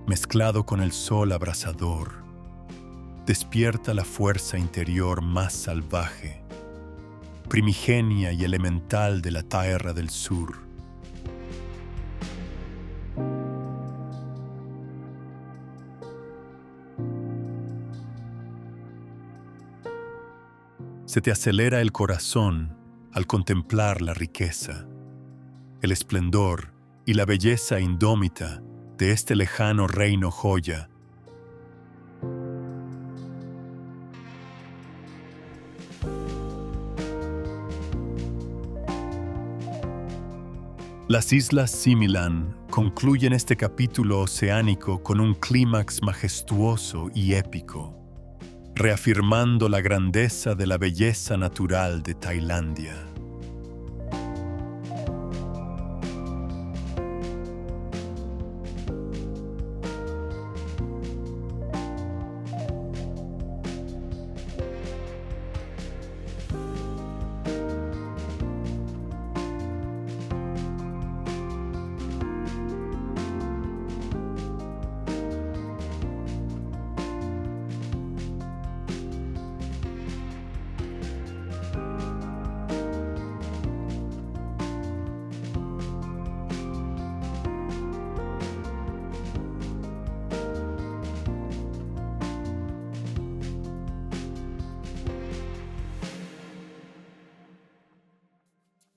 mezclado con el sol abrasador, despierta la fuerza interior más salvaje, primigenia y elemental de la Tierra del Sur. Se te acelera el corazón al contemplar la riqueza, el esplendor y la belleza indómita de este lejano reino joya. Las islas Similan concluyen este capítulo oceánico con un clímax majestuoso y épico, reafirmando la grandeza de la belleza natural de Tailandia.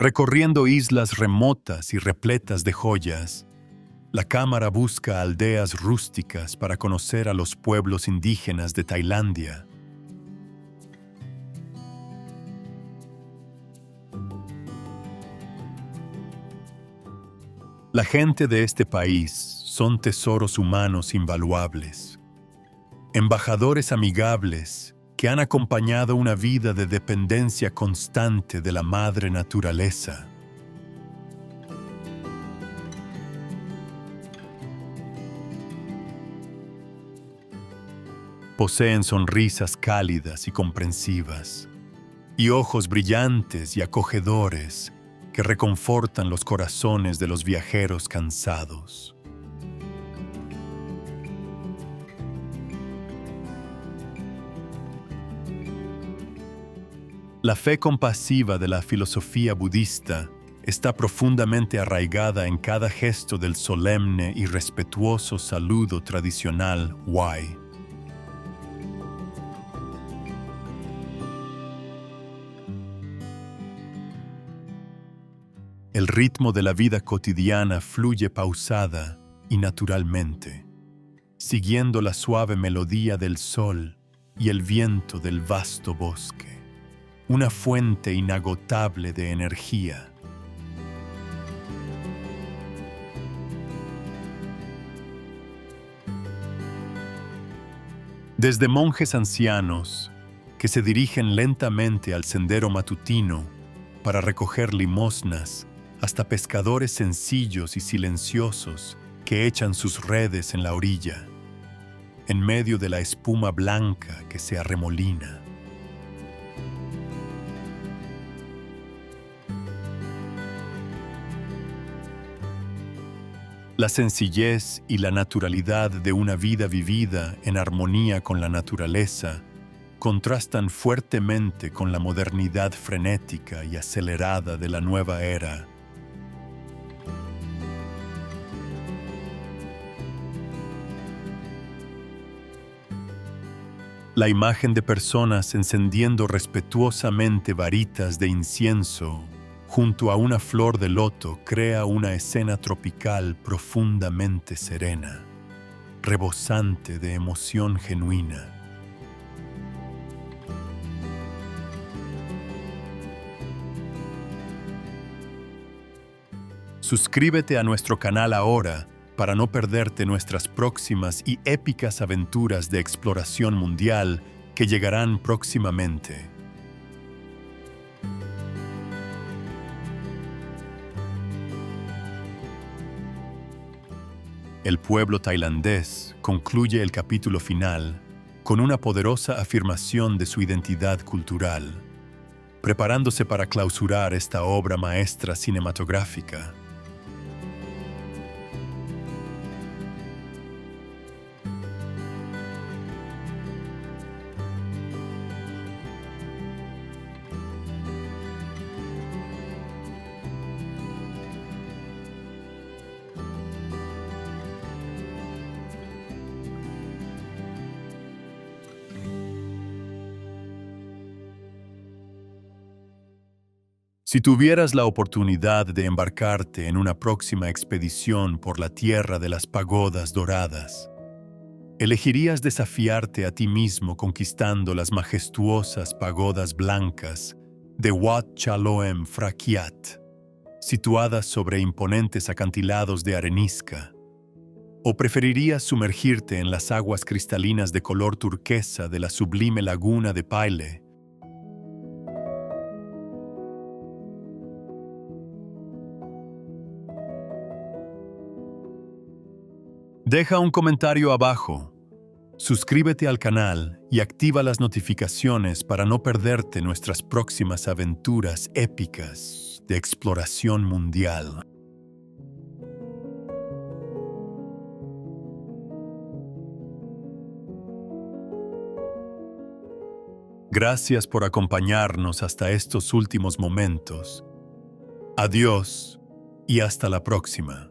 Recorriendo islas remotas y repletas de joyas, la cámara busca aldeas rústicas para conocer a los pueblos indígenas de Tailandia. La gente de este país son tesoros humanos invaluables, embajadores amigables que han acompañado una vida de dependencia constante de la madre naturaleza. Poseen sonrisas cálidas y comprensivas, y ojos brillantes y acogedores que reconfortan los corazones de los viajeros cansados. La fe compasiva de la filosofía budista está profundamente arraigada en cada gesto del solemne y respetuoso saludo tradicional Wai. El ritmo de la vida cotidiana fluye pausada y naturalmente, siguiendo la suave melodía del sol y el viento del vasto bosque, una fuente inagotable de energía. Desde monjes ancianos que se dirigen lentamente al sendero matutino para recoger limosnas, hasta pescadores sencillos y silenciosos que echan sus redes en la orilla, en medio de la espuma blanca que se arremolina. La sencillez y la naturalidad de una vida vivida en armonía con la naturaleza contrastan fuertemente con la modernidad frenética y acelerada de la nueva era. La imagen de personas encendiendo respetuosamente varitas de incienso junto a una flor de loto crea una escena tropical profundamente serena, rebosante de emoción genuina. Suscríbete a nuestro canal ahora para no perderte nuestras próximas y épicas aventuras de exploración mundial que llegarán próximamente. El pueblo tailandés concluye el capítulo final con una poderosa afirmación de su identidad cultural, preparándose para clausurar esta obra maestra cinematográfica. Si tuvieras la oportunidad de embarcarte en una próxima expedición por la tierra de las pagodas doradas, ¿elegirías desafiarte a ti mismo conquistando las majestuosas pagodas blancas de Wat Chaloem Phrakiat, situadas sobre imponentes acantilados de arenisca? ¿O preferirías sumergirte en las aguas cristalinas de color turquesa de la sublime laguna de Paile? Deja un comentario abajo, suscríbete al canal y activa las notificaciones para no perderte nuestras próximas aventuras épicas de exploración mundial. Gracias por acompañarnos hasta estos últimos momentos. Adiós y hasta la próxima.